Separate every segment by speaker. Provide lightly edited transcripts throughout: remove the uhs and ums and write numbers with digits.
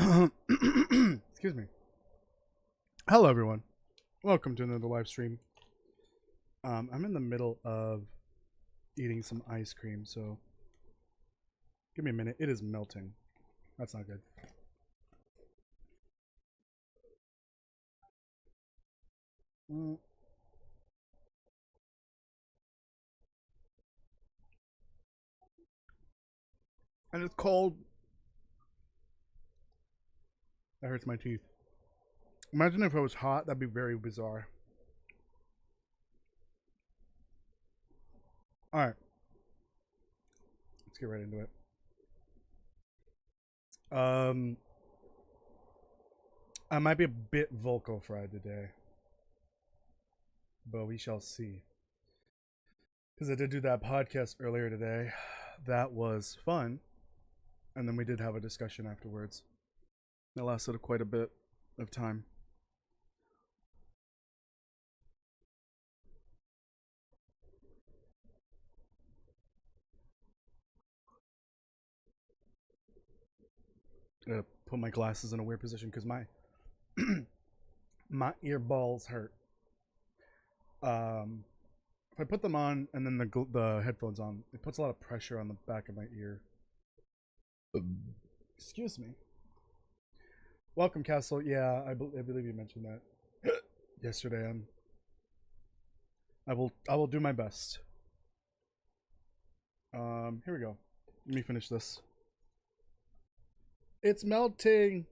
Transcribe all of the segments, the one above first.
Speaker 1: Excuse me. Hello, everyone. Welcome to another live stream. I'm in the middle of eating some ice cream, so give me a minute. It is melting. That's not good. And it's cold. That hurts my teeth. Imagine if it was hot. That'd be very bizarre. Alright. Let's get right into it. I might be a bit vocal fried today, but we shall see. Because I did do that podcast earlier today. That was fun. And then we did have a discussion afterwards. That lasted quite a bit of time. I gotta put my glasses in a weird position because my my ear balls hurt. If I put them on and then the headphones on, it puts a lot of pressure on the back of my ear. Excuse me. Welcome, Castle. Yeah, I believe you mentioned that yesterday. I will do my best. Here we go. Let me finish this. It's melting.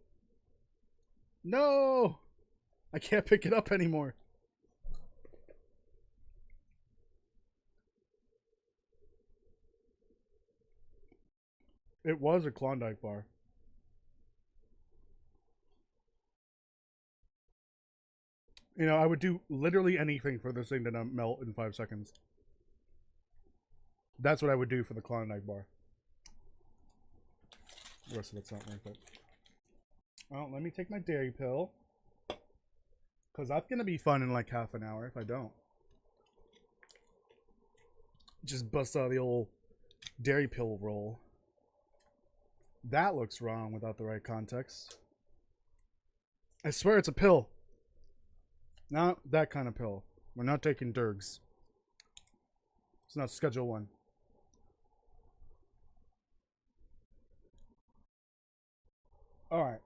Speaker 1: No, I can't pick it up anymore. It was a Klondike bar. You know, I would do literally anything for this thing to not melt in 5 seconds. That's what I would do for the Klondike bar. The rest of it's not worth it. Well, let me take my dairy pill. Because that's going to be fun in like half an hour if I don't. Just bust out the old dairy pill roll. That looks wrong without the right context. I swear it's a pill. Not that kind of pill. We're not taking Dergs. It's not Schedule 1. Alright.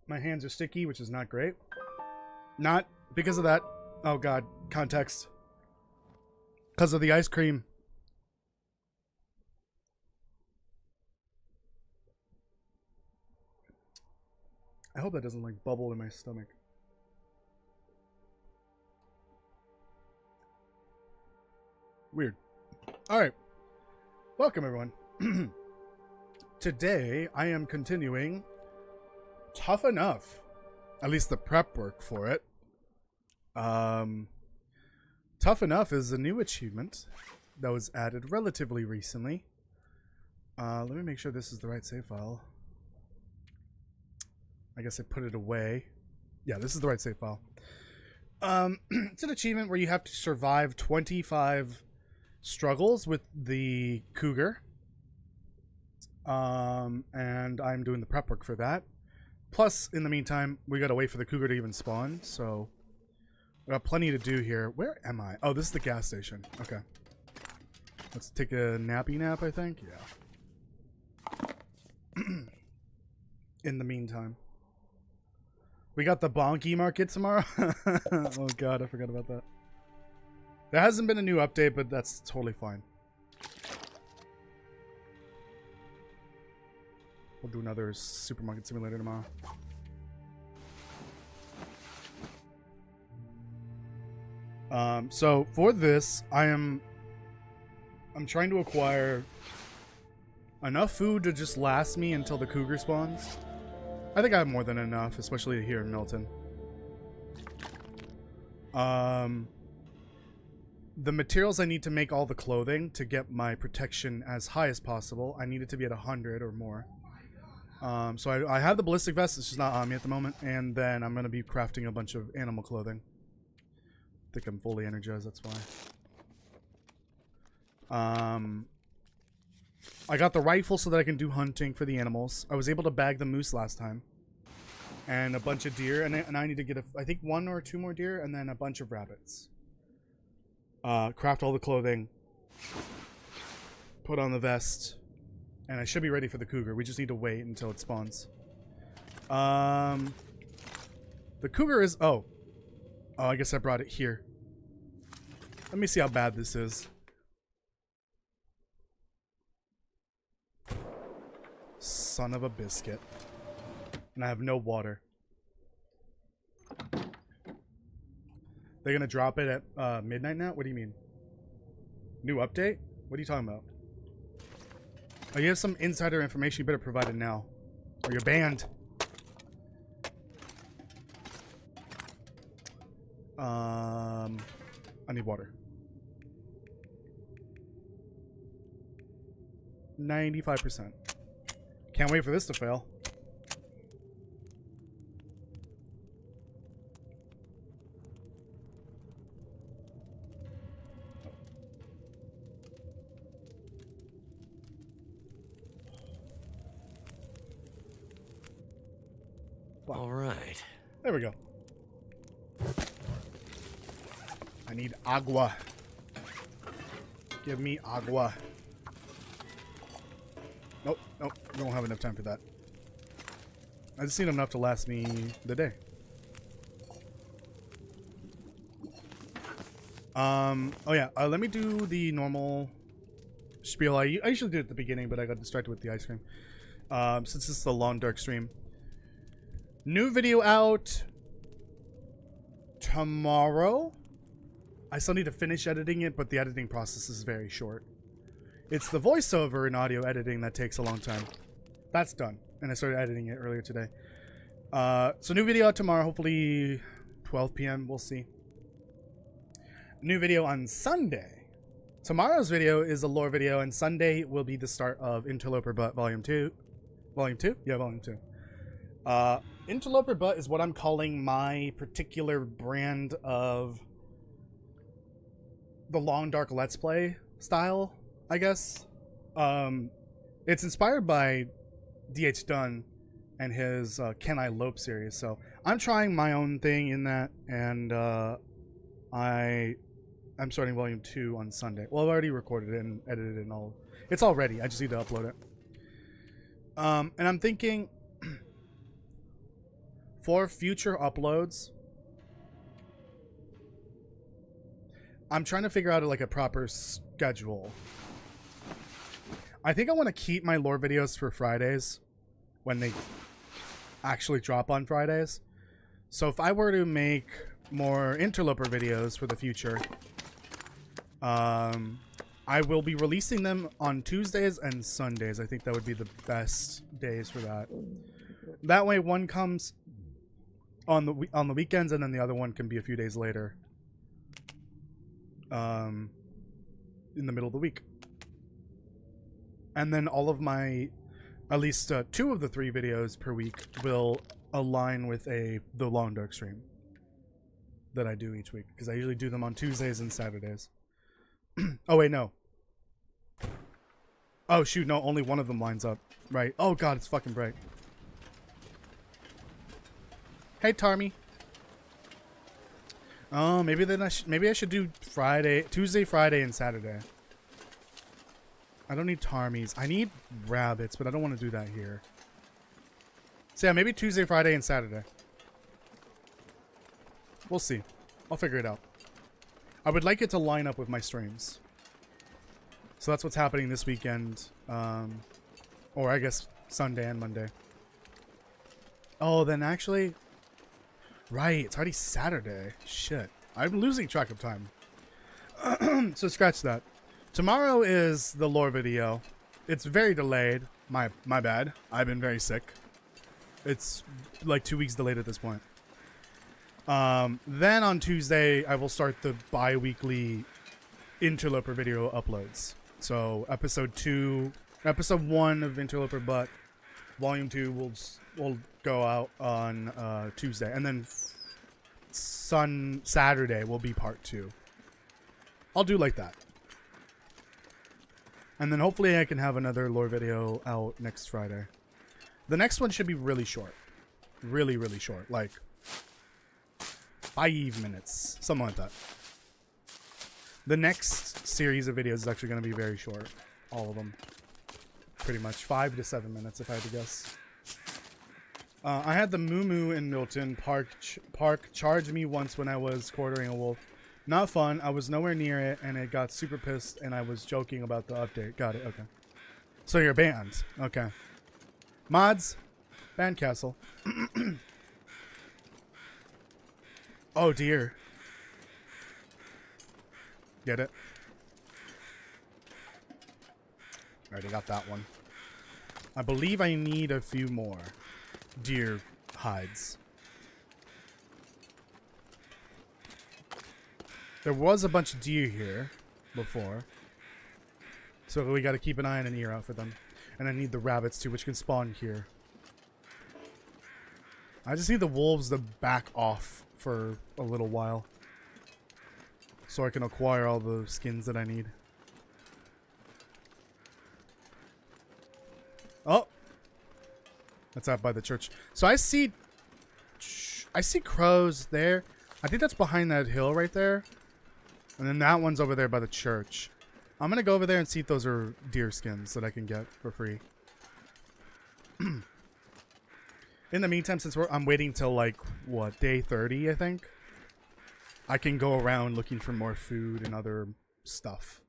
Speaker 1: My hands are sticky, which is not great. Not because of that. Oh god, context. Because of the ice cream. I hope that doesn't like bubble in my stomach. Weird. Alright. Welcome, everyone. Today, I am continuing Tough Enough. At least the prep work for it. Tough Enough is a new achievement that was added relatively recently. Let me make sure this is the right save file. I guess I put it away. Yeah, this is the right save file. It's an achievement where you have to survive 25 struggles with the cougar. And I'm doing the prep work for that. Plus, in the meantime, we gotta wait for the cougar to even spawn, so I got plenty to do here. Where am I? Oh, this is the gas station. Okay. Let's take a nappy nap, I think. Yeah. In the meantime. We got the Bonky Market tomorrow. Oh god, I forgot about that. There hasn't been a new update, but that's totally fine. We'll do another supermarket simulator tomorrow. So for this, I'm trying to acquire enough food to just last me until the cougar spawns. I think I have more than enough, especially here in Milton. The materials I need to make all the clothing to get my protection as high as possible, I need it to be at 100 or more. So I have the ballistic vest, it's just not on me at the moment, and then I'm going to be crafting a bunch of animal clothing. I think I'm fully energized, that's why. I got the rifle so that I can do hunting for the animals. I was able to bag the moose last time. And a bunch of deer. And I need to get, I think 1 or 2 more deer. And then a bunch of rabbits. Craft all the clothing. Put on the vest. And I should be ready for the cougar. We just need to wait until it spawns. The cougar is... Oh, I guess I brought it here. Let me see how bad this is. Son of a biscuit. And I have no water. They're gonna drop it at midnight now? What do you mean? New update? What are you talking about? Oh, you have some insider information. You better provide it now. Or you're banned. I need water. 95%. Can't wait for this to fail. Wow.
Speaker 2: All right.
Speaker 1: There we go. I need agua. Give me agua. Nope, nope. We don't have enough time for that. I just need enough to last me the day. Oh yeah, let me do the normal spiel. I usually do it at the beginning, but I got distracted with the ice cream. Since this is the long dark stream. New video out tomorrow. I still need to finish editing it, but the editing process is very short. It's the voiceover and audio editing that takes a long time. That's done. And I started editing it earlier today. So new video out tomorrow, hopefully 12 p.m. We'll see. New video on Sunday. Tomorrow's video is a lore video, and Sunday will be the start of Interloper Butt Volume 2. Volume 2? Yeah, Volume 2. Interloper Butt is what I'm calling my particular brand of the long dark let's play style, I guess. It's inspired by DH Dunn and his Can I Lope series, so I'm trying my own thing in that, and I'm starting Volume 2 on Sunday. Well, I've already recorded it and edited it and all. It's all ready. I just need to upload it. And I'm thinking for future uploads, I'm trying to figure out like a proper schedule. I think I want to keep my lore videos for Fridays when they actually drop on Fridays. So if I were to make more interloper videos for the future, I will be releasing them on Tuesdays and Sundays. I think that would be the best days for that. That way one comes on the weekends, and then the other one can be a few days later. In the middle of the week. And then all of my, at least 2 of the 3 videos per week will align with the long dark stream that I do each week, because I usually do them on Tuesdays and Saturdays. Oh wait, no. Oh shoot, no, only one of them lines up. Right. Oh god, it's fucking bright. Hey Tarmy. Oh, maybe then maybe I should do Tuesday, Friday, and Saturday. I don't need Tarmies. I need rabbits, but I don't want to do that here. So yeah, maybe Tuesday, Friday, and Saturday. We'll see. I'll figure it out. I would like it to line up with my streams. So that's what's happening this weekend. Or I guess Sunday and Monday. Oh, then actually... Right, it's already Saturday. Shit. I'm losing track of time. So scratch that. Tomorrow is the lore video. It's very delayed. My bad. I've been very sick. It's like 2 weeks delayed at this point. Then on Tuesday, I will start the bi-weekly Interloper video uploads. So episode 1 of Interloper Butt, Volume 2 will go out on Tuesday, and then Saturday will be part 2. I'll do like that. And then hopefully I can have another lore video out next Friday. The next one should be really short. Really, really short. Like 5 minutes. Something like that. The next series of videos is actually going to be very short. All of them. Pretty much 5 to 7 minutes if I had to guess. I had the Moo in Milton Park charge me once when I was quartering a wolf. Not fun. I was nowhere near it and it got super pissed and I was joking about the update. Got it. Okay. So you're banned. Okay. Mods. Band castle. Oh dear. Get it? Already got that one. I believe I need a few more deer hides. There was a bunch of deer here before. So we gotta keep an eye and an ear out for them. And I need the rabbits too, which can spawn here. I just need the wolves to back off for a little while. So I can acquire all the skins that I need. Oh! That's out by the church. So I see crows there. I think that's behind that hill right there. And then that one's over there by the church. I'm gonna go over there and see if those are deer skins that I can get for free. In the meantime, since I'm waiting till like, what, day 30, I think? I can go around looking for more food and other stuff.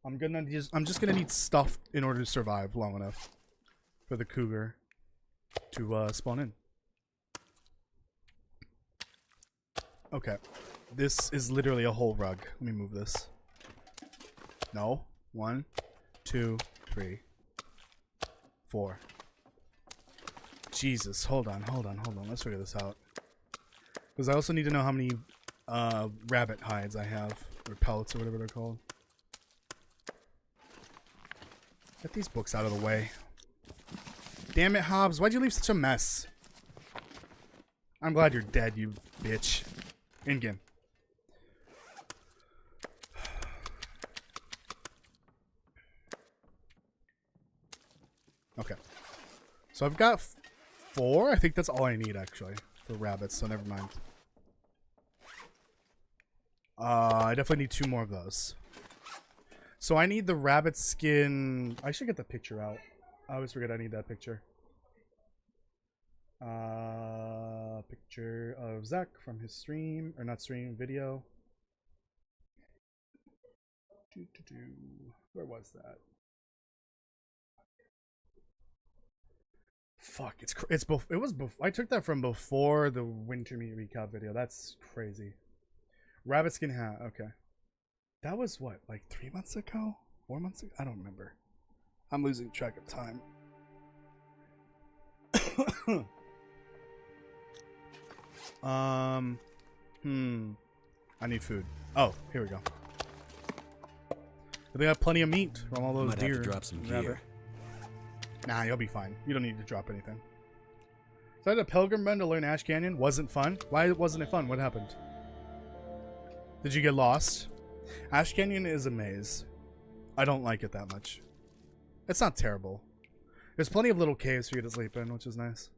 Speaker 1: I'm just gonna need stuff in order to survive long enough for the cougar to spawn in. Okay. This is literally a whole rug. Let me move this. No. 1, 2, 3, 4. Jesus, hold on. Let's figure this out. Because I also need to know how many rabbit hides I have. Or pellets or whatever they're called. Get these books out of the way. Damn it, Hobbs. Why'd you leave such a mess? I'm glad you're dead, you bitch. In-game. Okay. So I've got 4. I think that's all I need, actually, for rabbits, so never mind. I definitely need 2 more of those. So I need the rabbit skin. I should get the picture out. I always forget I need that picture. Picture of Zach from his stream, or not stream, video. Where was that? Fuck, I took that from before the winter meat recap video. That's crazy. Rabbit skin hat, okay. That was what, like 3 months ago? 4 months ago? I don't remember. I'm losing track of time. I need food. Oh, here we go. They have plenty of meat from all those deer.
Speaker 2: Have to drop some gear.
Speaker 1: Nah, you'll be fine. You don't need to drop anything. So I had a pilgrim run to learn Ash Canyon. Wasn't fun. Why wasn't it fun? What happened? Did you get lost? Ash Canyon is a maze. I don't like it that much. It's not terrible. There's plenty of little caves for you to sleep in, which is nice.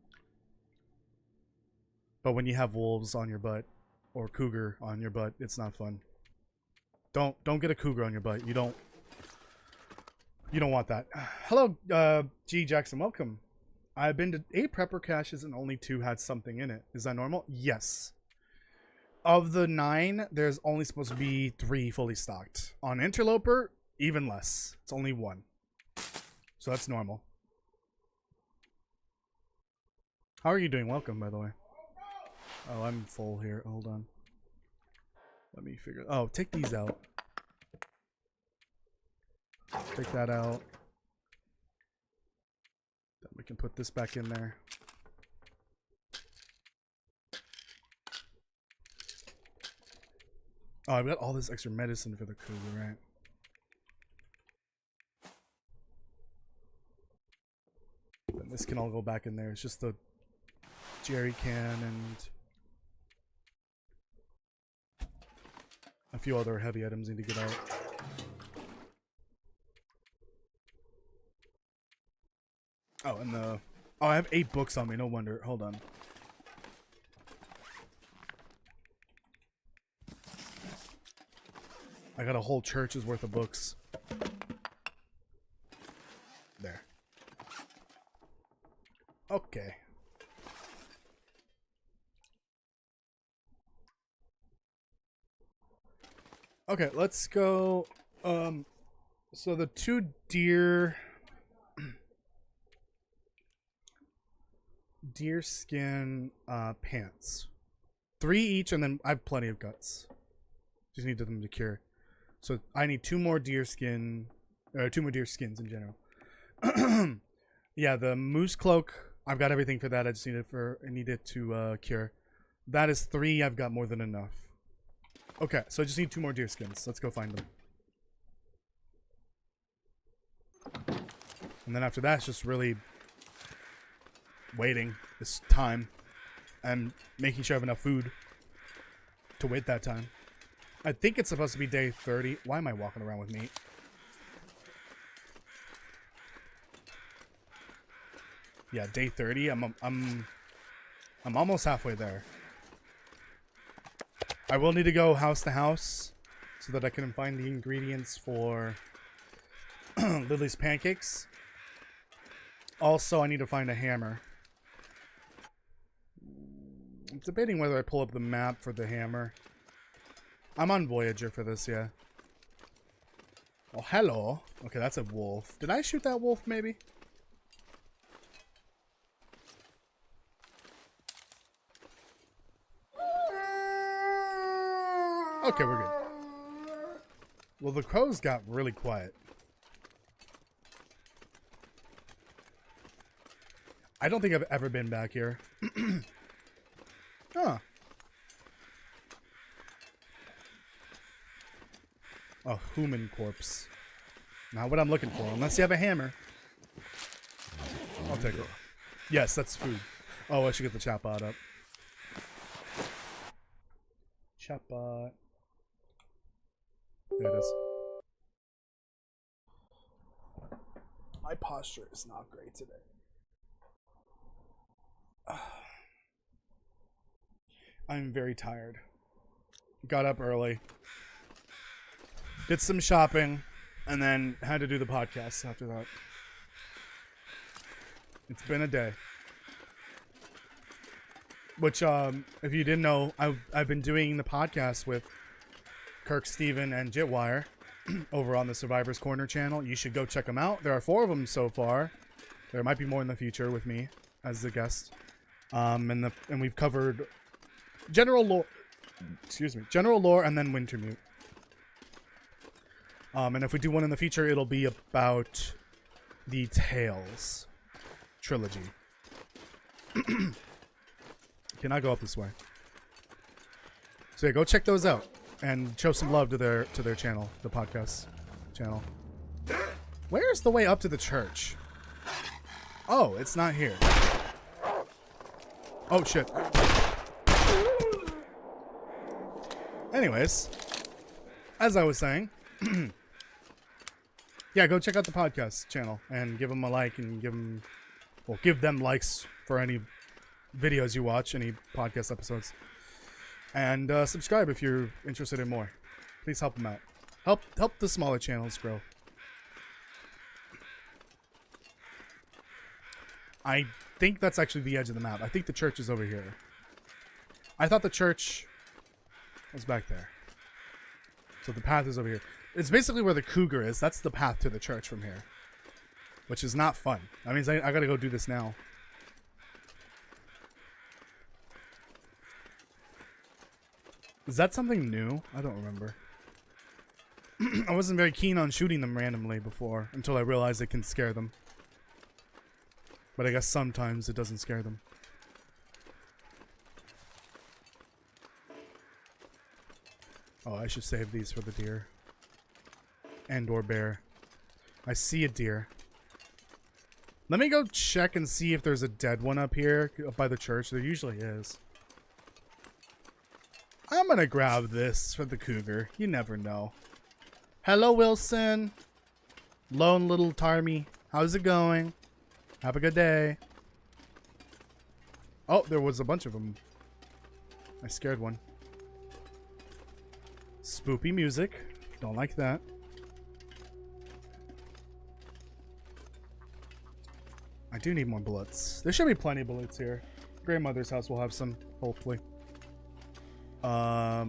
Speaker 1: But when you have wolves on your butt, or cougar on your butt, it's not fun. Don't get a cougar on your butt. You don't want that. Hello, G Jackson. Welcome. I've been to 8 prepper caches and only 2 had something in it. Is that normal? Yes. Of the 9, there's only supposed to be 3 fully stocked. On Interloper, even less. It's only 1. So that's normal. How are you doing? Welcome, by the way. Oh, I'm full here. Hold on. Let me figure... Oh, take these out. Take that out. Then we can put this back in there. Oh, I've got all this extra medicine for the cougar, right? Then this can all go back in there. It's just the jerry can and a few other heavy items need to get out. Oh, and the... Oh, I have 8 books on me. No wonder. Hold on. I got a whole church's worth of books. There. Okay. Okay, let's go. So the 2 deer skin pants. 3 each, and then I have plenty of guts. Just need them to cure. So I need 2 more deer skin, or 2 more deer skins in general. Yeah, the moose cloak, I've got everything for that. I just need it to cure. That is 3. I've got more than enough. Okay, so I just need 2 more deer skins. Let's go find them. And then after that, it's just really waiting this time and making sure I have enough food to wait that time. I think it's supposed to be day 30. Why am I walking around with meat? Yeah, day 30. I'm almost halfway there. I will need to go house to house so that I can find the ingredients for Lily's pancakes. Also, I need to find a hammer. I'm debating whether I pull up the map for the hammer. I'm on Voyager for this, yeah. Oh, hello. Okay, that's a wolf. Did I shoot that wolf, maybe? Okay, we're good. Well, the crows got really quiet. I don't think I've ever been back here. Huh. A human corpse. Not what I'm looking for, unless you have a hammer. I'll take it. Yes, that's food. Oh, I should get the chatbot up. Chatbot. There it is. My posture is not great today. I'm very tired. Got up early. Did some shopping. And then had to do the podcast after that. It's been a day. Which, if you didn't know, I've been doing the podcast with Kirk, Steven, and Jitwire over on the Survivor's Corner channel. You should go check them out. There are 4 of them so far. There might be more in the future with me as the guest. And we've covered general lore. Excuse me, general lore, and then Wintermute. And if we do one in the future, it'll be about the Tales trilogy. Can I go up this way? So yeah, go check those out and show some love to their channel, the podcast channel. Where's the way up to the church? Oh, it's not here. Oh shit. Anyways, as I was saying, yeah, go check out the podcast channel and give them a like and give them likes for any videos you watch, any podcast episodes, and subscribe if you're interested in more. Please help them out. Help the smaller channels grow. I think that's actually the edge of the map. I think the church is over here. I thought the church was back there. So the path is over here. It's basically where the cougar is. That's the path to the church from here. Which is not fun. That means I gotta go do this now. Is that something new? I don't remember. I wasn't very keen on shooting them randomly before until I realized it can scare them. But I guess sometimes it doesn't scare them. Oh, I should save these for the deer. And or bear. I see a deer. Let me go check and see if there's a dead one up here up by the church. There usually is. I'm gonna grab this for the cougar. You never know. Hello, Wilson. Lone little Tarmy. How's it going? Have a good day. Oh, there was a bunch of them. I scared one. Spoopy music. Don't like that. I do need more bullets. There should be plenty of bullets here. Grandmother's house will have some, hopefully. I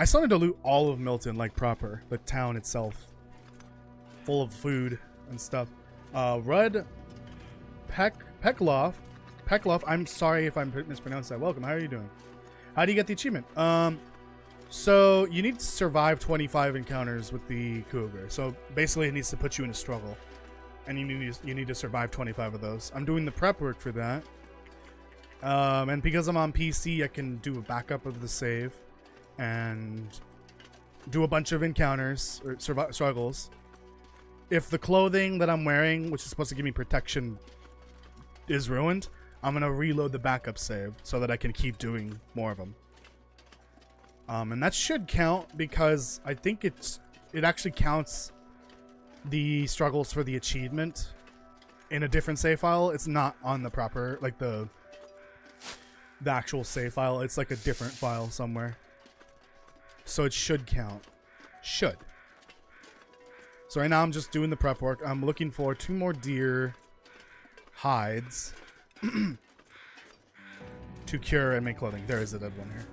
Speaker 1: still need to loot all of Milton, like proper. The town itself. Full of food and stuff. Rudd Peckloff. I'm sorry if I'm mispronounced that. Welcome, how are you doing? How do you get the achievement? So you need to survive 25 encounters with the cougar. So basically it needs to put you in a struggle. And you need to survive 25 of those. I'm doing the prep work for that. And because I'm on PC, I can do a backup of the save and do a bunch of encounters or struggles. If the clothing that I'm wearing, which is supposed to give me protection, is ruined, I'm gonna reload the backup save so that I can keep doing more of them. And that should count because I think it actually counts the struggles for the achievement in a different save file. It's not on the proper, like the actual save file. It's like a different file somewhere. So it should count. Should. So right now I'm just doing the prep work. I'm looking for 2 more deer hides to cure and make clothing. There is a dead one here.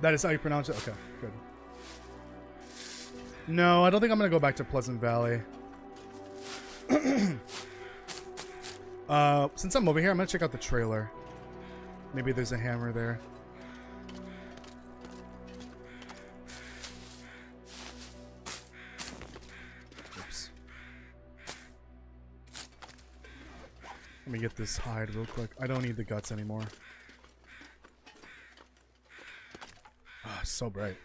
Speaker 1: That is how you pronounce it? Okay, good. No, I don't think I'm going to go back to Pleasant Valley. Since I'm over here, I'm going to check out the trailer. Maybe there's a hammer there. Oops. Let me get this hide real quick. I don't need the guts anymore. Ah, so bright.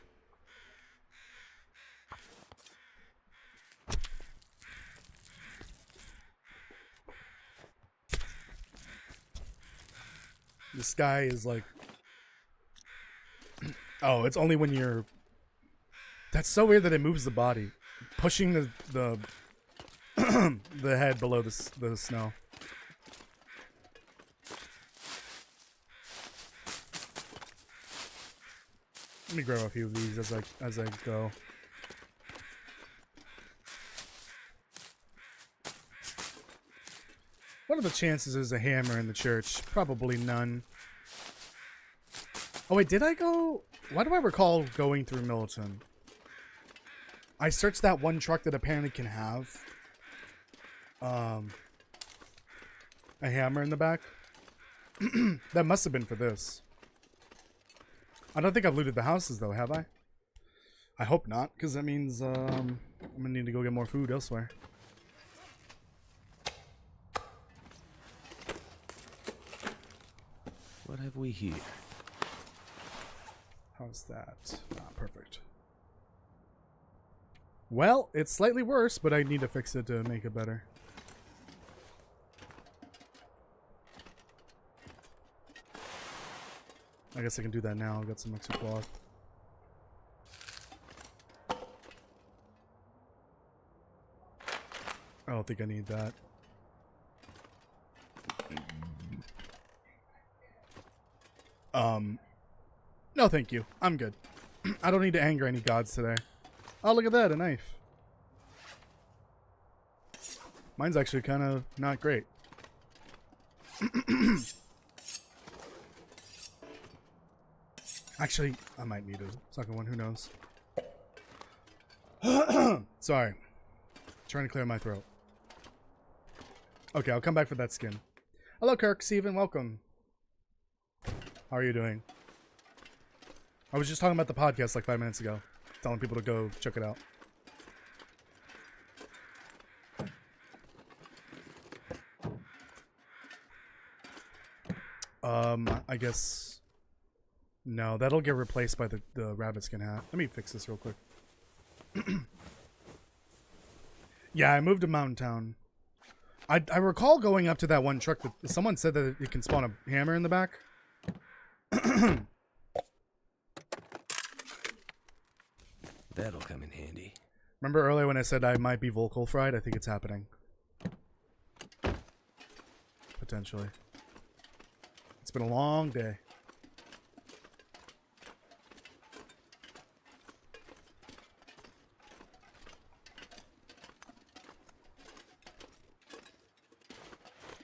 Speaker 1: The sky is like... Oh, it's only when you're... That's so weird that it moves the body. Pushing the the head below the snow. Let me grab a few of these as I go. What are the chances there's a hammer in the church? Probably none. Oh wait, did I go? Why do I recall going through Milton? I searched that one truck that apparently can have a hammer in the back. That must have been for this. I don't think I've looted the houses though, have I? I hope not, because that means I'm gonna need to go get more food elsewhere.
Speaker 2: What have we here?
Speaker 1: How's that? Ah, perfect. Well, it's slightly worse, but I need to fix it to make it better. I guess I can do that now. I've got some extra cloth. I don't think I need that. No thank you. I'm good. I don't need to anger any gods today. Oh, look at that, a knife. Mine's actually kind of not great. Actually, I might need a second one, who knows. Sorry. Trying to clear my throat. Okay, I'll come back for that skin. Hello, Kirk, Steven, welcome. How are you doing? I was just talking about the podcast like 5 minutes ago. Telling people to go check it out. I guess... No, that'll get replaced by the rabbit skin hat. Let me fix this real quick. Yeah, I moved to Mountain Town. I recall going up to that one truck that someone said that it can spawn a hammer in the back.
Speaker 2: That'll come in handy.
Speaker 1: Remember earlier when I said I might be vocal fried? I think it's happening. potentially. It's been a long day.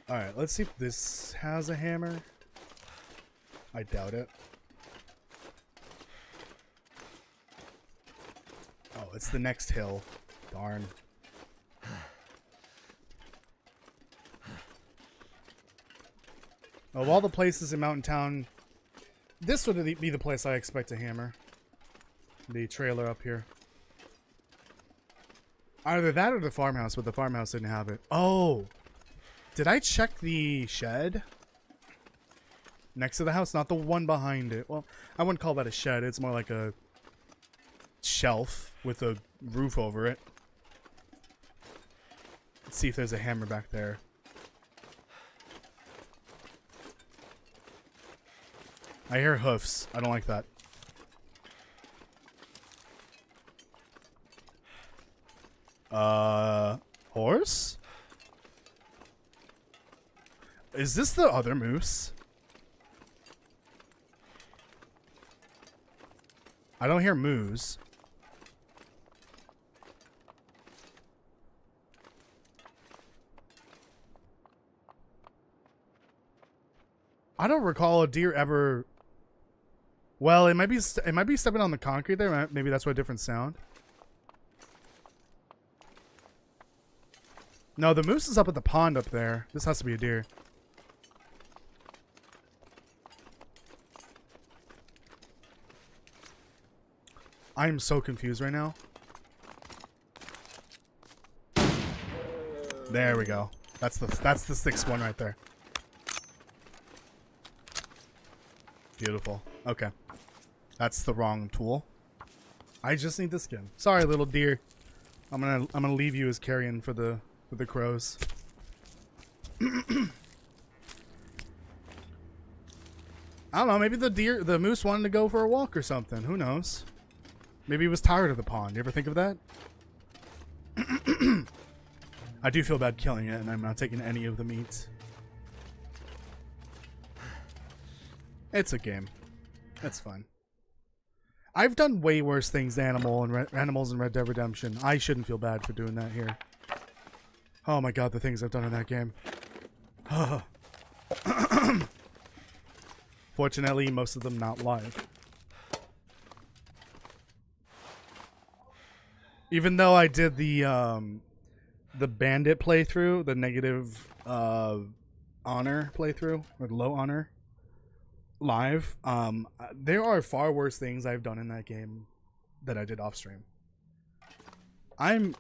Speaker 1: Alright, let's see if this has a hammer. I doubt it. Oh, it's the next hill. Darn. Of all the places in Mountain Town, this would be the place I expect a hammer. The trailer up here. Either that or the farmhouse, but the farmhouse didn't have it. Oh! Did I check the shed? Next to the house, not the one behind it. Well, I wouldn't call that a shed. It's more like a shelf with a roof over it. Let's see if there's a hammer back there. I hear hoofs. I don't like that. Horse? Is this the other moose? I don't hear moose. I don't recall a deer ever. Well, it might be stepping on the concrete there. Maybe that's why a different sound. No, the moose is up at the pond up there. This has to be a deer. I am so confused right now. There we go. That's the sixth one right there. Beautiful. Okay. That's the wrong tool. I just need the skin. Sorry, little deer. I'm gonna leave you as carrion for the crows. I don't know, maybe the moose wanted to go for a walk or something. Who knows? Maybe he was tired of the pond. You ever think of that? I do feel bad killing it, and I'm not taking any of the meat. It's a game. That's fine. I've done way worse things than animals in Red Dead Redemption. I shouldn't feel bad for doing that here. Oh my god, the things I've done in that game. Fortunately, most of them not live. Even though I did the bandit playthrough, the negative honor playthrough, or low honor live, there are far worse things I've done in that game that I did off stream. I'm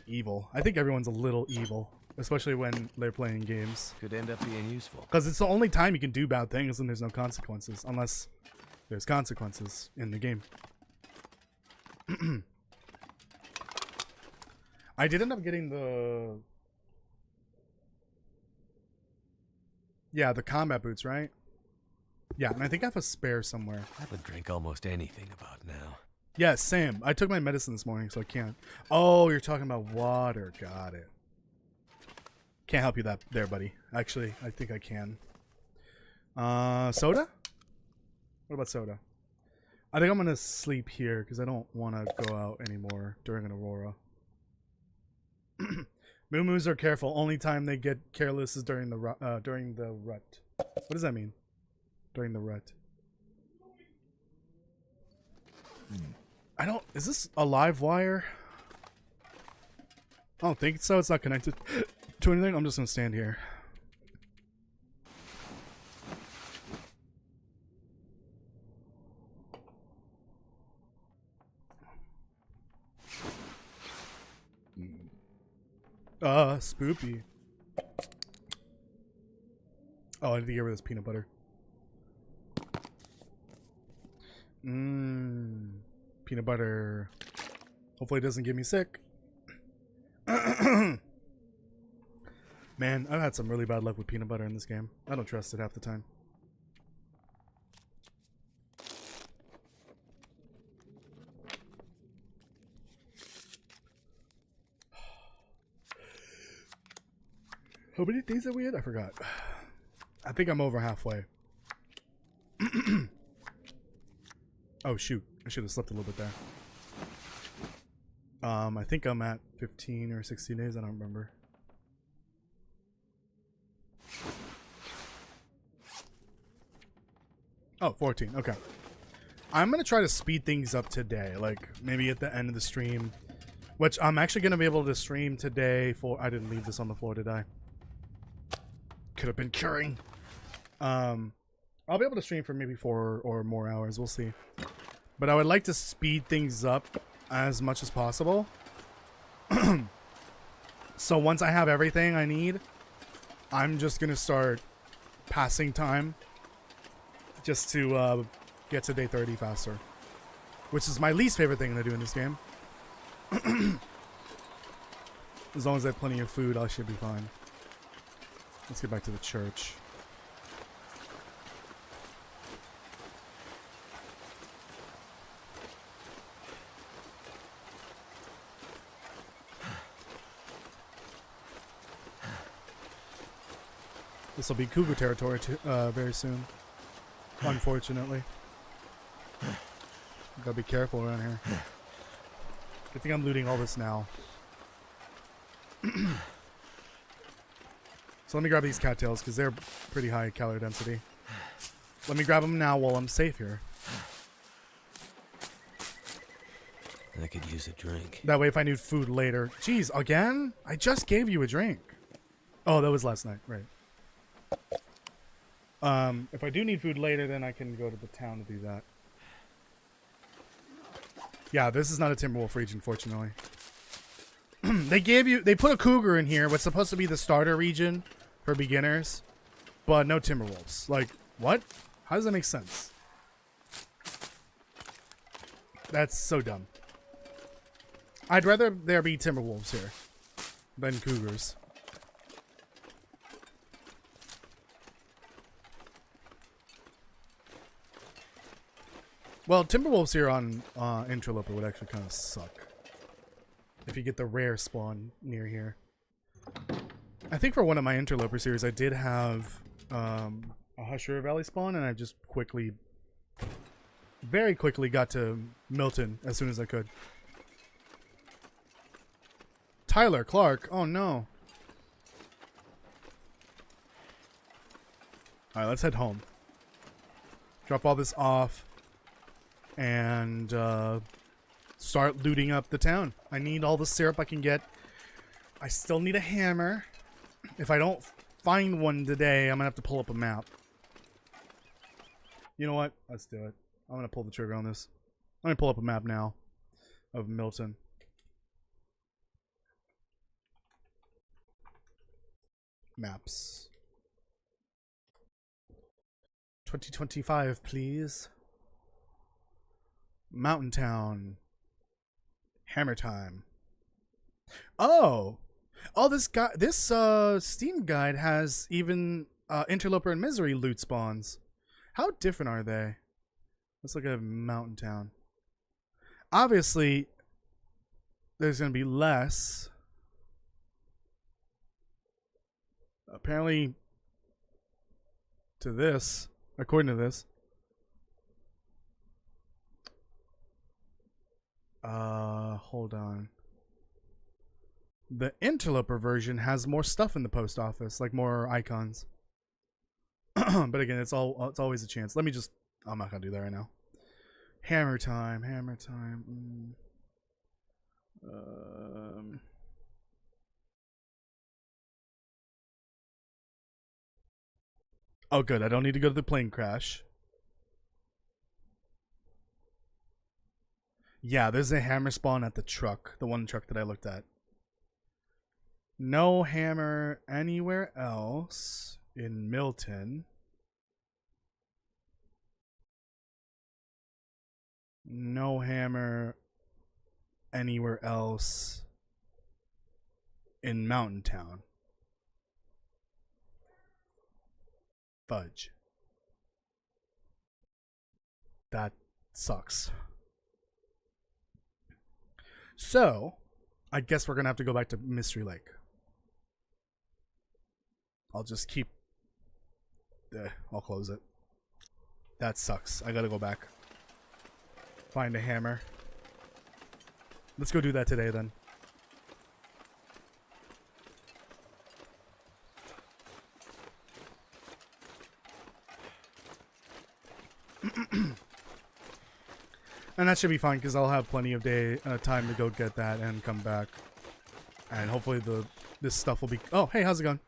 Speaker 1: evil. I think everyone's a little evil, especially when they're playing games.
Speaker 2: Could end up being useful.
Speaker 1: Because it's the only time you can do bad things and there's no consequences, unless there's consequences in the game. I did end up getting the... Yeah, the combat boots, right? Yeah, and I think I have a spare somewhere.
Speaker 2: I would drink almost anything about now.
Speaker 1: Yeah, same. I took my medicine this morning, so I can't. Oh, you're talking about water. Got it. Can't help you there, buddy. Actually, I think I can. Soda? What about soda? I think I'm going to sleep here because I don't want to go out anymore during an aurora. Moo-moos are careful. Only time they get careless is during the rut. What does that mean? During the rut. I don't... Is this a live wire? I don't think so. It's not connected to anything. I'm just going to stand here. Spoopy. Oh, I need to get rid of this peanut butter. Peanut butter. Hopefully it doesn't get me sick. Man, I've had some really bad luck with peanut butter in this game. I don't trust it half the time. How many days are we in? I forgot. I think I'm over halfway. Oh shoot, I should have slept a little bit there. I think I'm at 15 or 16 days, I don't remember. Oh, 14, okay. I'm gonna try to speed things up today, like maybe at the end of the stream, which I'm actually gonna be able to stream today for, I didn't leave this on the floor, did I? Could have been curing. I'll be able to stream for maybe 4 or more hours, we'll see. But I would like to speed things up as much as possible. So once I have everything I need, I'm just gonna start passing time just to get to day 30 faster, which is my least favorite thing to do in this game. As long as I have plenty of food, I should be fine. Let's get back to the church. This will be cougar territory very soon, unfortunately. Gotta be careful around here. I think I'm looting all this now. So let me grab these cattails because they're pretty high calorie density. Let me grab them now while I'm safe here.
Speaker 2: I could use a drink.
Speaker 1: That way if I need food later. Jeez, again? I just gave you a drink. Oh, that was last night, right. If I do need food later, then I can go to the town to do that. Yeah, this is not a Timberwolf region, fortunately. They put a cougar in here, what's supposed to be the starter region for beginners, but no Timberwolves. Like, what? How does that make sense? That's so dumb. I'd rather there be Timberwolves here than cougars. Well, Timberwolves here on Interloper would actually kind of suck. If you get the rare spawn near here. I think for one of my Interloper series, I did have a Husher Valley spawn, and I just very quickly got to Milton as soon as I could. Tyler Clark, oh no. Alright, let's head home. Drop all this off. And start looting up the town. I need all the syrup I can get. I still need a hammer. If I don't find one today, I'm gonna have to pull up a map. You know what? Let's do it. I'm gonna pull the trigger on this. I'm gonna pull up a map now of Milton. Maps. 2025, please. Mountain Town. Hammer Time. Oh, this Steam guide has even Interloper and Misery loot spawns. How different are they? Let's look at Mountain Town. Obviously, there's gonna be less. Apparently, to this, according to this. Hold on. The Interloper version has more stuff in the post office, like more icons. But again, it's always a chance. Let me just, I'm not gonna do that right now. Hammer Time, Hammer Time. Oh good, I don't need to go to the plane crash. Yeah, there's a hammer spawn at the truck. The one truck that I looked at. No hammer anywhere else in Milton. No hammer anywhere else in Mountain Town. Fudge. That sucks. So, I guess we're going to have to go back to Mystery Lake. I'll just keep... I'll close it. That sucks. I gotta go back. Find a hammer. Let's go do that today then. And that should be fine because I'll have plenty of time to go get that and come back. And hopefully this stuff will be... Oh, hey, how's it going?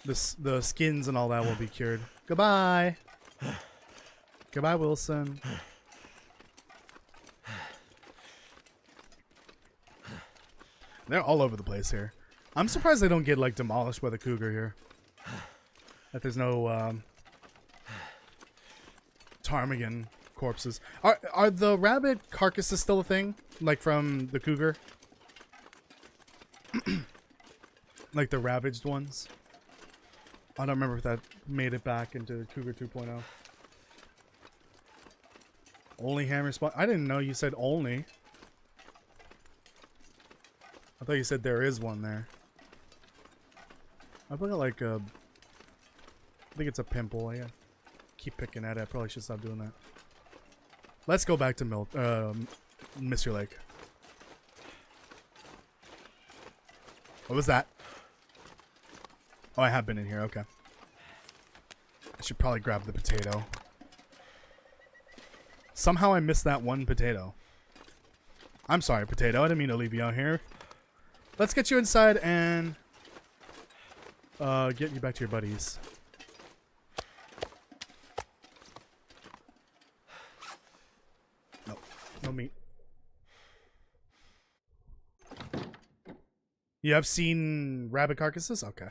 Speaker 1: The skins and all that will be cured. Goodbye. Goodbye, Wilson. They're all over the place here. I'm surprised they don't get like demolished by the cougar here. That there's no ptarmigan corpses. Are the rabbit carcasses still a thing? Like from the cougar? Like the ravaged ones? I don't remember if that made it back into Cougar 2.0. Only hammer spot? I didn't know you said only. I thought you said there is one there. I've got like a... I think it's a pimple. I keep picking at it. I probably should stop doing that. Let's go back to Mystery Lake. What was that? Oh, I have been in here. Okay. I should probably grab the potato. Somehow I missed that one potato. I'm sorry, potato. I didn't mean to leave you out here. Let's get you inside and get you back to your buddies. Nope. No meat. You have seen rabbit carcasses? Okay.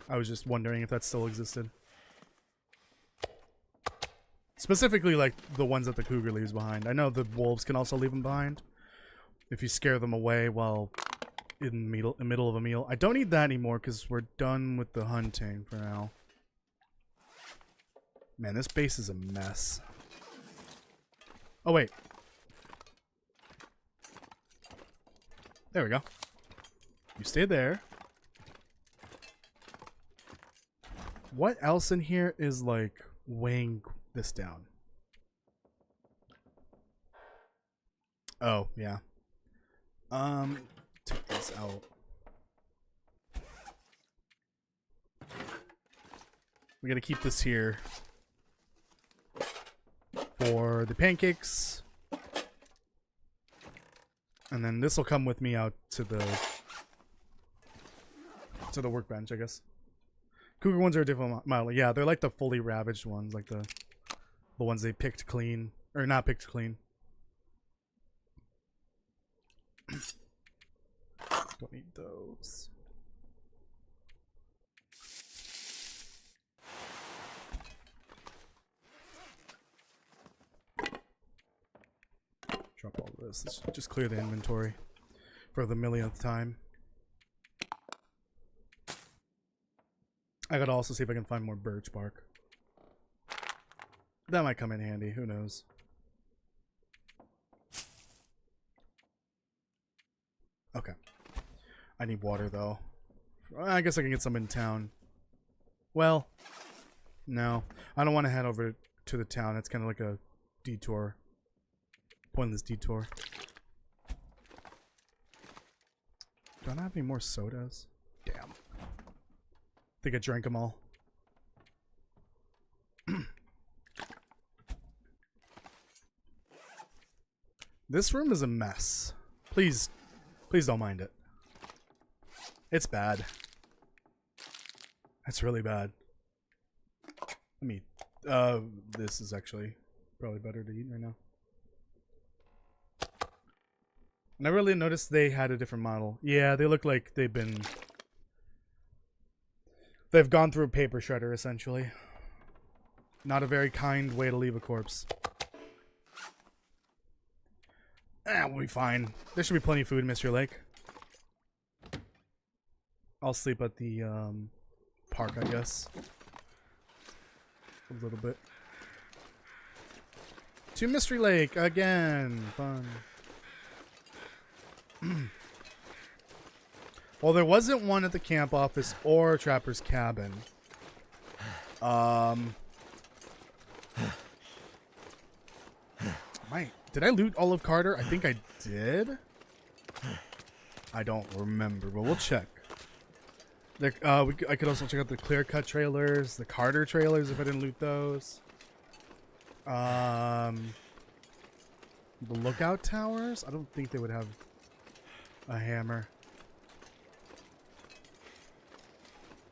Speaker 1: I was just wondering if that still existed. Specifically, like, the ones that the cougar leaves behind. I know the wolves can also leave them behind. If you scare them away while in the middle of a meal. I don't need that anymore because we're done with the hunting for now. Man, this base is a mess. Oh, wait. There we go. You stay there. What else in here is, like, weighing this down? Oh, yeah. Take this out. We gotta keep this here for the pancakes. And then this will come with me out to the workbench, I guess. Cougar ones are a different model. Yeah, they're like the fully ravaged ones, like the ones they picked clean. Or not picked clean. Don't need those. Drop all this. Let's just clear the inventory for the millionth time. I gotta also see if I can find more birch bark. That might come in handy, who knows. Okay. I need water though. I guess I can get some in town. Well, no. I don't want to head over to the town. It's kind of like a detour. Pointless detour. Do I not have any more sodas? Damn. I think I drank them all. This room is a mess. Please don't mind it. It's bad. It's really bad. I mean, this is actually probably better to eat right now. And I really noticed they had a different model. Yeah, they look like they've gone through a paper shredder, essentially. Not a very kind way to leave a corpse. We'll be fine. There should be plenty of food in Mystery Lake. I'll sleep at the park, I guess. A little bit. To Mystery Lake again. Fun. Well, there wasn't one at the camp office or Trapper's cabin. Did I loot all of Carter? I think I did. I don't remember, but we'll check. There, I could also check out the clear cut trailers, the Carter trailers if I didn't loot those. The lookout towers? I don't think they would have a hammer.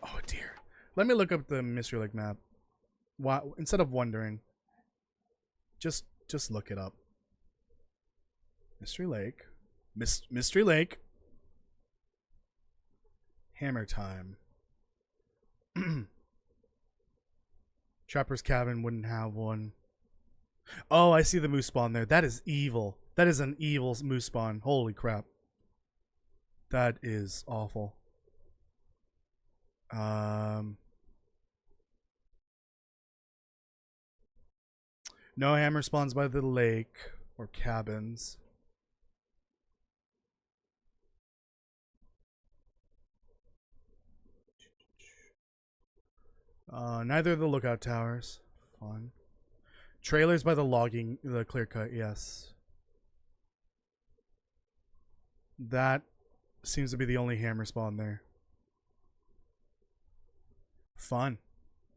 Speaker 1: Oh dear. Let me look up the Mystery Lake map. Why, instead of wondering, just look it up. Mystery Lake. Mystery Lake. Hammer time. Trapper's cabin wouldn't have one. Oh, I see the moose spawn there. That is evil. That is an evil moose spawn. Holy crap. That is awful. No hammer spawns by the lake or cabins. Neither of the lookout towers. Fun. Trailers by the logging, the clear cut, yes. That seems to be the only hammer spawn there. Fun.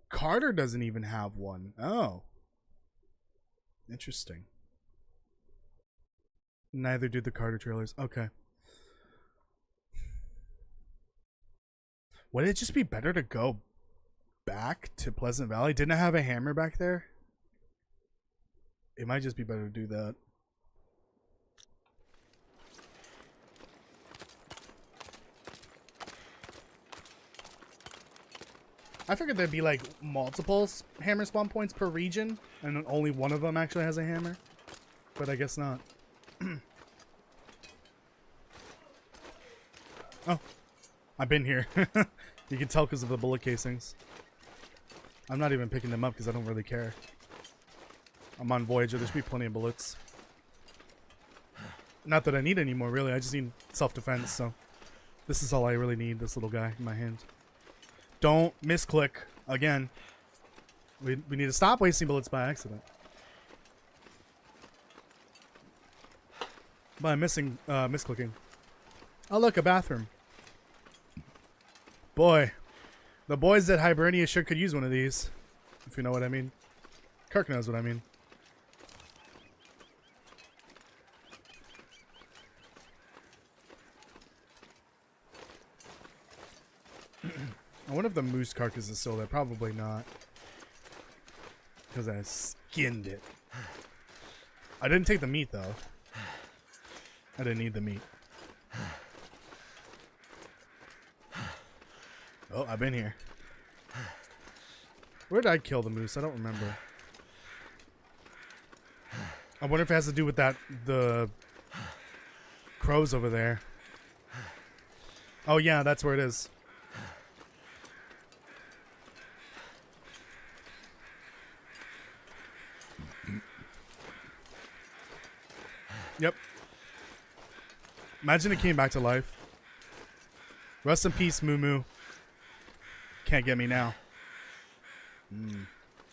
Speaker 1: Carter doesn't even have one. Oh. Interesting. Neither do the Carter trailers. Okay. Would it just be better to go back to Pleasant Valley? Didn't I have a hammer back there? It might just be better to do that. I figured there'd be like multiple hammer spawn points per region, and only one of them actually has a hammer. But I guess not. Oh, I've been here. You can tell because of the bullet casings. I'm not even picking them up because I don't really care. I'm on Voyager. There should be plenty of bullets. Not that I need any more, really. I just need self-defense, so this is all I really need, this little guy in my hand. Don't misclick again. We need to stop wasting bullets by accident. By misclicking. Oh, look, a bathroom. Boy, the boys at Hibernia sure could use one of these, if you know what I mean. Kirk knows what I mean. I wonder if the moose carcass is still there. Probably not. Because I skinned it. I didn't take the meat, though. I didn't need the meat. Oh, I've been here. Where did I kill the moose? I don't remember. I wonder if it has to do with that, the crows over there. Oh yeah, that's where it is. Yep. Imagine it came back to life. Rest in peace, Moo Moo. Can't get me now.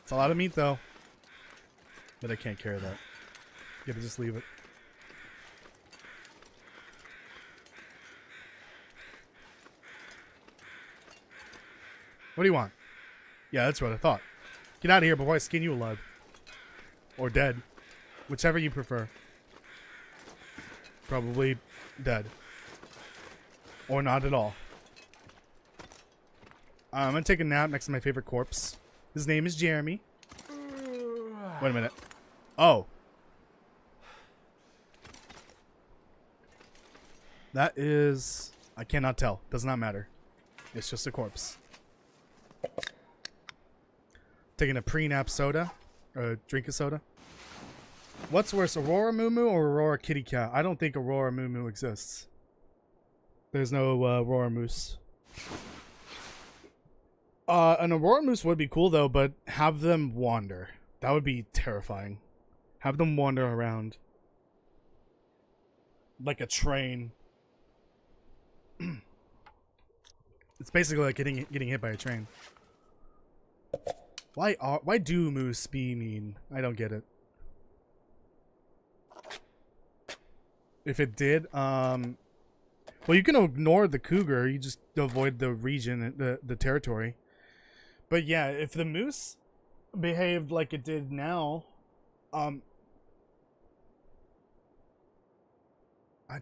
Speaker 1: It's a lot of meat, though. But I can't carry that. Gotta just leave it. What do you want? Yeah, that's what I thought. Get out of here before I skin you alive. Or dead. Whichever you prefer. Probably dead. Or not at all. I'm gonna take a nap next to my favorite corpse. His name is Jeremy. Wait a minute. Oh. That is... I cannot tell. Does not matter. It's just a corpse. Taking a pre-nap soda. Or drink of soda. What's worse, Aurora Moo Moo or Aurora Kitty Cat? I don't think Aurora Moo Moo exists. There's no Aurora Moose. An Aurora Moose would be cool though, but have them wander. That would be terrifying. Have them wander around. Like a train. It's basically like getting hit by a train. Why do moose be mean? I don't get it. If it did, well, you can ignore the cougar. You just avoid the region, the territory. But yeah, if the moose behaved like it did now,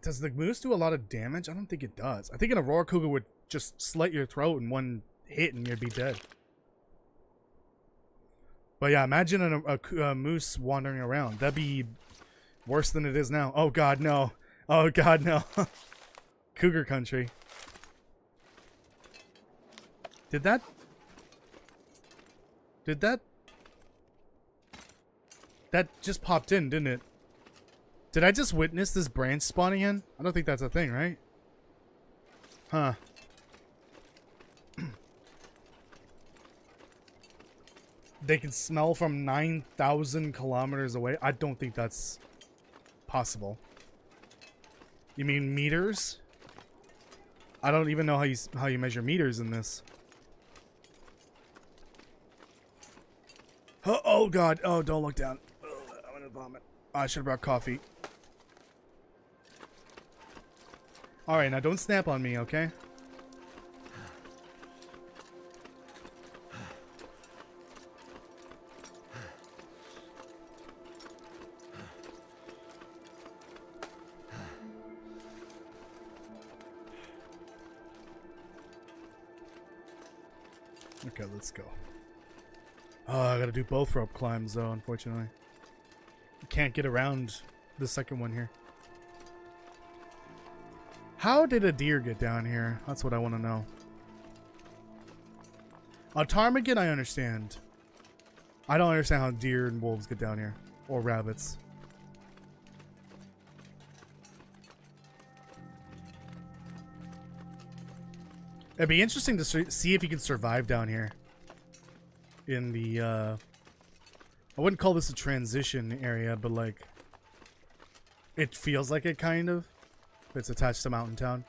Speaker 1: does the moose do a lot of damage? I don't think it does. I think an Aurora cougar would just slit your throat in one hit and you'd be dead. But yeah, imagine a moose wandering around. That'd be worse than it is now. Oh god, no. Oh god, no. Cougar country. Did that just popped in, didn't it? Did I just witness this branch spawning in? I don't think that's a thing, right? Huh. They can smell from 9,000 kilometers away? I don't think that's possible. You mean meters? I don't even know how you measure meters in this. Oh god. Oh, don't look down. Oh, I'm gonna vomit. Oh, I should have brought coffee. Alright, now don't snap on me, okay? Okay, let's go. Oh, I gotta do both rope climbs though, unfortunately. Can't get around the second one here. How did a deer get down here? That's what I want to know. A ptarmigan, I understand. I don't understand how deer and wolves get down here. Or rabbits. It'd be interesting to see if you can survive down here. In the, I wouldn't call this a transition area, but like, it feels like it kind of. It's attached to Mountain Town.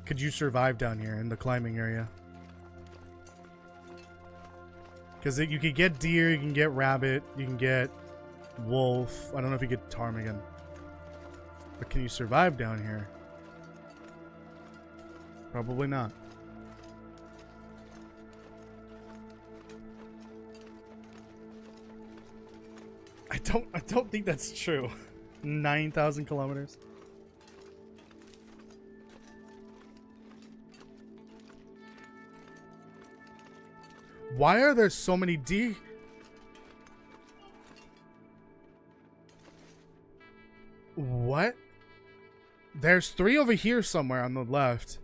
Speaker 1: Could you survive down here in the climbing area? Because you could get deer, you can get rabbit, you can get wolf. I don't know if you get ptarmigan. But can you survive down here? Probably not. I don't think that's true. 9,000 kilometers. Why are there so many deer? What? There's 3 over here somewhere on the left.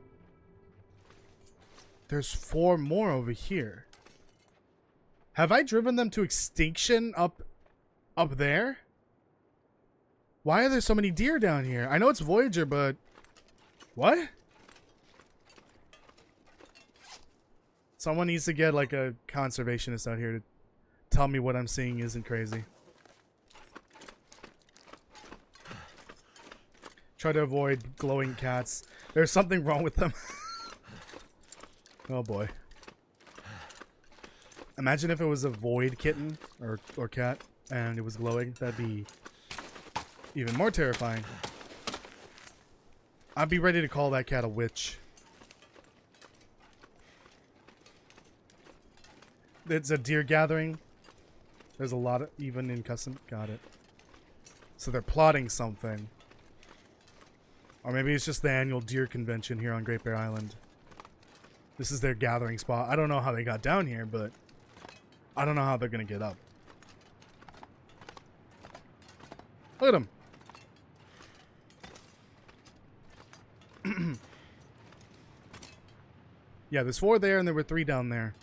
Speaker 1: There's 4 more over here. Have I driven them to extinction up there? Why are there so many deer down here? I know it's Voyager, but what? Someone needs to get like a conservationist out here to tell me what I'm seeing isn't crazy. Try to avoid glowing cats. There's something wrong with them. Oh boy. Imagine if it was a void kitten or cat and it was glowing. That'd be even more terrifying. I'd be ready to call that cat a witch. It's a deer gathering. There's a lot of, even in custom. Got it. So they're plotting something. Or maybe it's just the annual deer convention here on Great Bear Island. This is their gathering spot. I don't know how they got down here, but I don't know how they're gonna get up. Look at them. Yeah, there's 4 there and there were 3 down there.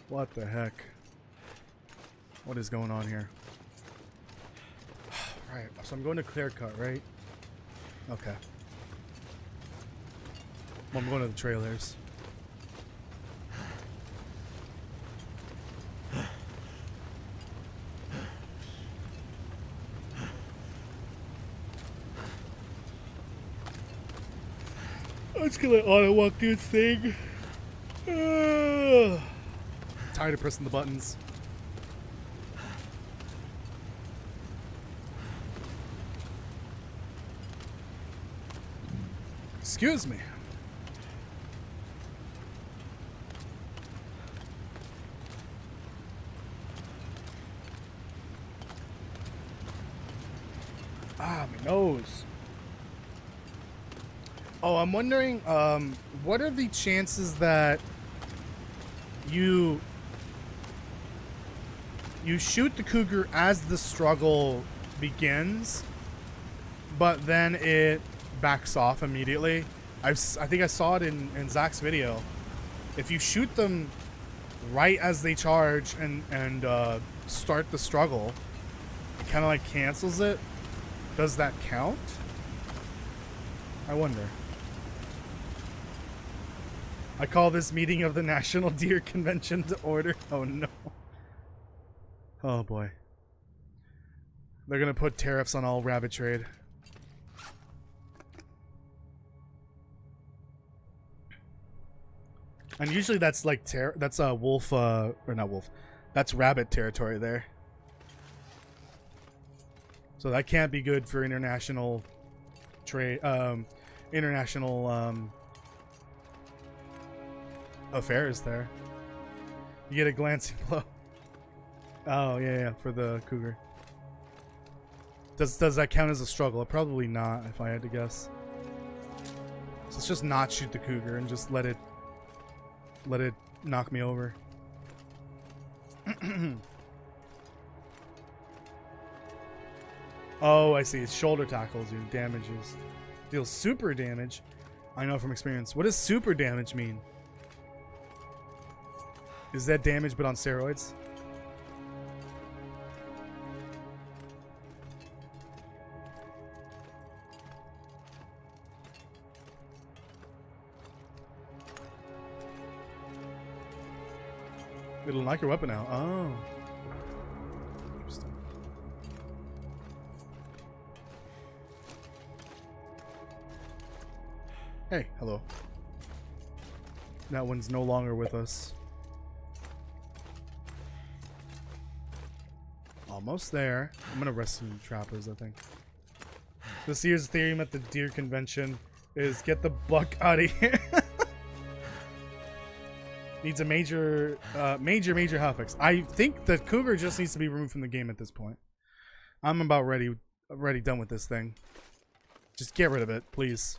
Speaker 1: What the heck? What is going on here? Right, so I'm going to clear cut, right? Okay. Well, I'm going to the trailers. just gonna auto walk through this thing. Tired of pressing the buttons. Excuse me. Ah, my nose. Oh, I'm wondering, what are the chances that you shoot the cougar as the struggle begins, but then it backs off immediately? I think I saw it in Zach's video. If you shoot them right as they charge and start the struggle, it kind of like cancels it. Does that count? I wonder. I call this meeting of the National Deer Convention to order. Oh no. Oh boy. They're gonna put tariffs on all rabbit trade. And usually that's like that's wolf or not wolf. That's rabbit territory there. So that can't be good for international trade international affairs there. You get a glancing blow. Oh yeah, for the cougar. Does that count as a struggle? Probably not, if I had to guess. So let's just not shoot the cougar and just let it knock me over. Oh, I see. It's shoulder tackles do damages. Deals super damage. I know from experience. What does super damage mean? Is that damage but on steroids? It'll knock your weapon out. Oh. Interesting. Hey, hello. That one's no longer with us. Almost there. I'm gonna arrest some trappers, I think. This year's theme at the deer convention is get the buck out of here. Needs a major hotfix. I think the cougar just needs to be removed from the game at this point. I'm about ready done with this thing. Just get rid of it, please.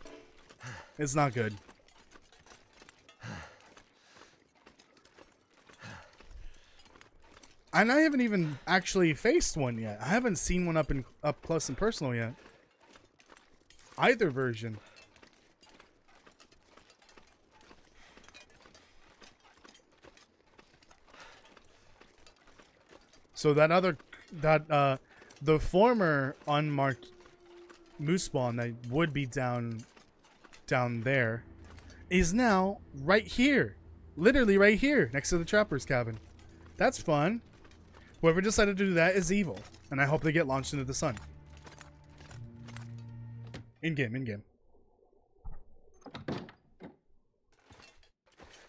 Speaker 1: It's not good. And I haven't even actually faced one yet. I haven't seen one up close and personal yet. Either version. So the former unmarked moose spawn that would be down there is now right here. Literally right here next to the trapper's cabin. That's fun. Whoever decided to do that is evil, and I hope they get launched into the sun. In-game.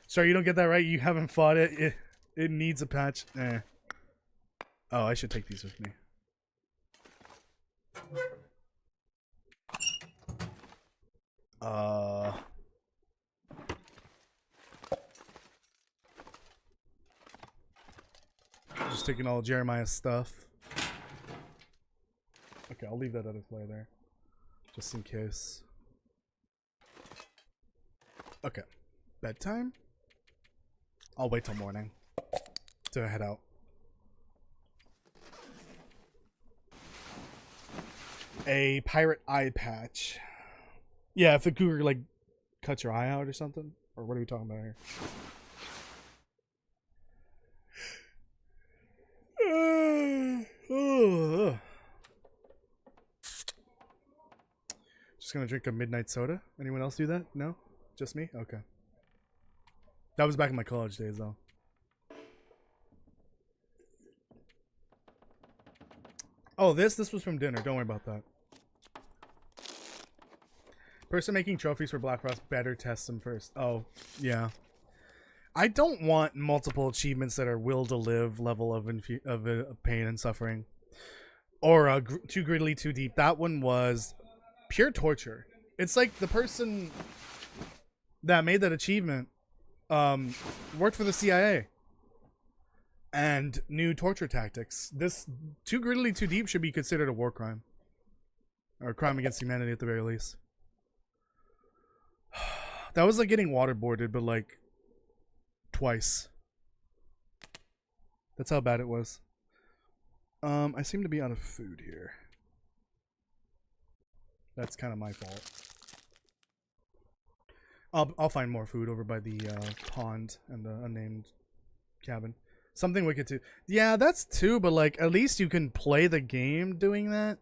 Speaker 1: Sorry, you don't get that right. You haven't fought it. It needs a patch. Eh. Oh, I should take these with me. Just taking all Jeremiah's stuff. Okay, I'll leave that other flare there. Just in case. Okay. Bedtime? I'll wait till morning to head out. A pirate eye patch. Yeah, if the cougar like cuts your eye out or something. Or what are we talking about here? Just gonna drink a midnight soda. Anyone else do that? No? Just me? Okay. That was back in my college days though. Oh, this was from dinner. Don't worry about that. Person making trophies for Black Frost better test them first. Oh, yeah. I don't want multiple achievements that are will to live level of pain and suffering. Or too greedily, too deep. That one was pure torture. It's like the person that made that achievement worked for the CIA and knew torture tactics. This too greedily, too deep should be considered a war crime. Or a crime against humanity at the very least. That was like getting waterboarded, but like twice. That's how bad it was. I seem to be out of food here. That's kind of my fault. I'll find more food over by the pond and the unnamed cabin. Something wicked too. Yeah, that's two, but like at least you can play the game doing that.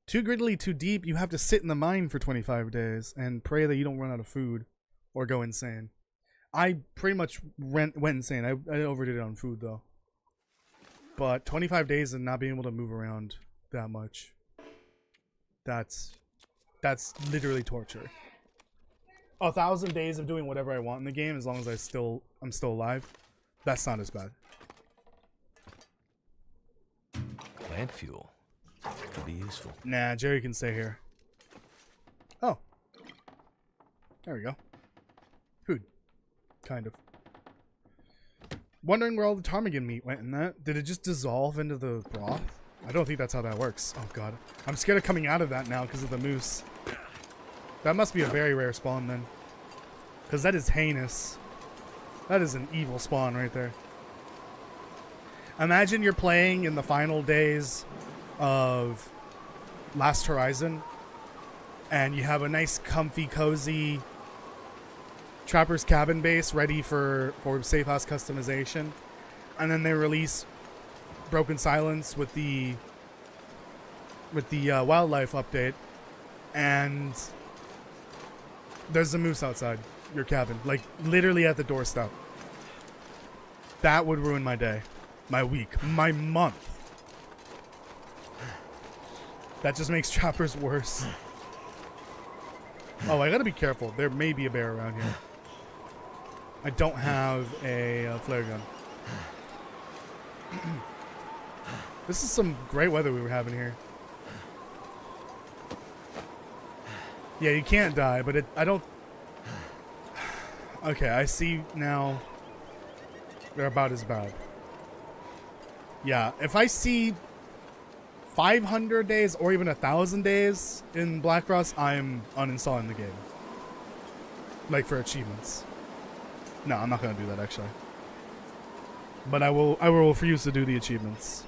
Speaker 1: Too greedily, too deep, you have to sit in the mine for 25 days and pray that you don't run out of food or go insane. I pretty much went insane. I overdid it on food though. But 25 days and not being able to move around that much. That's literally torture. 1,000 days of doing whatever I want in the game as long as I'm still alive. That's not as bad.
Speaker 2: Plant fuel. Could be useful.
Speaker 1: Nah, Jerry can stay here. Oh. There we go. Food. Kind of. Wondering where all the ptarmigan meat went in that. Did it just dissolve into the broth? I don't think that's how that works. Oh god. I'm scared of coming out of that now because of the moose. That must be a very rare spawn then. Because that is heinous. That is an evil spawn right there. Imagine you're playing in the final days of Last Horizon and you have a nice comfy cozy Trapper's cabin base ready for safe house customization, and then they release Broken Silence with the wildlife update, and there's a moose outside your cabin, like literally at the doorstep. That would ruin my day, my week, my month. That just makes Trappers worse. Oh, I gotta be careful. There may be a bear around here. I don't have a flare gun. This is some great weather we were having here. Yeah, you can't die, but I don't... Okay, I see now. They're about as bad. Yeah, if I see 500 days or even 1,000 days in Black Frost, I'm uninstalling the game. Like for achievements. No, I'm not gonna do that actually. But I will refuse to do the achievements.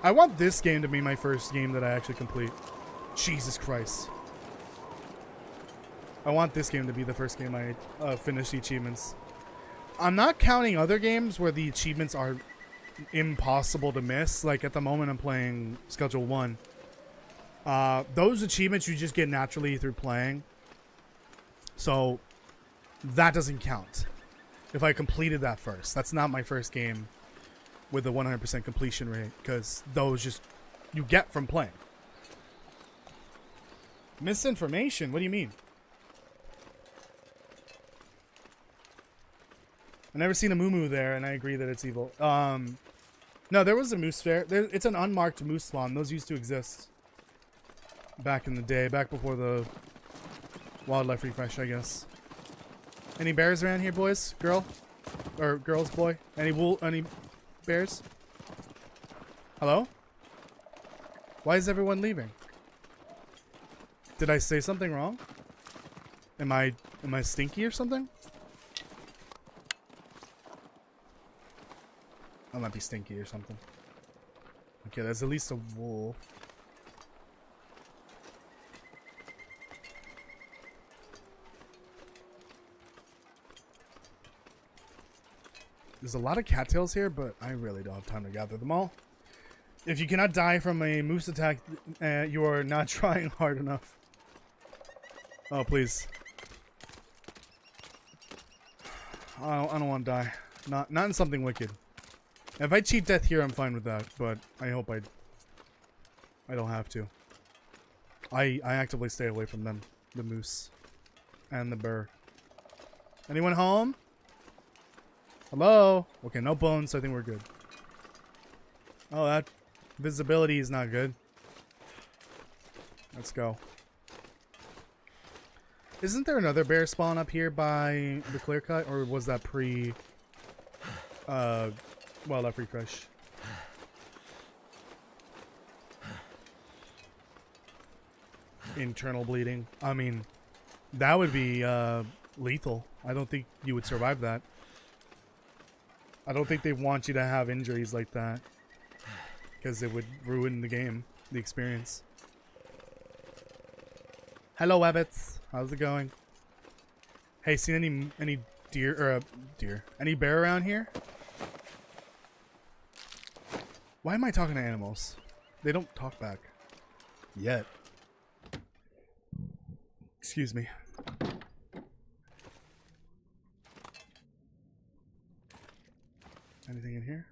Speaker 1: I want this game to be my first game that I actually complete. Jesus Christ. I want this game to be the first game I finish the achievements. I'm not counting other games where the achievements are impossible to miss. Like at the moment I'm playing Schedule 1. Those achievements you just get naturally through playing. So that doesn't count. If I completed that first. That's not my first game with a 100% completion rate, because those just you get from playing. Misinformation? What do you mean? I've never seen a moo there, and I agree that it's evil. No, there was a moose there. It's an unmarked moose spawn. Those used to exist back in the day, back before the wildlife refresh, I guess. Any bears around here, boys? Girl? Or girls, boy? Any bears? Hello? Why is everyone leaving? Did I say something wrong? Am I stinky or something? I might be stinky or something. Okay, there's at least a wolf. There's a lot of cattails here, but I really don't have time to gather them all. If you cannot die from a moose attack, you are not trying hard enough. Oh, please. I don't want to die. Not in something wicked. If I cheat death here, I'm fine with that, but I hope I don't have to. I actively stay away from them. the moose and the burr. Anyone home? Hello? Okay, no bones, so I think we're good. Oh, that visibility is not good. Let's go. Isn't there another bear spawn up here by the clear cut, or was that pre wildlife refresh? Internal bleeding. I mean, that would be lethal. I don't think you would survive that. I don't think they want you to have injuries like that, because it would ruin the game, the experience. Hello, Webbits. How's it going? Hey, seen any deer or any bear around here? Why am I talking to animals? They don't talk back yet. Excuse me. Anything in here?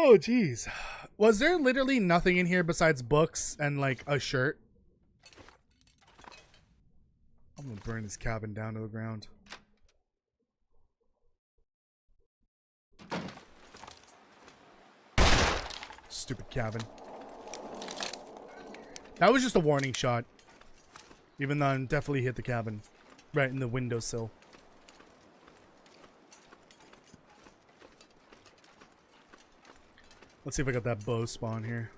Speaker 1: Oh, jeez. Was there literally nothing in here besides books and, like, a shirt? I'm gonna burn this cabin down to the ground. Stupid cabin. That was just a warning shot. Even though I definitely hit the cabin. Right in the windowsill. Let's see if I got that bow spawn here.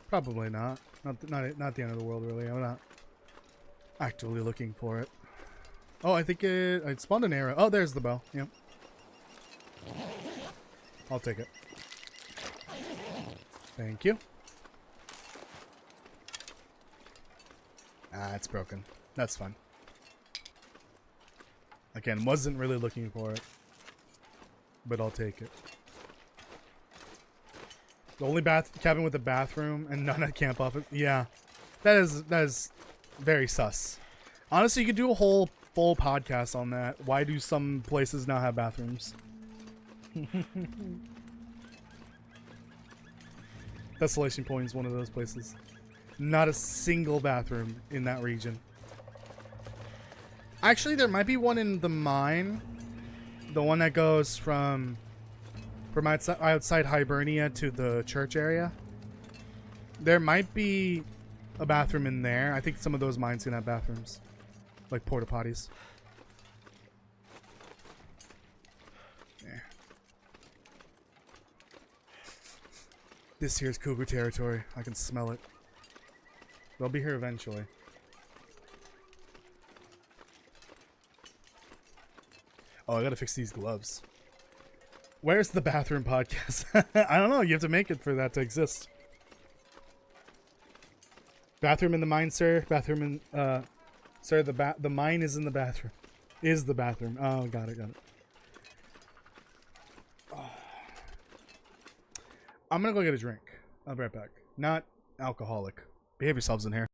Speaker 1: Probably not. Not the end of the world, really. I'm not actively looking for it. Oh, I think it spawned an arrow. Oh, there's the bow. Yep. I'll take it. Thank you. Ah, it's broken. That's fine. Again, wasn't really looking for it, but I'll take it. The only cabin with a bathroom and none at camp off it. Yeah, that is very sus. Honestly, you could do a whole full podcast on that. Why do some places not have bathrooms? Desolation Point is one of those places. Not a single bathroom in that region. Actually, there might be one in the mine. The one that goes from outside Hibernia to the church area. There might be a bathroom in there. I think some of those mines can have bathrooms. Like porta potties. Yeah. This here's cougar territory. I can smell it. They'll be here eventually. Oh, I gotta fix these gloves. Where's the bathroom podcast? I don't know. You have to make it for that to exist. Bathroom in the mine, sir. Bathroom in... Sir, the mine is in the bathroom. Is the bathroom. Oh, got it, got it. Oh. I'm gonna go get a drink. I'll be right back. Not alcoholic. Behave yourselves in here.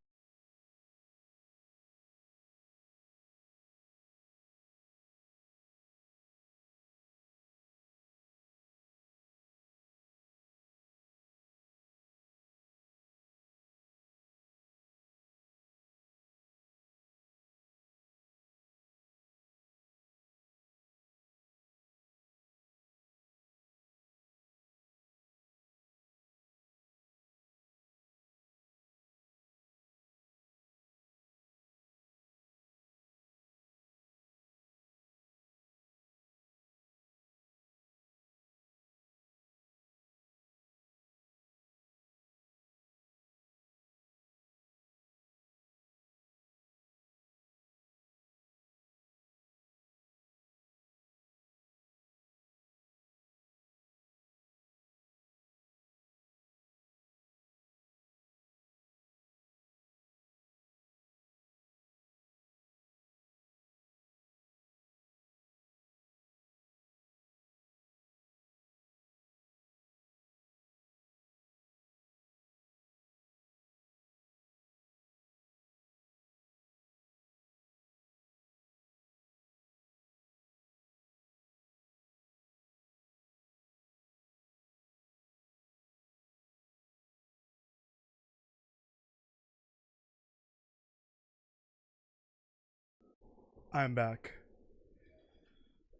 Speaker 1: I'm back.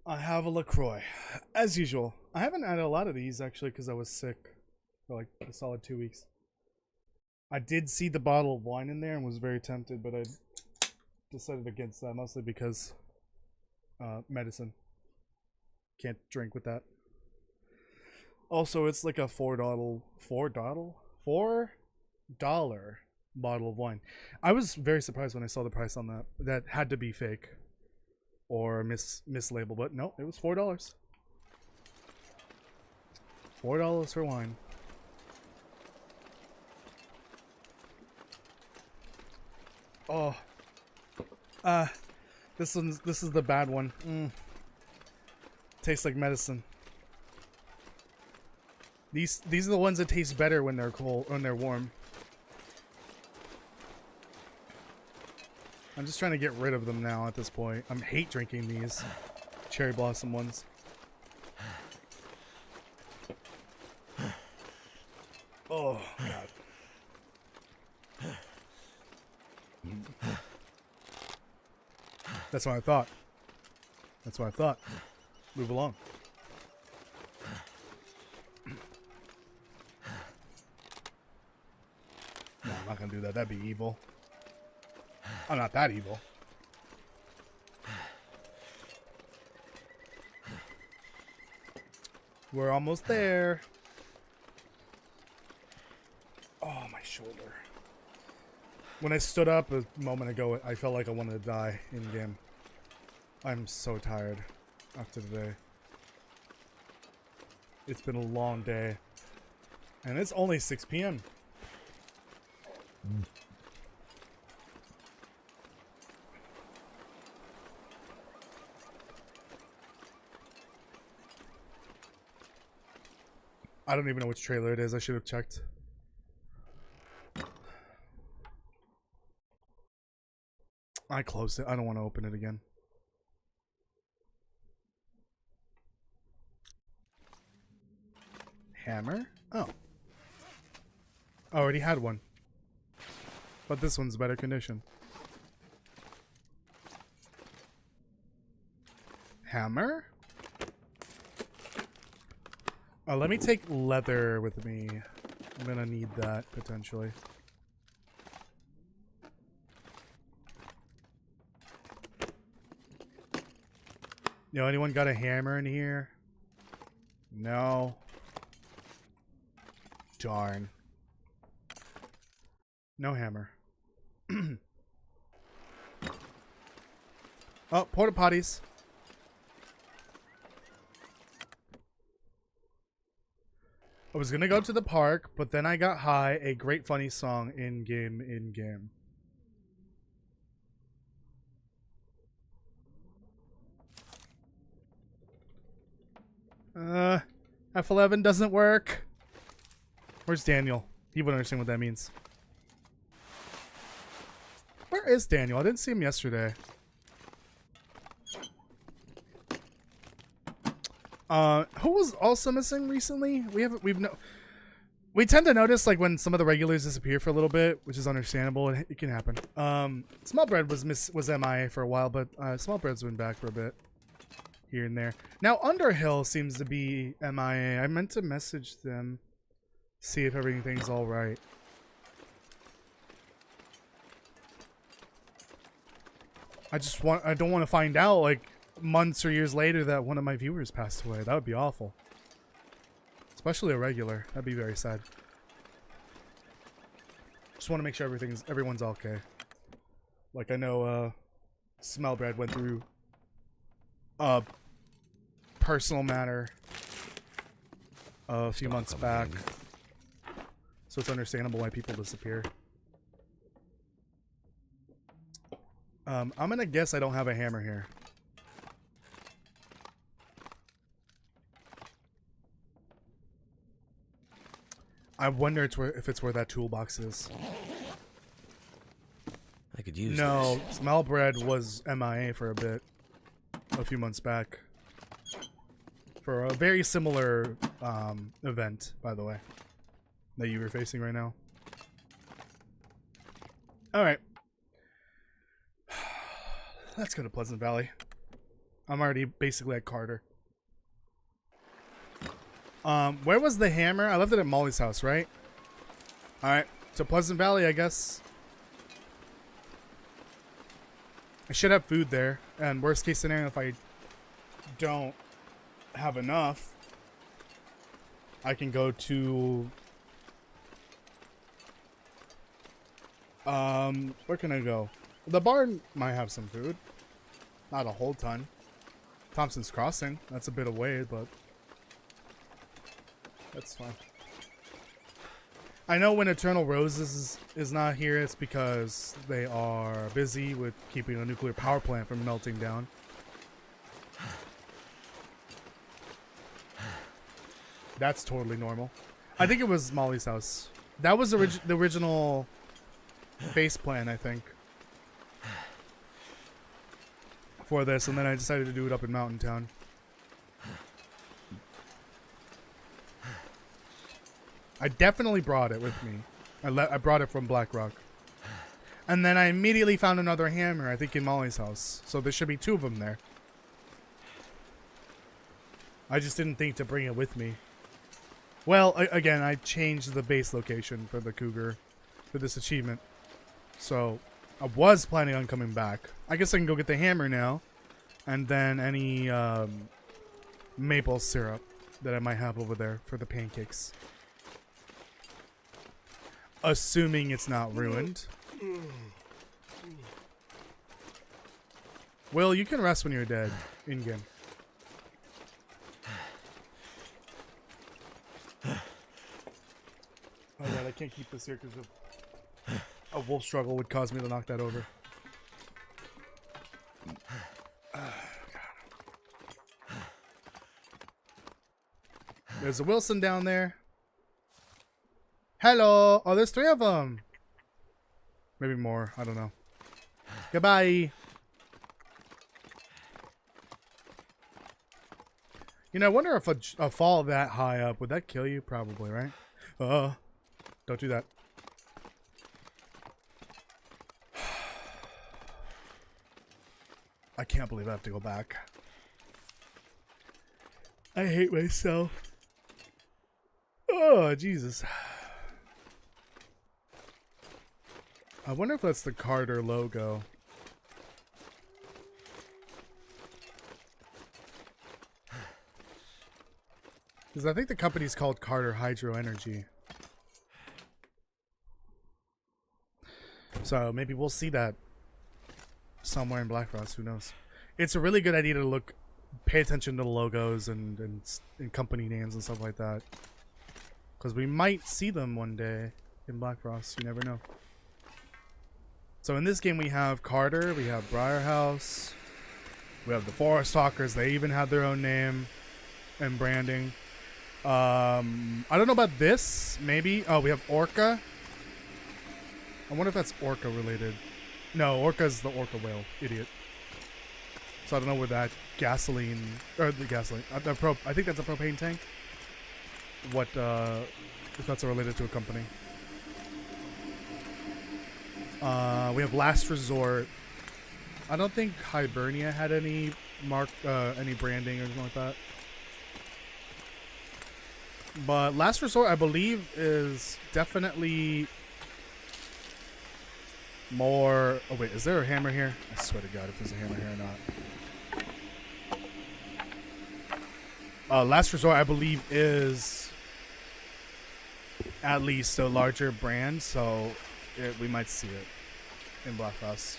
Speaker 1: I have a LaCroix, as usual. I haven't had a lot of these actually because I was sick for like a solid 2 weeks. I did see the bottle of wine in there and was very tempted, but I decided against that mostly because medicine. Can't drink with that. Also, it's like a $4 bottle of wine. I was very surprised when I saw the price on that. That had to be fake or mislabeled, but no, it was $4. $4 for wine. Oh, this is the bad one. Tastes like medicine. These are the ones that taste better when they're cold, when they're warm. I'm just trying to get rid of them now at this point. I hate drinking these cherry blossom ones. Oh god. That's what I thought. That's what I thought. Move along. No, I'm not gonna do that. That'd be evil. I'm not that evil. We're almost there. Oh, my shoulder. When I stood up a moment ago, I felt like I wanted to die in game. I'm so tired after today. It's been a long day. And it's only 6 p.m. I don't even know which trailer it is. I should have checked. I closed it. I don't want to open it again. Hammer? Oh. I already had one. But this one's better condition. Hammer? Oh, let me take leather with me. I'm gonna need that, potentially. Yo, anyone got a hammer in here? No. Darn. No hammer. Oh, porta potties. I was gonna go to the park, but then I got high. A great funny song in game. F11 doesn't work. Where's Daniel? He wouldn't understand what that means. Where is Daniel? I didn't see him yesterday. Who was also missing recently? We tend to notice like when some of the regulars disappear for a little bit, which is understandable. It can happen. Small Bread was MIA for a while, but Small Bread's been back for a bit here and there. Now Underhill seems to be MIA. I meant to message them, see if everything's all right. I don't want to find out like months or years later that one of my viewers passed away. That would be awful. Especially a regular. That'd be very sad. Just want to make sure everyone's okay. Like I know Smell Bread went through a personal matter a few months back. So it's understandable why people disappear. I'm gonna guess I don't have a hammer here. I wonder if it's where that toolbox is.
Speaker 2: I could use
Speaker 1: No,
Speaker 2: this.
Speaker 1: Smell Bread was MIA for a bit. A few months back. For a very similar event, by the way. That you were facing right now. Alright. Let's go to Pleasant Valley. I'm already basically at Carter. Where was the hammer? I left it at Molly's house, right? Alright, to Pleasant Valley, I guess. I should have food there. And worst case scenario, if I don't have enough, I can go to... where can I go? The barn might have some food. Not a whole ton. Thompson's Crossing. That's a bit away, but... that's fine. I know when Eternal Roses is not here, it's because they are busy with keeping a nuclear power plant from melting down. That's totally normal. I think it was Molly's house. That was the original base plan, I think, for this, and then I decided to do it up in Mountain Town. I definitely brought it with me. I brought it from Black Rock. And then I immediately found another hammer, I think in Molly's house. So there should be 2 of them there. I just didn't think to bring it with me. Well, again, I changed the base location for the Cougar for this achievement. So I was planning on coming back. I guess I can go get the hammer now. And then any maple syrup that I might have over there for the pancakes. Assuming it's not ruined. Will, you can rest when you're dead. In-game. Oh god, I can't keep this here because a wolf struggle would cause me to knock that over. There's a Wilson down there. Hello! Oh, there's 3 of them! Maybe more, I don't know. Goodbye! You know, I wonder if a fall that high up, would that kill you? Probably, right? Don't do that. I can't believe I have to go back. I hate myself. Oh, Jesus. I wonder if that's the Carter logo. Because I think the company's called Carter Hydro Energy. So maybe we'll see that somewhere in Black Frost, who knows. It's a really good idea to pay attention to the logos and company names and stuff like that. Because we might see them one day in Black Frost, you never know. So in this game we have Carter, we have Briarhouse, we have the Forest Talkers, they even have their own name and branding. I don't know about this, maybe. Oh, we have Orca. I wonder if that's Orca related. No, Orca's the Orca whale, idiot. So I don't know where that gasoline, or the gasoline, I think that's a propane tank. What, if that's related to a company. We have Last Resort. I don't think Hibernia had any any branding or anything like that. But Last Resort, I believe, is definitely more... Oh, wait, is there a hammer here? I swear to God if there's a hammer here or not. Last Resort, I believe, is at least a larger brand, so we might see it in Black Frost.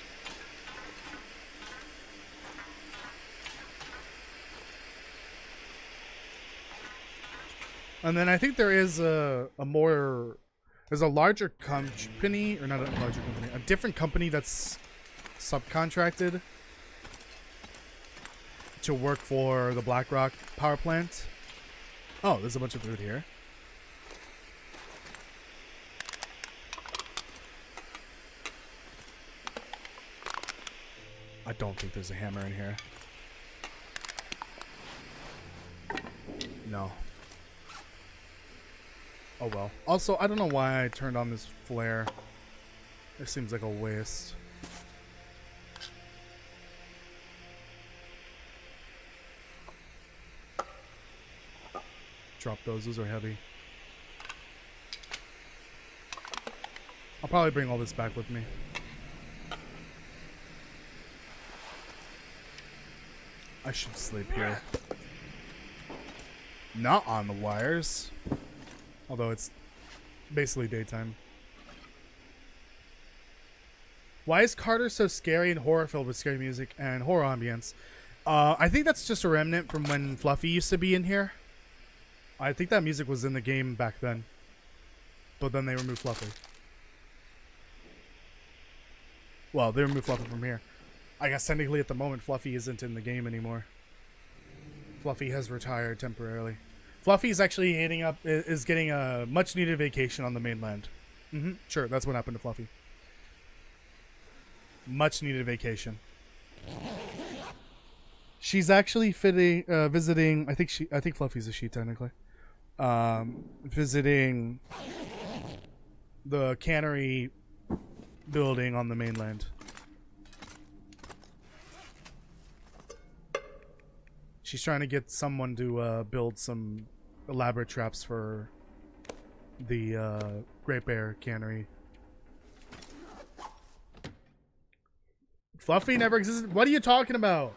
Speaker 1: And then I think there is there's a larger company, or not a larger company, a different company that's subcontracted to work for the Black Rock power plant. Oh, there's a bunch of food here. I don't think there's a hammer in here. No. Oh well. Also, I don't know why I turned on this flare. It seems like a waste. drop those. Those are heavy. I'll probably bring all this back with me. I should sleep here. Not on the wires. Although it's basically daytime. Why is Carter so scary and horror-filled with scary music and horror ambience? I think that's just a remnant from when Fluffy used to be in here. I think that music was in the game back then. But then they removed Fluffy. Well, they removed Fluffy from here. I guess technically at the moment Fluffy isn't in the game anymore. Fluffy has retired temporarily. Fluffy's actually is getting a much needed vacation on the mainland. Sure, that's what happened to Fluffy. Much needed vacation. She's actually visiting. I think Fluffy's a she technically. Visiting the cannery building on the mainland. She's trying to get someone to build some elaborate traps for the Great Bear cannery. Fluffy never existed. What are you talking about?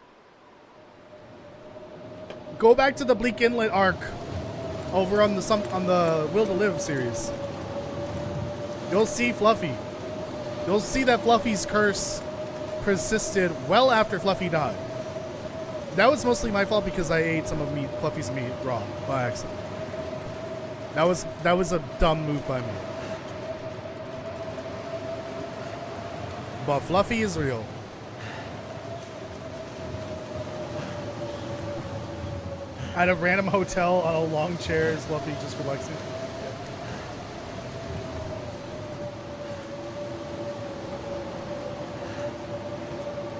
Speaker 1: Go back to the Bleak Inlet arc over on the Will to Live series. You'll see Fluffy. You'll see that Fluffy's curse persisted well after Fluffy died. That was mostly my fault because I ate some of Fluffy's meat raw by accident. That was a dumb move by me. But Fluffy is real. At a random hotel on a long chair is Fluffy just relaxing.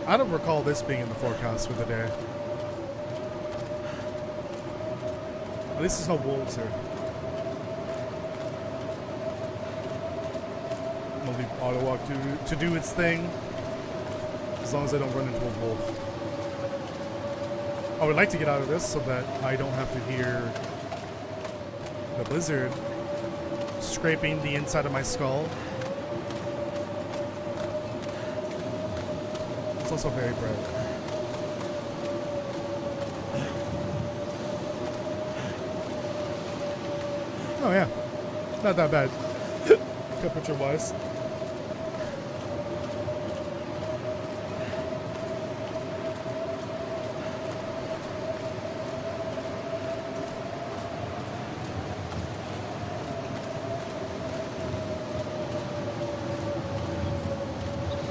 Speaker 1: I don't recall this being in the forecast for the day. At least there's no wolves here. I'll leave auto walk to do its thing. As long as I don't run into a wolf. I would like to get out of this so that I don't have to hear the blizzard scraping the inside of my skull. It's also very bright. Oh yeah, not that bad, temperature-wise.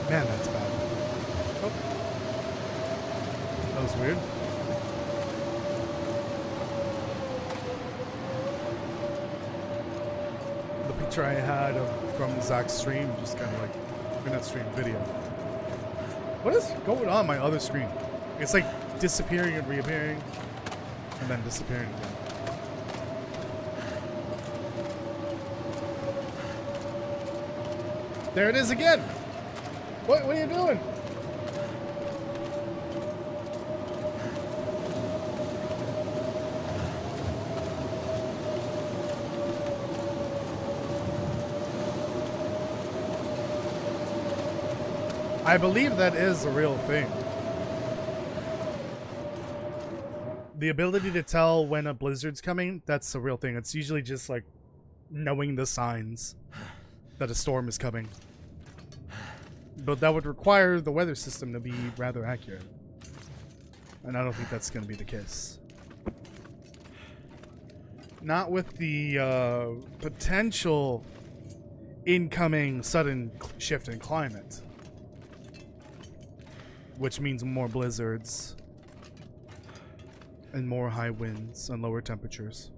Speaker 1: Man, that's bad. Oh. That was weird. The picture I had from Zach's stream just kind of like, in that stream video. What is going on my other screen? It's like disappearing and reappearing, and then disappearing again. There it is again! What are you doing? I believe that is a real thing. The ability to tell when a blizzard's coming, that's a real thing. It's usually just like knowing the signs that a storm is coming. But that would require the weather system to be rather accurate. And I don't think that's going to be the case. Not with the potential incoming sudden shift in climate. Which means more blizzards. And more high winds and lower temperatures.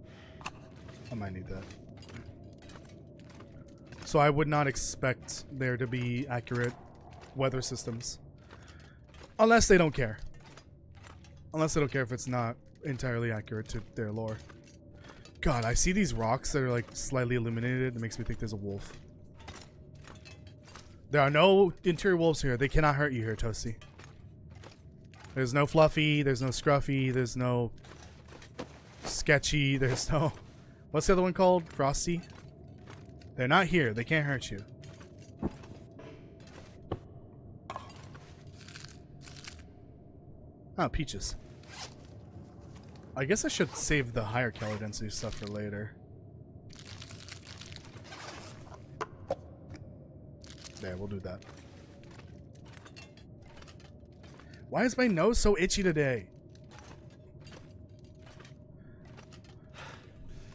Speaker 1: I might need that. So I would not expect there to be accurate weather systems. Unless they don't care. Unless they don't care if it's not entirely accurate to their lore. God, I see these rocks that are like slightly illuminated. It makes me think there's a wolf. There are no interior wolves here. They cannot hurt you here, Toasty. There's no Fluffy. There's no Scruffy. There's no Sketchy. There's no What's the other one called? Frosty? They're not here. They can't hurt you. Oh, peaches. I guess I should save the higher calorie density stuff for later. There, we'll do that. Why is my nose so itchy today?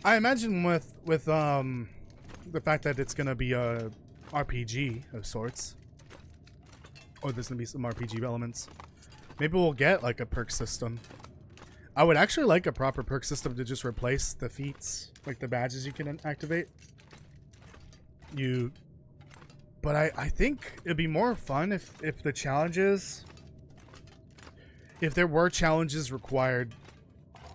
Speaker 1: I imagine with the fact that it's gonna be a RPG of sorts, or there's gonna be some RPG elements, maybe we'll get like a perk system. I would actually like a proper perk system to just replace the feats, like the badges you can activate. But I think it'd be more fun if the challenges, if there were challenges required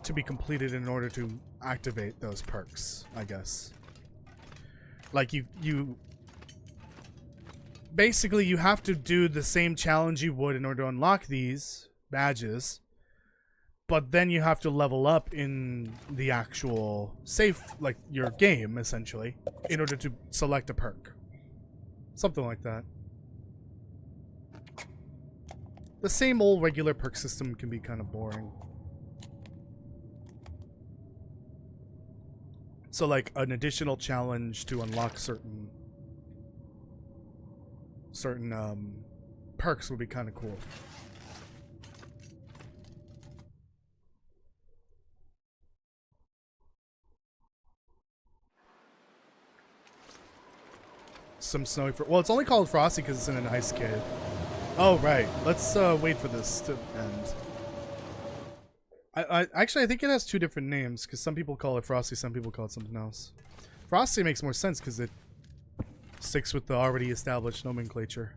Speaker 1: to be completed in order to activate those perks, I guess. Like you basically you have to do the same challenge you would in order to unlock these badges, but then you have to level up in the actual safe, like your game essentially, in order to select a perk. Something like that. The same old regular perk system can be kind of boring. So like an additional challenge to unlock certain perks would be kind of cool. Some snowy well, it's only called Frosty because it's in an ice cave. Oh right, let's wait for this to end. Actually, I think it has two different names because some people call it Frosty, some people call it something else. Frosty makes more sense because it sticks with the already established nomenclature.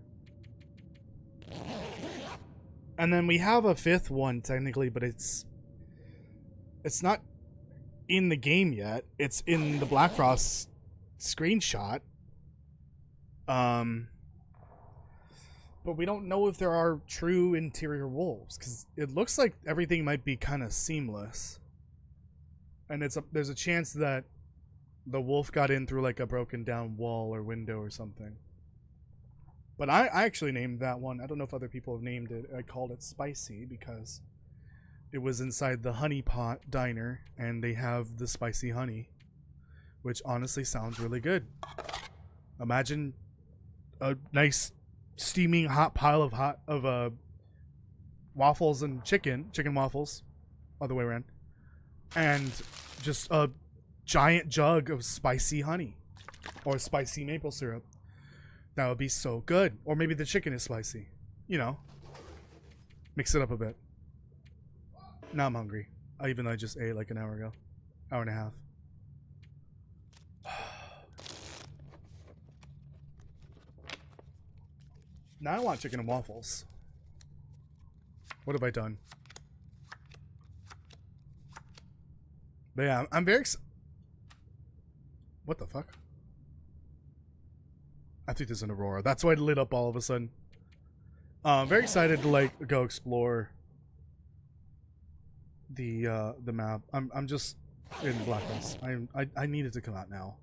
Speaker 1: And then we have a fifth one technically, but it's not in the game yet. It's in the Black Frost screenshot. But we don't know if there are true interior wolves because it looks like everything might be kind of seamless, and there's a chance that the wolf got in through like a broken down wall or window or something. But I actually named that one. I don't know if other people have named it. I called it Spicy because it was inside the Honey Pot Diner, and they have the spicy honey, which honestly sounds really good. Imagine a nice steaming hot pile of waffles and chicken waffles, other way around, and just a giant jug of spicy honey or spicy maple syrup. That would be so good. Or maybe the chicken is spicy, you know, mix it up a bit. Now I'm hungry, even though I just ate like an hour ago, hour and a half. Now I want chicken and waffles. What have I done? But yeah, I'm very what the fuck? I think there's an aurora. That's why it lit up all of a sudden. I'm very excited to like go explore the map. I'm just in Blacklist. I need it to come out now.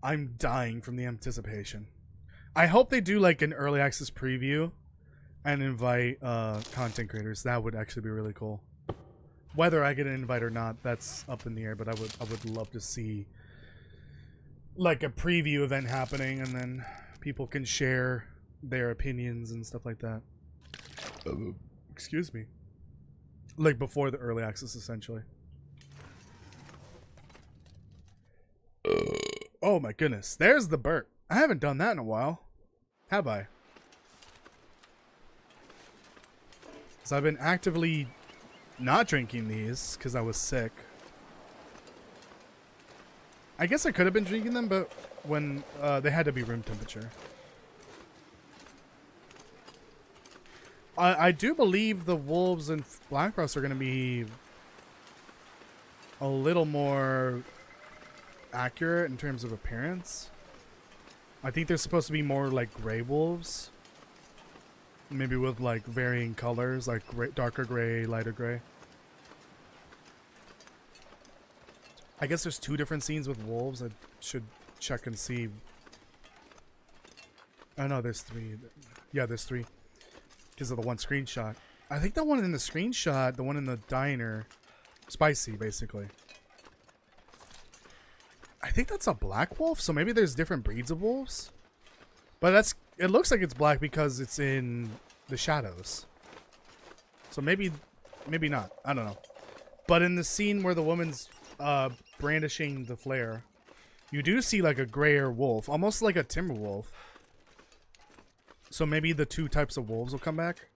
Speaker 1: I'm dying from the anticipation. I hope they do like an early access preview and invite content creators. That would actually be really cool. Whether I get an invite or not, that's up in the air, but I would love to see like a preview event happening, and then people can share their opinions and stuff like that. Excuse me. Like before the early access, essentially. Oh my goodness. There's the burp. I haven't done that in a while. Have I? So I've been actively not drinking these because I was sick. I guess I could have been drinking them, but when they had to be room temperature. I do believe the wolves and Black Frost are going to be a little more accurate in terms of appearance. I think they're supposed to be more like gray wolves. Maybe with like varying colors, like gray, darker gray, lighter gray. I guess there's 2 different scenes with wolves. I should check and see. Oh no, there's 3. Yeah, there's 3. Because of the one screenshot. I think the one in the screenshot, the one in the diner, spicy, basically. I think that's a black wolf, so maybe there's different breeds of wolves. But it looks like it's black because it's in the shadows. So maybe not. I don't know. But in the scene where the woman's brandishing the flare, you do see like a grayer wolf, almost like a timber wolf. So maybe the 2 types of wolves will come back.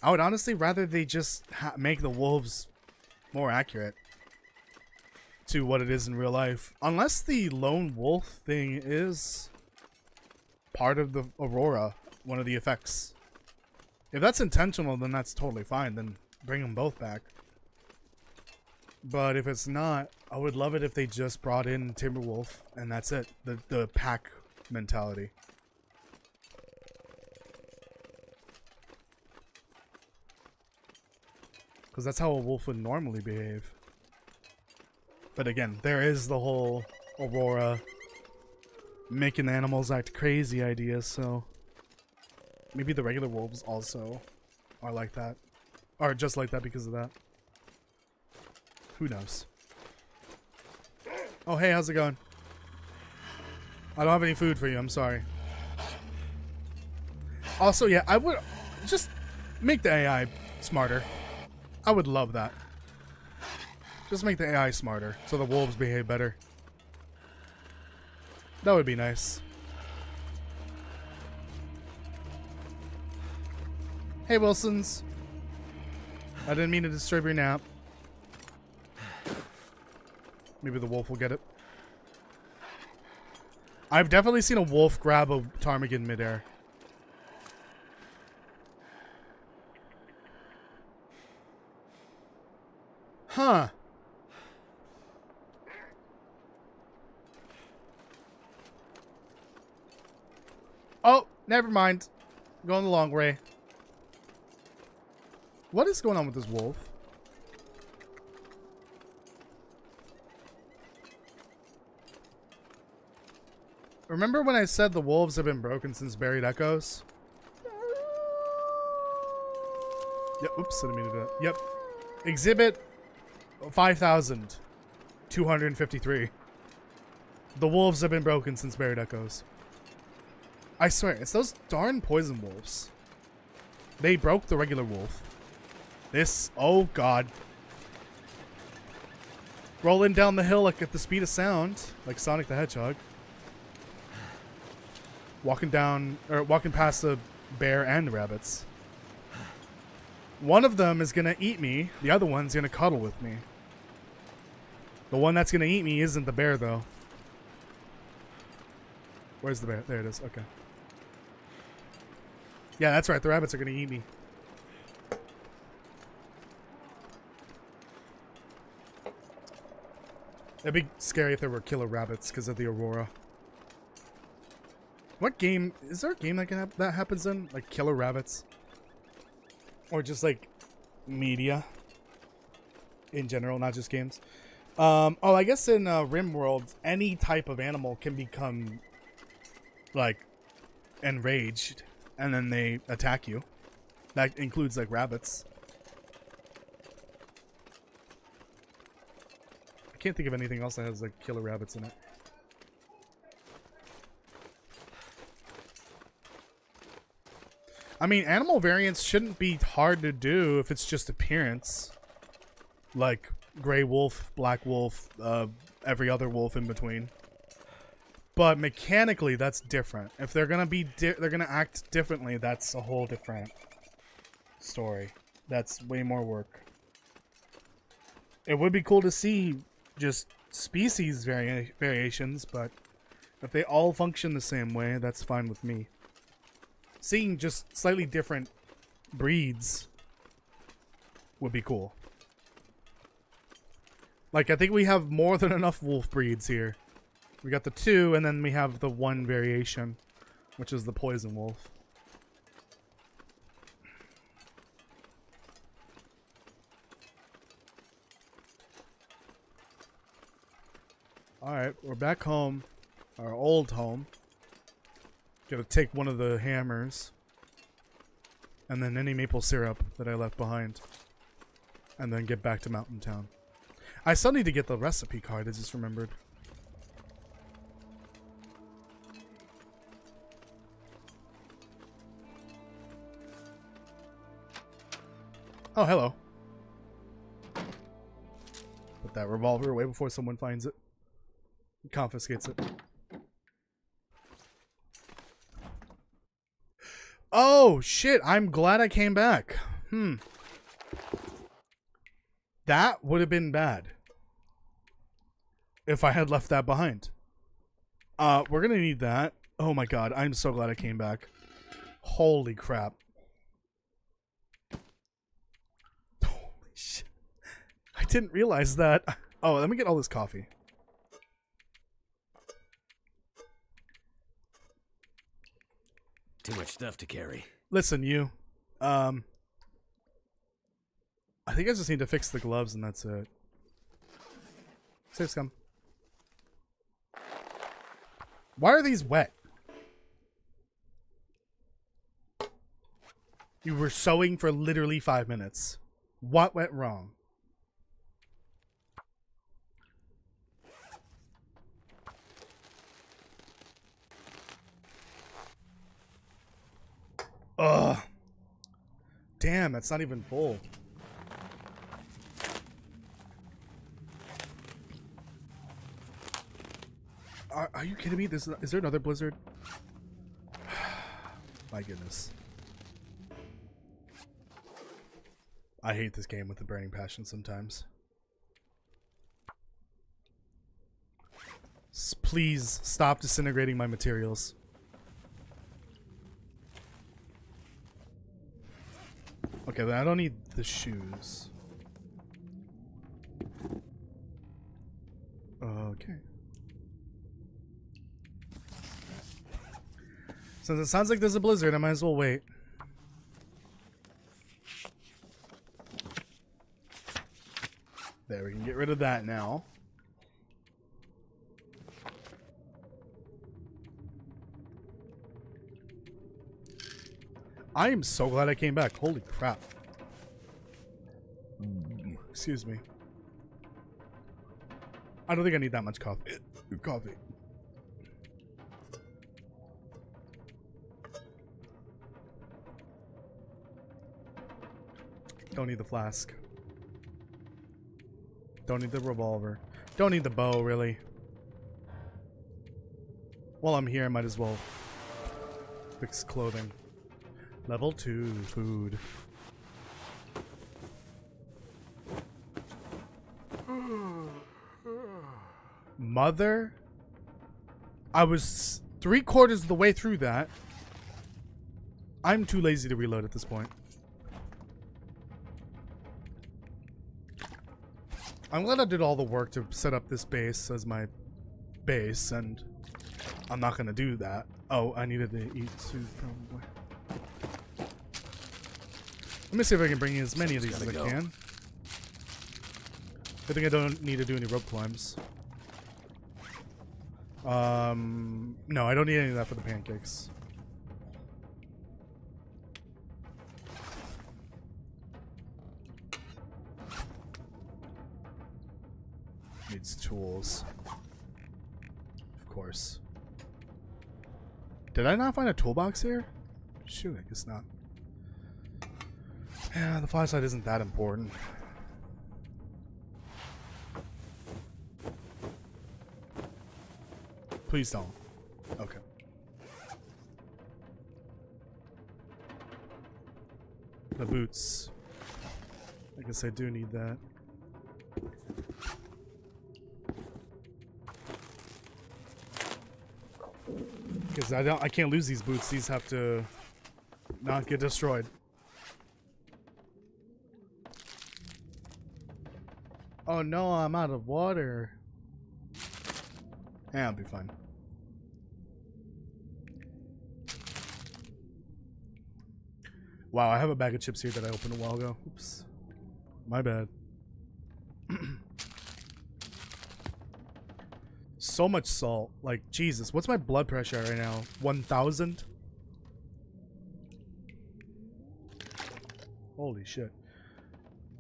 Speaker 1: I would honestly rather they just make the wolves more accurate to what it is in real life. Unless the lone wolf thing is part of the Aurora, one of the effects. If that's intentional, then that's totally fine. Then bring them both back. But if it's not, I would love it if they just brought in Timberwolf and that's it. The pack mentality. Because that's how a wolf would normally behave. But again, there is the whole Aurora making the animals act crazy idea, so maybe the regular wolves also are like that. Or just like that because of that. Who knows? Oh, hey, how's it going? I don't have any food for you, I'm sorry. Also, yeah, I would just make the AI smarter. I would love that. Just make the AI smarter so the wolves behave better. That would be nice. Hey, Wilsons. I didn't mean to disturb your nap. Maybe the wolf will get it. I've definitely seen a wolf grab a ptarmigan midair. Huh. Oh, never mind. Going the long way. What is going on with this wolf? Remember when I said the wolves have been broken since Buried Echoes? Yep, oops, I didn't mean to do that. Yep. Exhibit 5,253. The wolves have been broken since Buried Echoes. I swear, it's those darn poison wolves. They broke the regular wolf. This, oh god. Rolling down the hill like at the speed of sound, like Sonic the Hedgehog. Walking past the bear and the rabbits. One of them is gonna eat me, the other one's gonna cuddle with me. The one that's gonna eat me isn't the bear though. Where's the bear? There it is, okay. Yeah, that's right, the rabbits are gonna eat me. It'd be scary if there were killer rabbits because of the Aurora. What game is there? A game that happens in like killer rabbits, or just like media in general, not just games? Oh, I guess in RimWorld, any type of animal can become like enraged, and then they attack you. That includes like rabbits. I can't think of anything else that has like killer rabbits in it. I mean, animal variants shouldn't be hard to do if it's just appearance. Like gray wolf, black wolf, every other wolf in between. But mechanically, that's different. If they're gonna they're gonna act differently, that's a whole different story. That's way more work. It would be cool to see just species variations, but if they all function the same way, that's fine with me. Seeing just slightly different breeds would be cool. Like, I think we have more than enough wolf breeds here. We got the 2, and then we have the 1 variation, which is the poison wolf. Alright, we're back home. Our old home. Gotta take one of the hammers. And then any maple syrup that I left behind. And then get back to Mountain Town. I still need to get the recipe card, I just remembered. Oh, hello. Put that revolver away before someone finds it. Confiscates it. Oh, shit. I'm glad I came back. That would have been bad. If I had left that behind. We're gonna need that. Oh my god. I'm so glad I came back. Holy crap. Holy shit. I didn't realize that. Oh, let me get all this coffee.
Speaker 2: Too much stuff to carry.
Speaker 1: Listen, you. I think I just need to fix the gloves and that's it. Save scum. Why are these wet? You were sewing for literally 5 minutes. What went wrong? Ugh. Damn, that's not even full. Are you kidding me? Is there another blizzard? My goodness. I hate this game with a burning passion sometimes. Please stop disintegrating my materials. Okay, then I don't need the shoes. Okay. Since it sounds like there's a blizzard, I might as well wait. There, we can get rid of that now. I am so glad I came back. Holy crap. Excuse me. I don't think I need that much coffee. Coffee. Don't need the flask. Don't need the revolver. Don't need the bow, really. While I'm here, I might as well fix clothing. Level 2 food. Mother? I was 3/4 of the way through that. I'm too lazy to reload at this point. I'm glad I did all the work to set up this base as my base, and I'm not gonna do that. Oh, I needed to eat too, probably. Let me see if I can bring in as many of these as I can. I think I don't need to do any rope climbs. No, I don't need any of that for the pancakes. Needs tools. Of course. Did I not find a toolbox here? Shoot, I guess not. Yeah, the flashlight isn't that important. Please don't. Okay. The boots. I guess I do need that. Because I can't lose these boots. These have to not get destroyed. Oh no, I'm out of water. Yeah, I'll be fine. Wow, I have a bag of chips here that I opened a while ago. Oops. My bad. so much salt. Like, Jesus, what's my blood pressure right now? 1,000? Holy shit.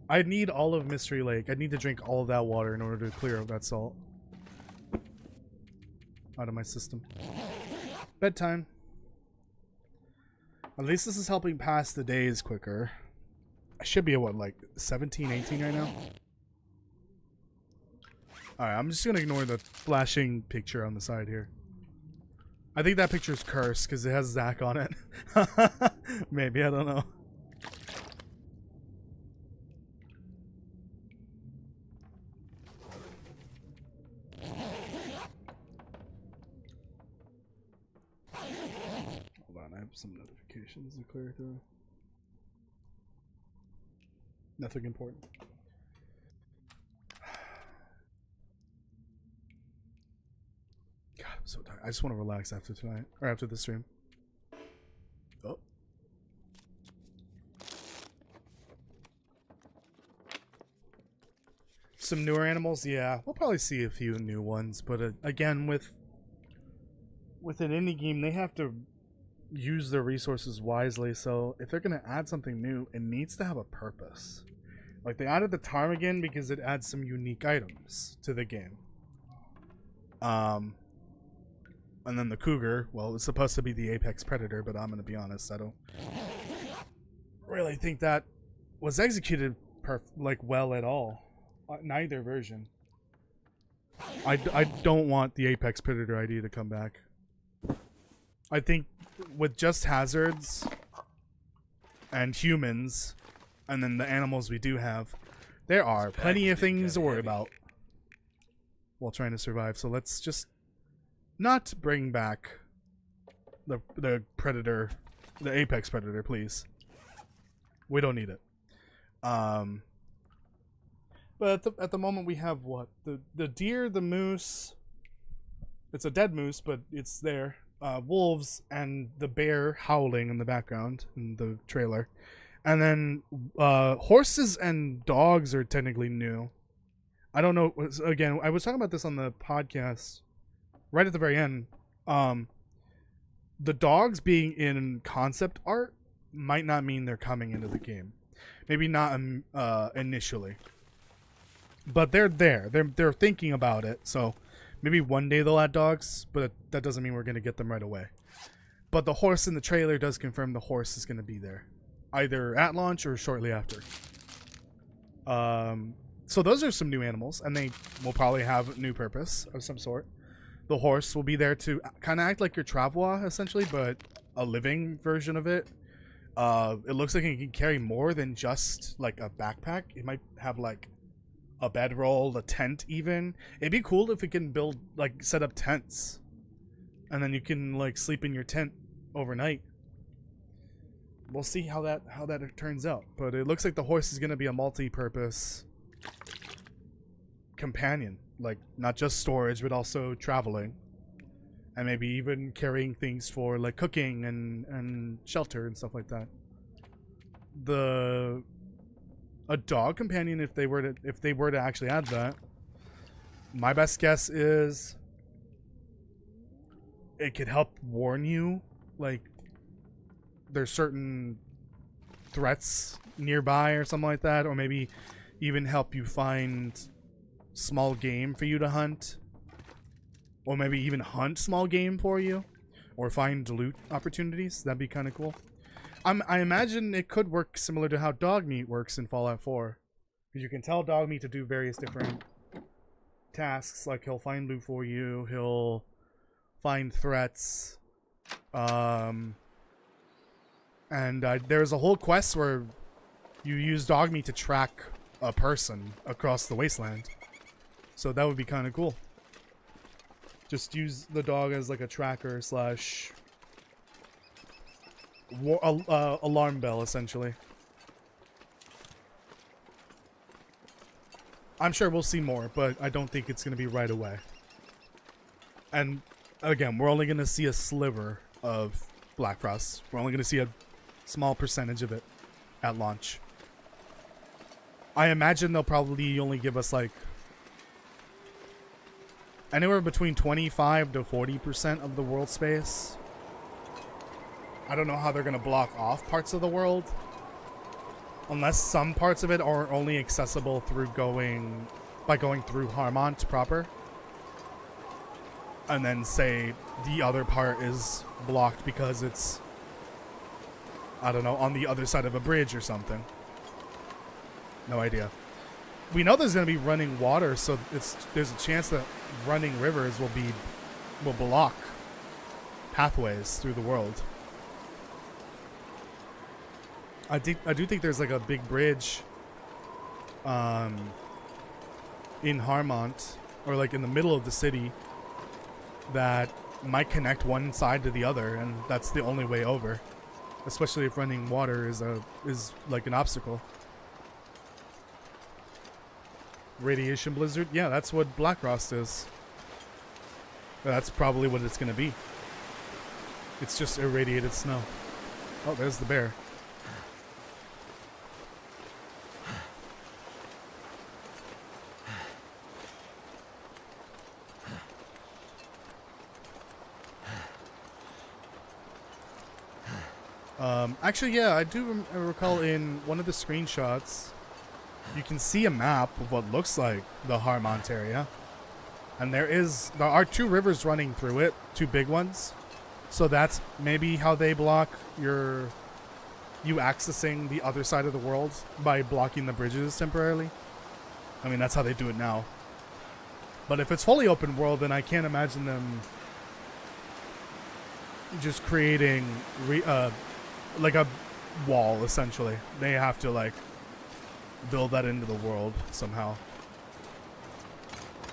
Speaker 1: I need all of Mystery Lake. I need to drink all of that water in order to clear out that salt out of my system. Bedtime. At least this is helping pass the days quicker. I should be at what, like 17, 18 right now? Alright, I'm just gonna ignore the flashing picture on the side here. I think that picture's cursed because it has Zach on it. Maybe, I don't know. I have some notifications to clear through. Nothing important. God, I'm so tired. I just want to relax after tonight, or after the stream. Oh. Some newer animals, yeah. We'll probably see a few new ones, but again, with an indie game, they have to use their resources wisely. So if they're going to add something new, it needs to have a purpose. Like, they added the ptarmigan because it adds some unique items to the game. And then the cougar, well, it's supposed to be the apex predator, but I'm going to be honest, I don't really think that was executed well at all. Neither version. I don't want the apex predator idea to come back. I think with just hazards and humans, and then the animals we do have, there are plenty of things to worry about while trying to survive. So let's just not bring back the predator, the apex predator, please. We don't need it. But at the moment we have what? The deer, the moose. It's a dead moose, but it's there. Wolves and the bear howling in the background in the trailer. And then horses and dogs are technically new. I don't know. Again, I was talking about this on the podcast right at the very end. The dogs being in concept art might not mean they're coming into the game. Maybe not initially. But they're there. They're thinking about it. So maybe one day they'll add dogs, but that doesn't mean we're going to get them right away. But the horse in the trailer does confirm the horse is going to be there, either at launch or shortly after. So those are some new animals, and they will probably have a new purpose of some sort. The horse will be there to kind of act like your travois, essentially, but a living version of it. It looks like it can carry more than just like a backpack. It might have like a bedroll, a tent even. It'd be cool if it can build, like, set up tents. And then you can, like, sleep in your tent overnight. We'll see how that turns out. But it looks like the horse is going to be a multi-purpose companion. Like, not just storage, but also traveling. And maybe even carrying things for, like, cooking and shelter and stuff like that. A dog companion, if they were to actually add that, my best guess is it could help warn you, like there's certain threats nearby or something like that, or maybe even help you find small game for you to hunt, or maybe even hunt small game for you, or find loot opportunities. That'd be kind of cool. I imagine it could work similar to how dog meat works in Fallout 4. Because you can tell dog meat to do various different tasks. Like, he'll find loot for you. He'll find threats. And there's a whole quest where you use dog meat to track a person across the wasteland. So that would be kind of cool. Just use the dog as like a tracker slash alarm bell, essentially. I'm sure we'll see more, but I don't think it's going to be right away. And again, we're only going to see a sliver of Black Frost. We're only going to see a small percentage of it at launch. I imagine they'll probably only give us like anywhere between 25 to 40% of the world space. I don't know how they're going to block off parts of the world. Unless some parts of it are only accessible through by going through Harmont proper. And then say the other part is blocked because it's, I don't know, on the other side of a bridge or something. No idea. We know there's going to be running water, so there's a chance that running rivers will block pathways through the world. I do think there's like a big bridge in Harmont, or like in the middle of the city, that might connect one side to the other, and that's the only way over. Especially if running water is like an obstacle. Radiation blizzard? Yeah, that's what Black Frost is. That's probably what it's gonna be. It's just irradiated snow. Oh, there's the bear. Actually, yeah, I do recall in one of the screenshots, you can see a map of what looks like the Harmont area. And there are 2 rivers running through it, 2 big ones. So that's maybe how they block you accessing the other side of the world, by blocking the bridges temporarily. I mean, that's how they do it now. But if it's fully open world, then I can't imagine them just creating like a wall, essentially. They have to like build that into the world somehow.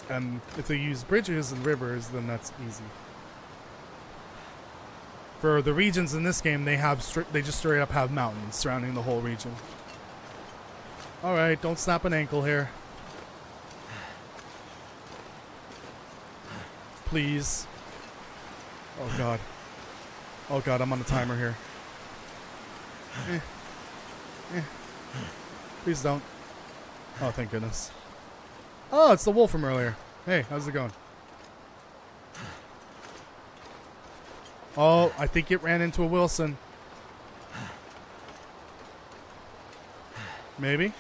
Speaker 1: And if they use bridges and rivers, then that's easy. For the regions in this game, they just straight up have mountains surrounding the whole region. All right, don't snap an ankle here. Please. Oh god. Oh god, I'm on a timer here. Please don't. Oh, thank goodness. Oh, it's the wolf from earlier. Hey, how's it going? Oh, I think it ran into a Wilson. Maybe?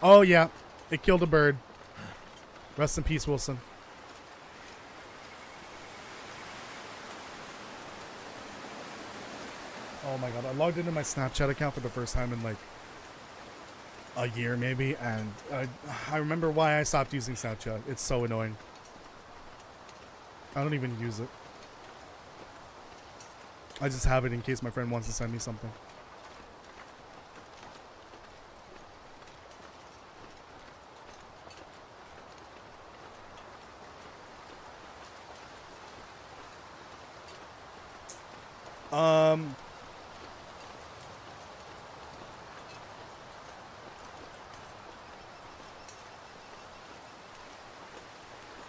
Speaker 1: Oh, yeah. It killed a bird. Rest in peace, Wilson. Oh my god, I logged into my Snapchat account for the first time in like a year maybe, and I remember why I stopped using Snapchat. It's so annoying. I don't even use it. I just have it in case my friend wants to send me something.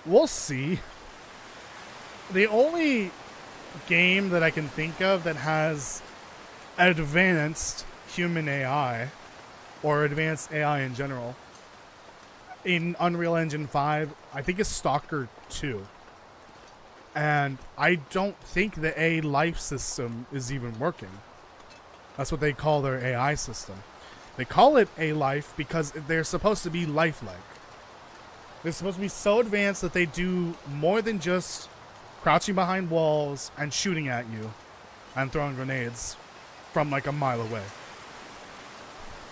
Speaker 1: We'll see. The only game that I can think of that has advanced human AI, or advanced AI in general, in Unreal Engine 5, I think is Stalker 2. And I don't think the A life system is even working. That's what they call their AI system. They call it A life because they're supposed to be lifelike. They're supposed to be so advanced that they do more than just crouching behind walls and shooting at you and throwing grenades from like a mile away.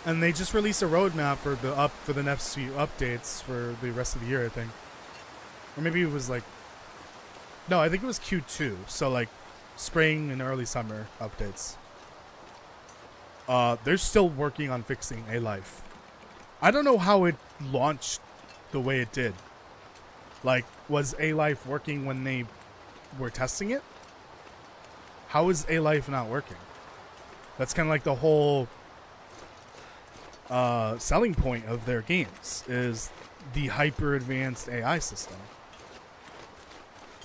Speaker 1: And they just released a roadmap for the next few updates for the rest of the year, I think. Or maybe it was like, no, I think it was Q2. So like spring and early summer updates. They're still working on fixing A life. I don't know how it launched the way it did. Like, was A life working when they were testing it? How is A life not working? That's kind of like the whole selling point of their games, is the hyper advanced AI system.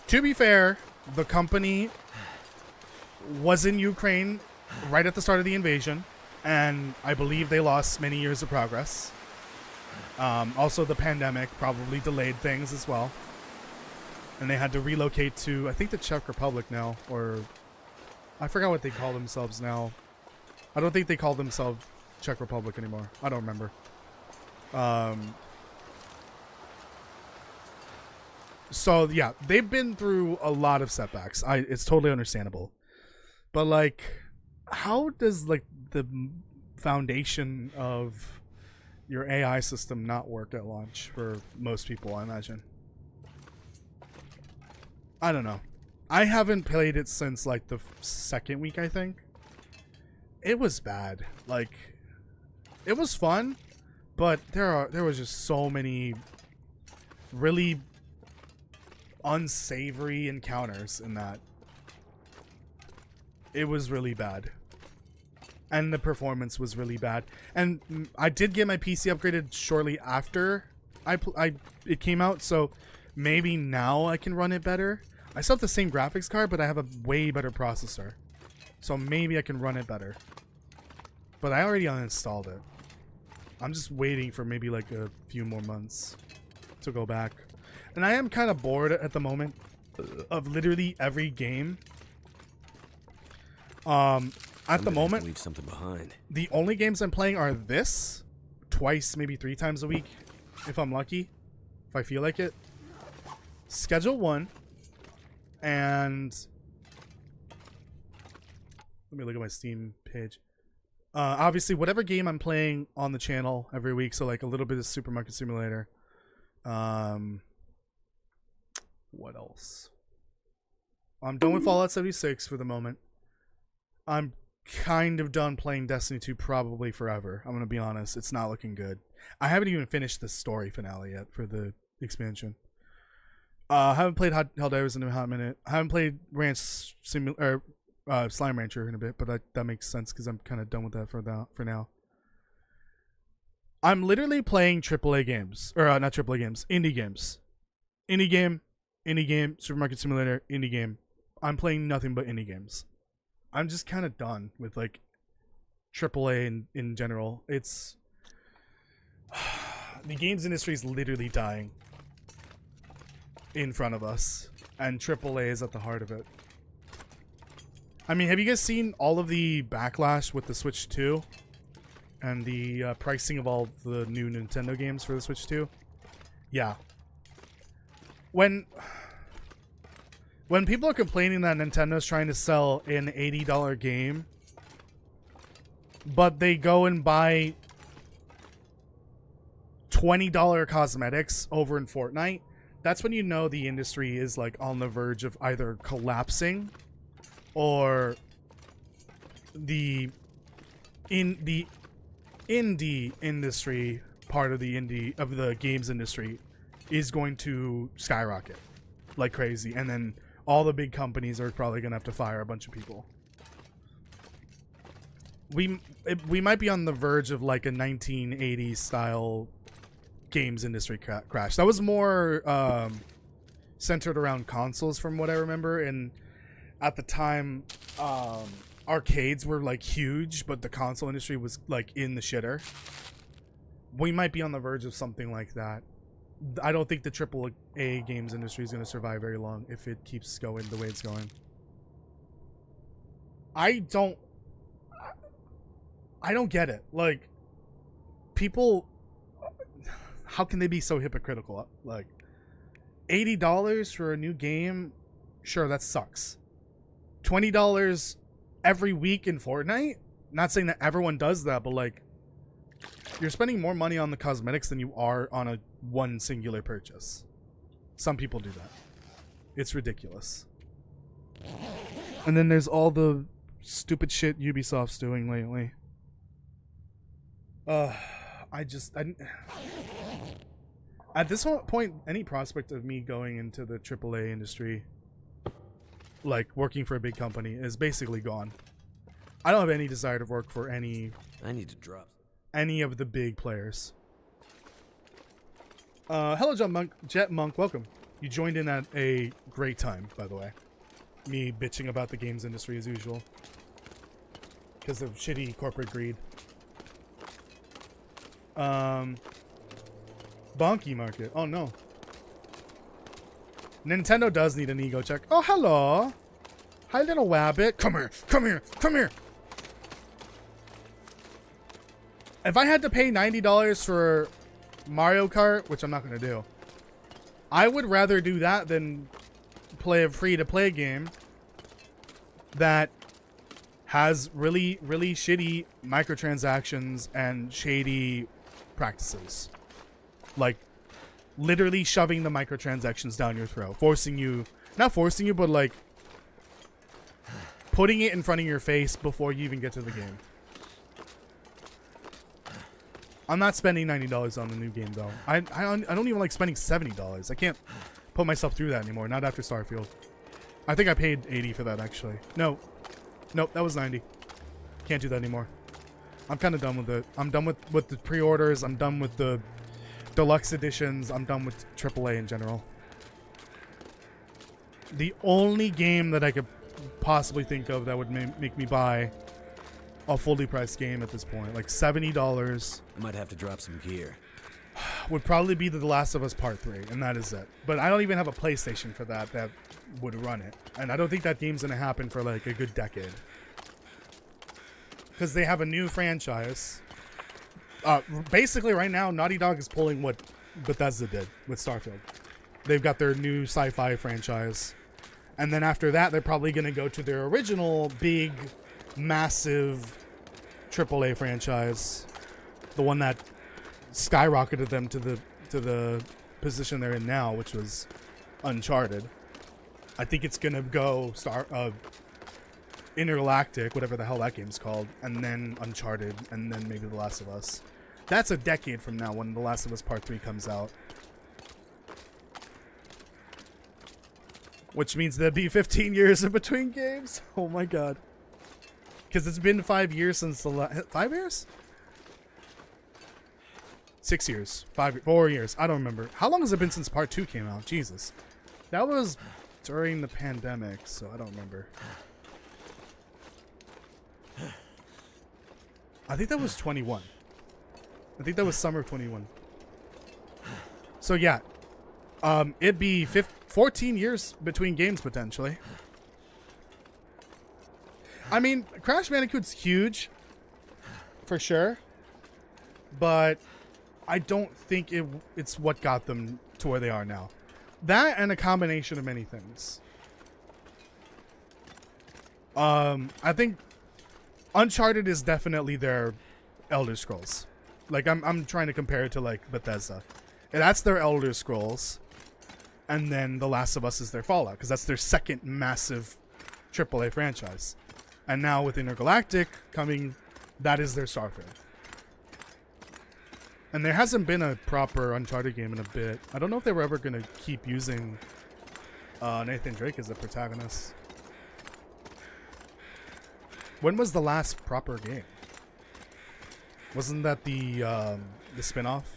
Speaker 1: To be fair, the company was in Ukraine right at the start of the invasion, and I believe they lost many years of progress. Also, the pandemic probably delayed things as well. And they had to relocate to, I think, the Czech Republic now, or I forgot what they call themselves now. I don't think they call themselves Czech Republic anymore. I don't remember. So yeah, they've been through a lot of setbacks. It's totally understandable. But like, how does like the foundation of your AI system not work at launch for most people, I imagine? I don't know. I haven't played it since like the second week, I think. It was bad. Like, it was fun, but there was just so many really unsavory encounters in that. It was really bad. And the performance was really bad. And I did get my PC upgraded shortly after it came out, so maybe now I can run it better. I still have the same graphics card, but I have a way better processor. So maybe I can run it better. But I already uninstalled it. I'm just waiting for maybe like a few more months to go back. And I am kind of bored at the moment of literally every game. At the moment,
Speaker 2: leave something behind.
Speaker 1: The only games I'm playing are this, twice, maybe 3 times a week, if I'm lucky, if I feel like it. Schedule 1, and let me look at my Steam page. Obviously, whatever game I'm playing on the channel every week, so like a little bit of Supermarket Simulator. What else? I'm done with Fallout 76 for the moment. I'm kind of done playing Destiny 2 probably forever. I'm gonna be honest, it's not looking good. I haven't even finished the story finale yet for the expansion. I haven't played Helldivers in a hot minute. I haven't played Slime Rancher in a bit, but that makes sense because I'm kind of done with that for now. I'm literally playing AAA games, or not AAA games, indie games. Indie game, Supermarket Simulator, indie game. I'm playing nothing but indie games. I'm just kind of done with like AAA in general. It's the games industry is literally dying in front of us, and AAA is at the heart of it. I mean, have you guys seen all of the backlash with the Switch 2 and the pricing of all the new Nintendo games for the Switch 2? Yeah. When people are complaining that Nintendo's trying to sell an $80 game, but they go and buy $20 cosmetics over in Fortnite, that's when you know the industry is like on the verge of either collapsing or the indie industry part of the games industry is going to skyrocket like crazy, and then all the big companies are probably gonna have to fire a bunch of people. We might be on the verge of like a 1980s style games industry crash. That was more centered around consoles from what I remember, and at the time arcades were like huge, but the console industry was like in the shitter. We might be on the verge of something like that. I don't think the AAA games industry is going to survive very long if it keeps going the way it's going. I don't get it. Like, people, how can they be so hypocritical? Like, $80 for a new game, sure, that sucks. $20 every week in Fortnite? Not saying that everyone does that, but like, you're spending more money on the cosmetics than you are on a one singular purchase. Some people do that. It's ridiculous. And then there's all the stupid shit Ubisoft's doing lately. At this point, any prospect of me going into the AAA industry, like working for a big company, is basically gone. I don't have any desire to work for any of the big players. Hello, Jet Monk, welcome. You joined in at a great time, by the way. Me bitching about the games industry as usual. Because of shitty corporate greed. Bonky market. Oh no. Nintendo does need an ego check. Oh, hello. Hi, little wabbit. Come here. Come here. Come here. If I had to pay $90 for Mario Kart, which I'm not going to do, I would rather do that than play a free-to-play game that has really, really shitty microtransactions and shady practices. Like, literally shoving the microtransactions down your throat. Forcing you, not forcing you, but like, putting it in front of your face before you even get to the game. I'm not spending $90 on the new game, though. I don't even like spending $70. I can't put myself through that anymore, not after Starfield. I think I paid $80 for that, actually. No. Nope, that was $90. Can't do that anymore. I'm kind of done with it. I'm done with the pre-orders. I'm done with the deluxe editions. I'm done with AAA in general. The only game that I could possibly think of that would make me buy a fully priced game at this point, like $70,
Speaker 2: Might have to drop some gear.
Speaker 1: would probably be The Last of Us Part 3, and that is it. But I don't even have a PlayStation for that would run it. And I don't think that game's going to happen for like a good decade. Because they have a new franchise. Basically right now, Naughty Dog is pulling what Bethesda did with Starfield. They've got their new sci-fi franchise. And then after that, they're probably going to go to their original big, massive AAA franchise. The one that skyrocketed them to the position they're in now, which was Uncharted. I think it's gonna go Intergalactic, whatever the hell that game's called, and then Uncharted, and then maybe The Last of Us. That's a decade from now when The Last of Us Part 3 comes out. Which means there'd be 15 years in between games. Oh my god. Because it's been 5 years since the last... 5 years? 6 years. 4 years. I don't remember. How long has it been since Part 2 came out? Jesus. That was during the pandemic, so I don't remember. I think that was 21. I think that was summer of 21. So yeah. It'd be 14 years between games, potentially. I mean, Crash Bandicoot's huge. For sure. But I don't think it's what got them to where they are now. That and a combination of many things. I think Uncharted is definitely their Elder Scrolls. Like, I'm trying to compare it to, like, Bethesda. And that's their Elder Scrolls. And then The Last of Us is their Fallout, because that's their second massive AAA franchise. And now with Intergalactic coming, that is their Starfield. And there hasn't been a proper Uncharted game in a bit. I don't know if they were ever going to keep using Nathan Drake as the protagonist. When was the last proper game? Wasn't that the spin-off?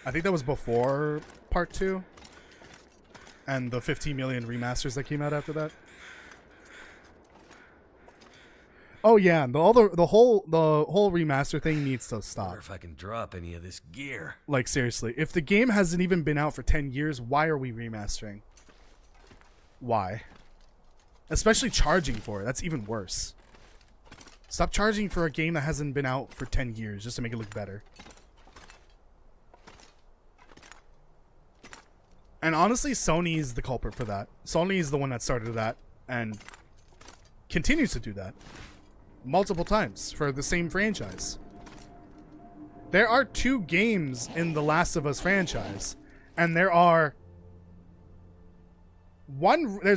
Speaker 1: I think that was before Part 2. And the 15 million remasters that came out after that. Oh yeah, the whole remaster thing needs to stop.
Speaker 2: Wonder if I can drop any of this gear.
Speaker 1: Like, seriously, if the game hasn't even been out for 10 years, why are we remastering? Why? Especially charging for it. That's even worse. Stop charging for a game that hasn't been out for 10 years just to make it look better. And honestly, Sony is the culprit for that. Sony is the one that started that and continues to do that multiple times for the same franchise. There are 2 games in the Last of Us franchise, and there's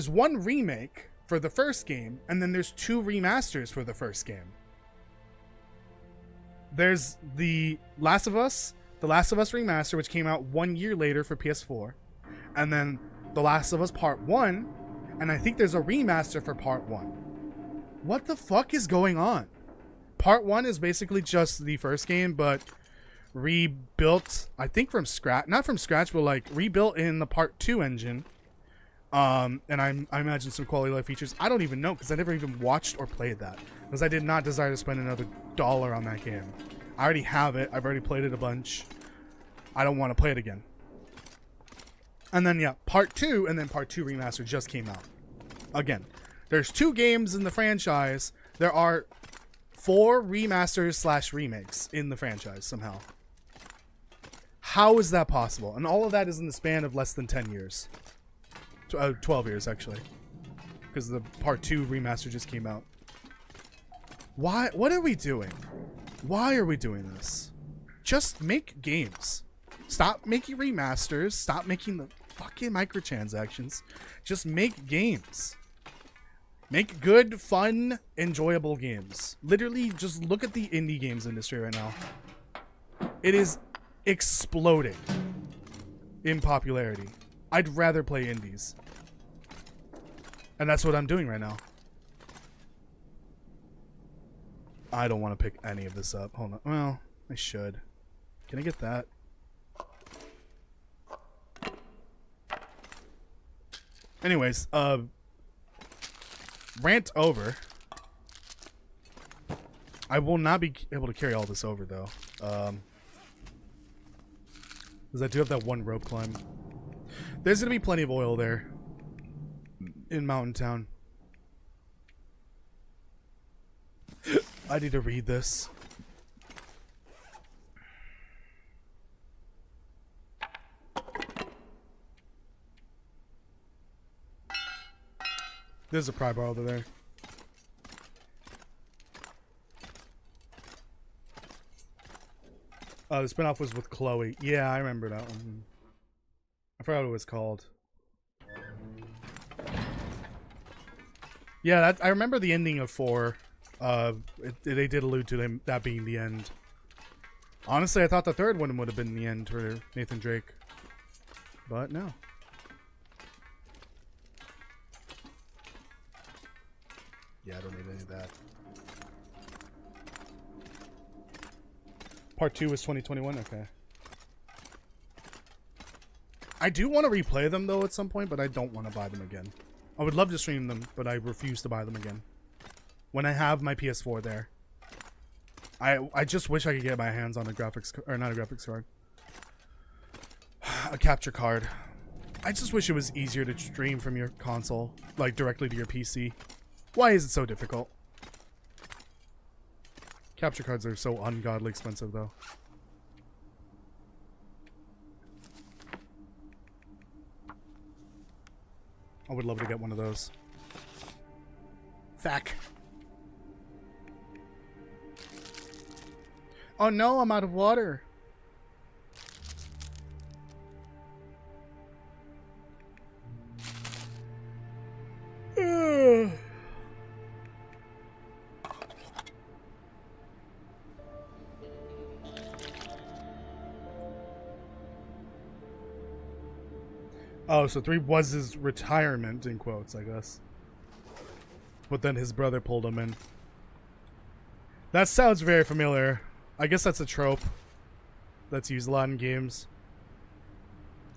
Speaker 1: one remake for the first game, and then there's 2 remasters for the first game. There's the Last of Us remaster, which came out 1 year later for PS4. And then The Last of Us Part 1, and I think there's a remaster for Part 1. What the fuck is going on? Part 1 is basically just the first game, but rebuilt, I think from scratch. Not from scratch, but like rebuilt in the Part 2 engine. And I imagine some quality of life features. I don't even know, because I never even watched or played that. Because I did not desire to spend another $1 on that game. I already have it. I've already played it a bunch. I don't want to play it again. And then, yeah, Part 2 and then Part 2 Remastered just came out. Again, there's 2 games in the franchise. There are 4 remasters / remakes in the franchise somehow. How is that possible? And all of that is in the span of less than 10 years. 12 years, actually. Because the Part 2 remaster just came out. Why? What are we doing? Why are we doing this? Just make games. Stop making remasters. Stop making the fucking microtransactions. Just make games. Make good, fun, enjoyable games. Literally, just look at the indie games industry right now. It is exploding in popularity. I'd rather play indies. And that's what I'm doing right now. I don't want to pick any of this up. Hold on. Well, I should. Can I get that? Anyways, rant over. I will not be able to carry all this over, though. Because I do have that one rope climb. There's going to be plenty of oil there. In Mountain Town. I need to read this. There's a pry bar over there. Oh, the spinoff was with Chloe. Yeah, I remember that one. I forgot what it was called. Yeah, I remember the ending of 4. They did allude to that being the end. Honestly, I thought the 3rd one would have been the end for Nathan Drake. But no. Yeah, I don't need any of that. Part 2 was 2021? Okay. I do want to replay them, though, at some point, but I don't want to buy them again. I would love to stream them, but I refuse to buy them again. When I have my PS4 there. I just wish I could get my hands on a graphics... Or not a graphics card. A capture card. I just wish it was easier to stream from your console. Like, directly to your PC. Why is it so difficult? Capture cards are so ungodly expensive, though. I would love to get one of those. Thack. Oh no, I'm out of water. Oh, so 3 was his retirement, in quotes, I guess. But then his brother pulled him in. That sounds very familiar. I guess that's a trope that's used a lot in games.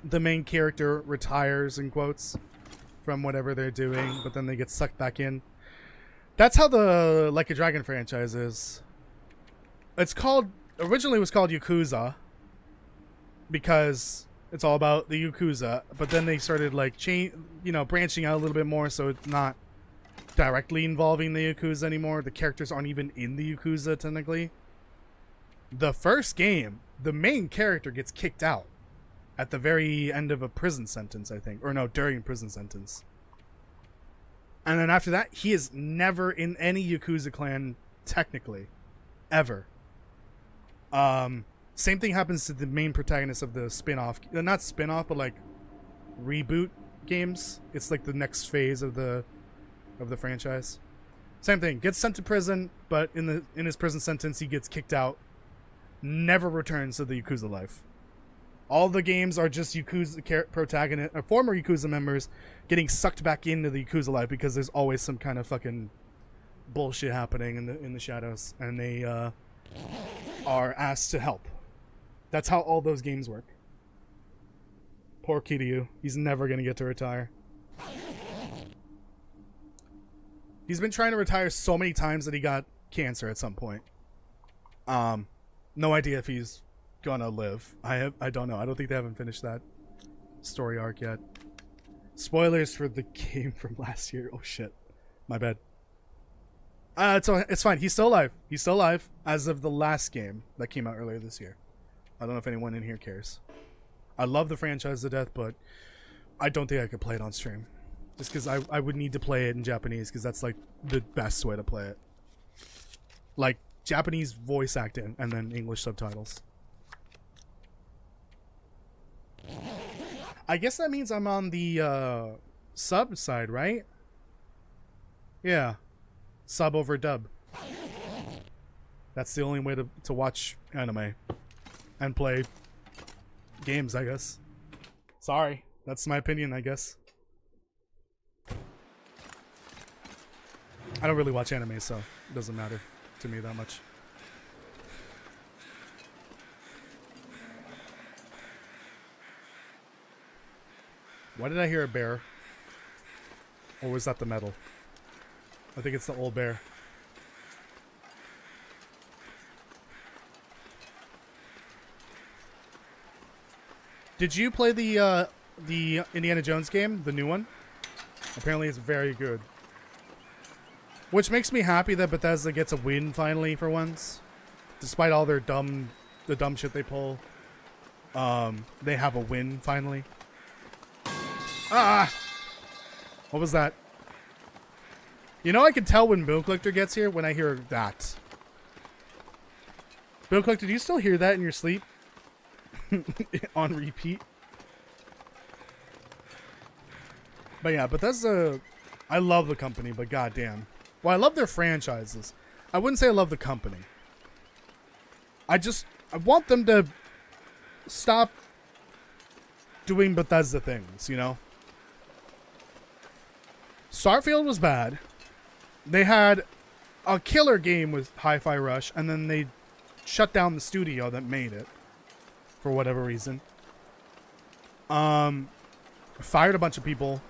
Speaker 1: The main character retires, in quotes, from whatever they're doing, but then they get sucked back in. That's how the Like a Dragon franchise is. It's called... Originally it was called Yakuza. Because... it's all about the Yakuza, but then they started like branching out a little bit more, so it's not directly involving the Yakuza anymore. The characters aren't even in the Yakuza technically. The first game, the main character gets kicked out at the very end of a prison sentence, I think, or no, during prison sentence. And then after that, he is never in any Yakuza clan technically, ever. Same thing happens to the main protagonist of the spin-off. Not spin-off, but like reboot games. It's like the next phase of the franchise. Same thing. Gets sent to prison, but in his prison sentence he gets kicked out. Never returns to the Yakuza life. All the games are just Yakuza protagonist or former Yakuza members getting sucked back into the Yakuza life because there's always some kind of fucking bullshit happening in the shadows, and they are asked to help. That's how all those games work. Poor Kiryu. He's never going to get to retire. He's been trying to retire so many times that he got cancer at some point. No idea if he's gonna live. I don't know. I don't think they haven't finished that story arc yet. Spoilers for the game from last year. Oh shit. My bad. It's fine. He's still alive. He's still alive as of the last game that came out earlier this year. I don't know if anyone in here cares. I love the franchise to death, but I don't think I could play it on stream. Just because I would need to play it in Japanese, because that's like the best way to play it. Like Japanese voice acting and then English subtitles. I guess that means I'm on the sub side, right? Yeah. Sub over dub. That's the only way to watch anime and play games, I guess. Sorry. That's my opinion, I guess. I don't really watch anime, so it doesn't matter to me that much. Why did I hear a bear? Or was that the metal? I think it's the old bear. Did you play the Indiana Jones game, the new one? Apparently it's very good. Which makes me happy that Bethesda gets a win finally for once. Despite all their the dumb shit they pull. They have a win finally. Ah! What was that? You know, I can tell when Bill Collector gets here when I hear that. Bill Collector, do you still hear that in your sleep? On repeat? But yeah, Bethesda, I love the company, but goddamn. Well, I love their franchises. I wouldn't say I love the company. I want them to stop doing Bethesda things, you know? Starfield was bad. They had a killer game with Hi-Fi Rush, and then they shut down the studio that made it for whatever reason. Fired a bunch of people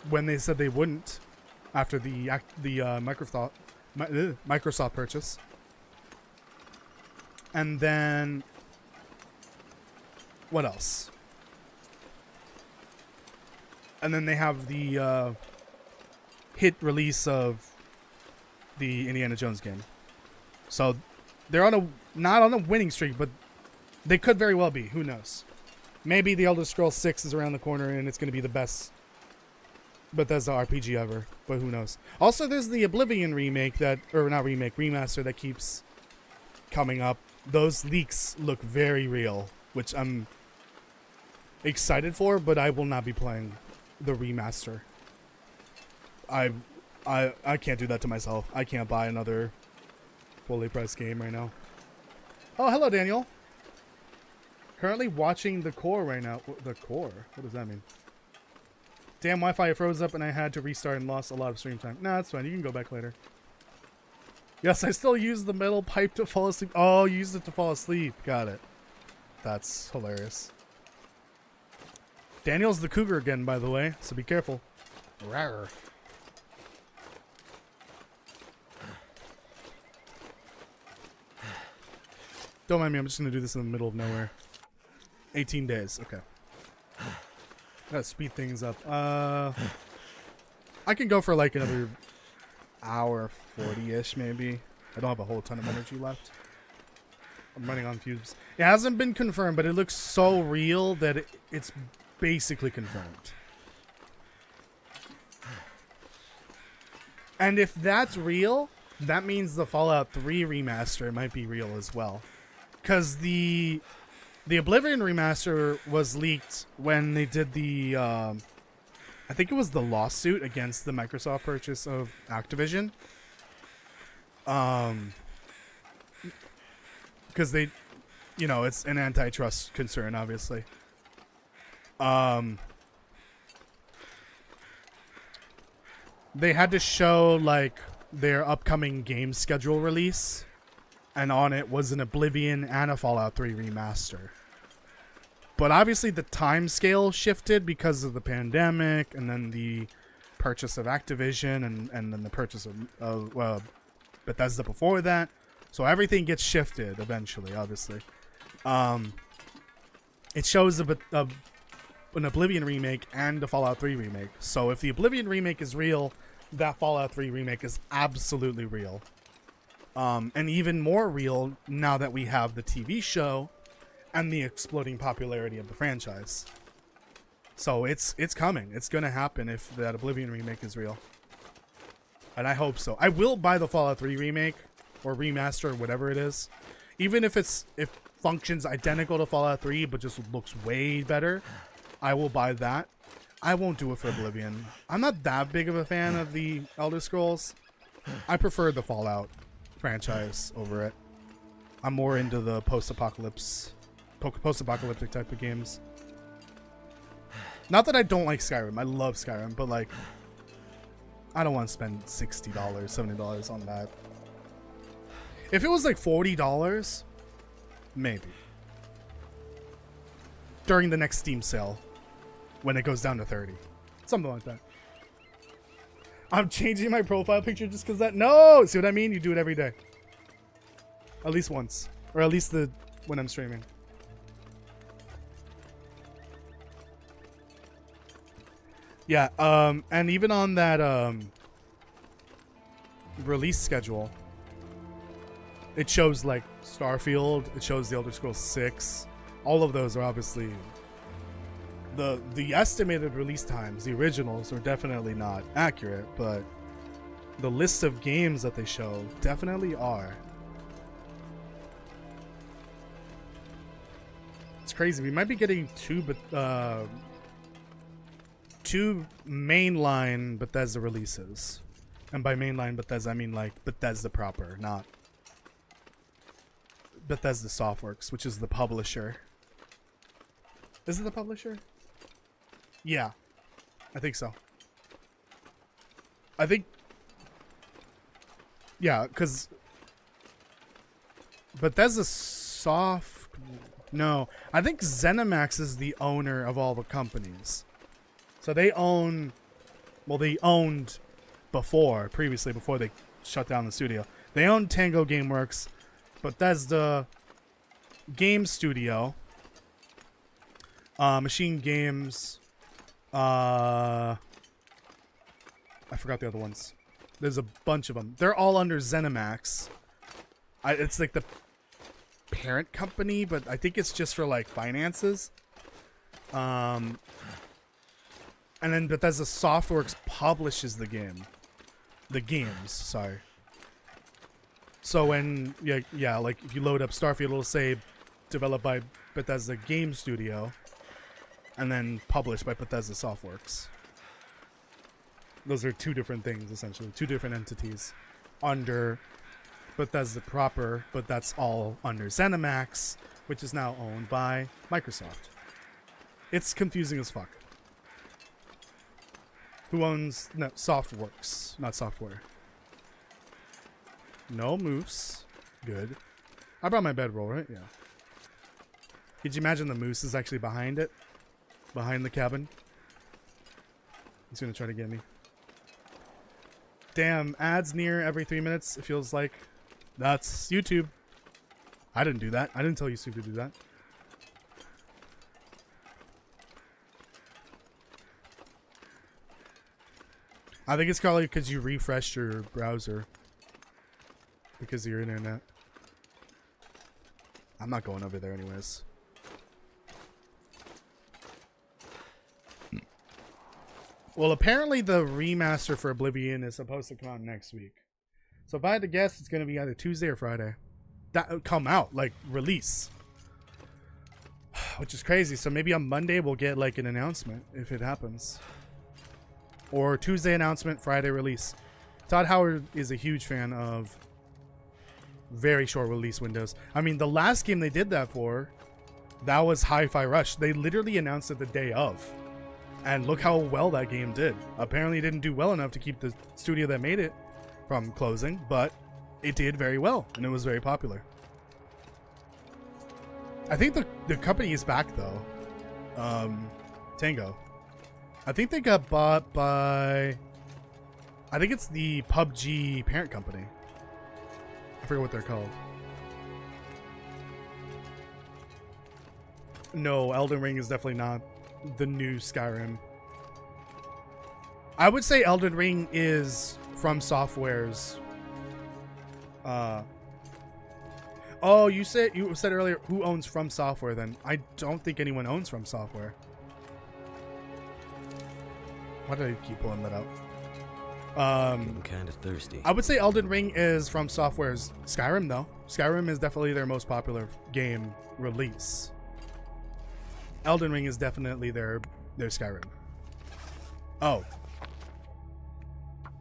Speaker 1: when they said they wouldn't after the Microsoft purchase. And then what else? And then they have the hit release of the Indiana Jones game. So they're not on a winning streak, but they could very well be. Who knows? Maybe the Elder Scrolls 6 is around the corner and it's going to be the best Bethesda RPG ever, but who knows? Also, there's the Oblivion remaster that keeps coming up. Those leaks look very real, which I'm excited for, but I will not be playing the remaster. I can't do that to myself. I can't buy another fully priced game right now. Oh, hello, Daniel. Currently watching The Core right now. The Core? What does that mean? Damn, Wi-Fi froze up and I had to restart and lost a lot of stream time. Nah, that's fine. You can go back later. Yes, I still use the metal pipe to fall asleep. Oh, you used it to fall asleep. Got it. That's hilarious. Daniel's the cougar again, by the way, so be careful. Rawr. Don't mind me, I'm just going to do this in the middle of nowhere. 18 days, okay. Gotta speed things up. I can go for like another hour 40-ish maybe. I don't have a whole ton of energy left. I'm running on fumes. It hasn't been confirmed, but it looks so real that it's basically confirmed. And if that's real, that means the Fallout 3 remaster might be real as well. Because the Oblivion remaster was leaked when they did the, I think it was the lawsuit against the Microsoft purchase of Activision. Because they, you know, it's an antitrust concern, obviously. They had to show, like, their upcoming game schedule release. And on it was an Oblivion and a Fallout 3 remaster. But obviously the time scale shifted because of the pandemic and then the purchase of Activision and then the purchase of Bethesda before that. So everything gets shifted eventually, obviously. It shows an Oblivion remake and a Fallout 3 remake. So if the Oblivion remake is real, that Fallout 3 remake is absolutely real. And even more real now that we have the TV show and the exploding popularity of the franchise. So it's coming. It's going to happen if that Oblivion remake is real. And I hope so. I will buy the Fallout 3 remake or remaster or whatever it is. Even if it functions identical to Fallout 3 but just looks way better, I will buy that. I won't do it for Oblivion. I'm not that big of a fan of the Elder Scrolls. I prefer the Fallout franchise over it. I'm more into the post-apocalyptic type of games. Not that I don't like Skyrim. I love Skyrim, but like, I don't want to spend $60, $70 on that. If it was like $40, maybe. During the next Steam sale, when it goes down to 30. Something like that. I'm changing my profile picture just because that... No! See what I mean? You do it every day. At least once. Or at least when I'm streaming. Yeah, and even on that release schedule, it shows like Starfield, it shows the Elder Scrolls 6. All of those are obviously... The estimated release times, the originals, are definitely not accurate, but the list of games that they show definitely are. It's crazy. We might be getting two mainline Bethesda releases. And by mainline Bethesda, I mean like Bethesda proper, not Bethesda Softworks, which is the publisher. Is it the publisher? Yeah, I think so. I think, yeah, because Bethesda no, I think ZeniMax is the owner of all the companies. So they own, well, they owned previously before they shut down the studio. They owned Tango Gameworks, Bethesda Game Studio, Machine Games, I forgot the other ones. There's a bunch of them. They're all under ZeniMax. It's like the parent company, but I think it's just for like finances. And then Bethesda Softworks publishes the games, sorry. So when yeah, like if you load up Starfield, it'll say developed by Bethesda Game Studio, and then published by Bethesda Softworks. Those are two different things, essentially. Two different entities under Bethesda proper, but that's all under ZeniMax, which is now owned by Microsoft. It's confusing as fuck. Who owns... No, Softworks, not software. No moose. Good. I brought my bedroll, right? Yeah. Could you imagine the moose is actually behind it? Behind the cabin? He's gonna try to get me. Damn, ads near every 3 minutes, it feels like. That's YouTube. I didn't do that. I didn't tell YouTube to do that. I think it's probably because you refreshed your browser. Because of your internet. I'm not going over there anyways. Well, apparently the remaster for Oblivion is supposed to come out next week. So if I had to guess, it's going to be either Tuesday or Friday. That come out, like release. Which is crazy. So maybe on Monday we'll get like an announcement if it happens. Or Tuesday announcement, Friday release. Todd Howard is a huge fan of very short release windows. I mean, the last game they did that for, that was Hi-Fi Rush. They literally announced it the day of. And look how well that game did. Apparently it didn't do well enough to keep the studio that made it from closing, but it did very well, and it was very popular. I think the company is back, though. Tango. I think they got bought by... I think it's the PUBG parent company. I forget what they're called. No, Elden Ring is definitely not the new Skyrim. I would say Elden Ring is From Software's. Oh, you said earlier who owns From Software? Then I don't think anyone owns From Software. Why did I keep pulling that up?
Speaker 2: I'm kind of thirsty.
Speaker 1: I would say Elden Ring is From Software's Skyrim, though. Skyrim is definitely their most popular game release. Elden Ring is definitely their Skyrim. Oh.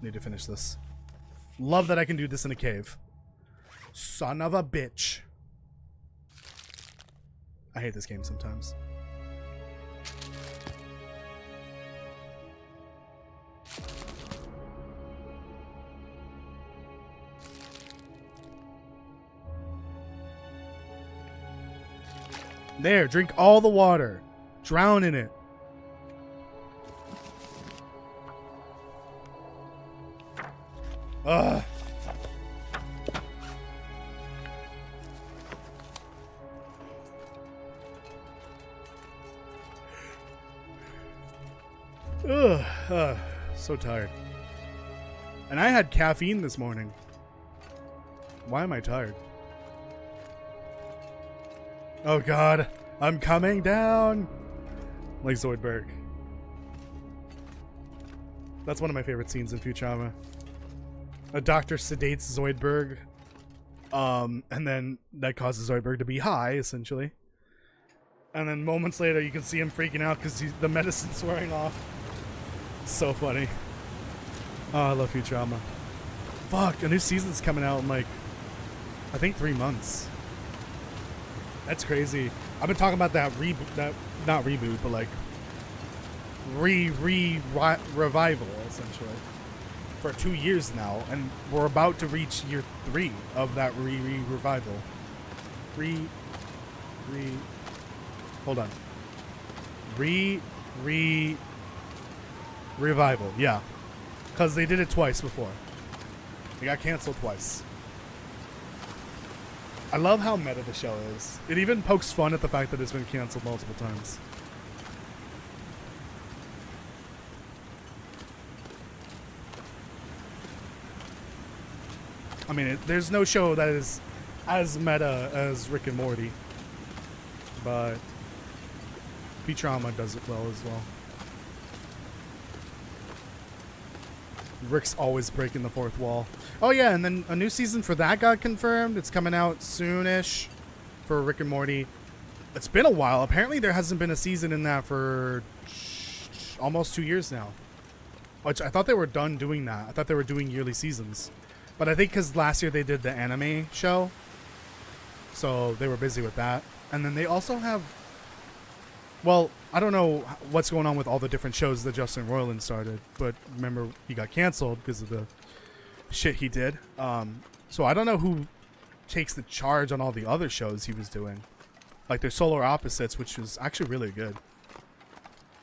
Speaker 1: Need to finish this. Love that I can do this in a cave. Son of a bitch. I hate this game sometimes. There, drink all the water. Drown in it. Ugh. So tired. And I had caffeine this morning. Why am I tired? Oh god, I'm coming down! Like Zoidberg. That's one of my favorite scenes in Futurama. A doctor sedates Zoidberg, and then that causes Zoidberg to be high, essentially. And then moments later, you can see him freaking out because the medicine's wearing off. So funny. Oh, I love Futurama. Fuck, a new season's coming out in like, I think 3 months. That's crazy. I've been talking about that not reboot, but like revival, essentially, for 2 years now, and we're about to reach year 3 of that revival. Hold on. Revival, yeah. Because they did it twice before. It got canceled twice. I love how meta the show is. It even pokes fun at the fact that it's been canceled multiple times. I mean, there's no show that is as meta as Rick and Morty. But Futurama does it well as well. Rick's always breaking the fourth wall. Oh yeah, and then a new season for that got confirmed. It's coming out soonish for Rick and Morty. It's been a while. Apparently there hasn't been a season in that for almost 2 years now. Which I thought they were done doing that. I thought they were doing yearly seasons. But I think because last year they did the anime show. So they were busy with that. And then they also have... Well, I don't know what's going on with all the different shows that Justin Roiland started, but remember he got canceled because of the shit he did. So I don't know who takes the charge on all the other shows he was doing. Like their Solar Opposites, which was actually really good.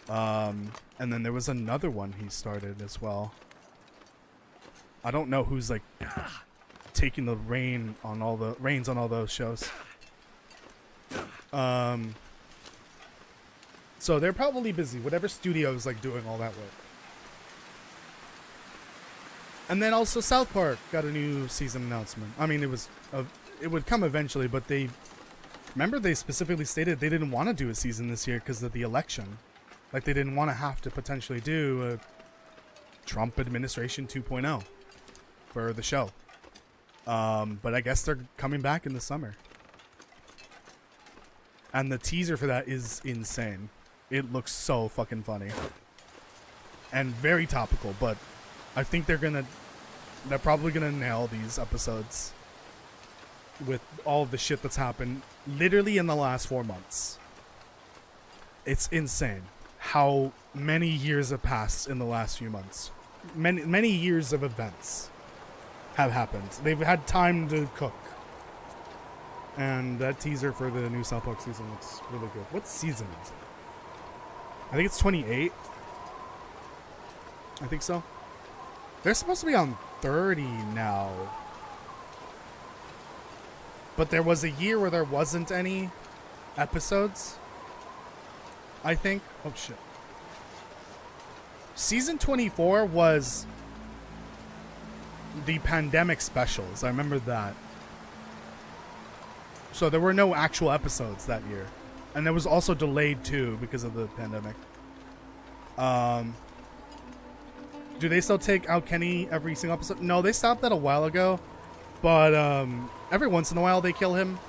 Speaker 1: And then there was another one he started as well. I don't know who's like taking the reins on all those shows. So they're probably busy, whatever studio's like doing all that work. And then also South Park got a new season announcement. I mean, it would come eventually, but they specifically stated they didn't want to do a season this year because of the election. Like they didn't want to have to potentially do a Trump administration 2.0 for the show. But I guess they're coming back in the summer. And the teaser for that is insane. It looks so fucking funny. And very topical, but I think they're probably gonna nail these episodes with all of the shit that's happened literally in the last 4 months. It's insane how many years have passed in the last few months. Many years of events have happened. They've had time to cook. And that teaser for the new South Park season looks really good. What season is it? I think it's 28. I think so. They're supposed to be on 30 now. but there was a year where there wasn't any episodes, I think. Oh, shit. Season 24 was the pandemic specials. I remember that. So there were no actual episodes that year. And it was also delayed, too, because of the pandemic. Do they still take out Kenny every single episode? No, they stopped that a while ago. But every once in a while they kill him.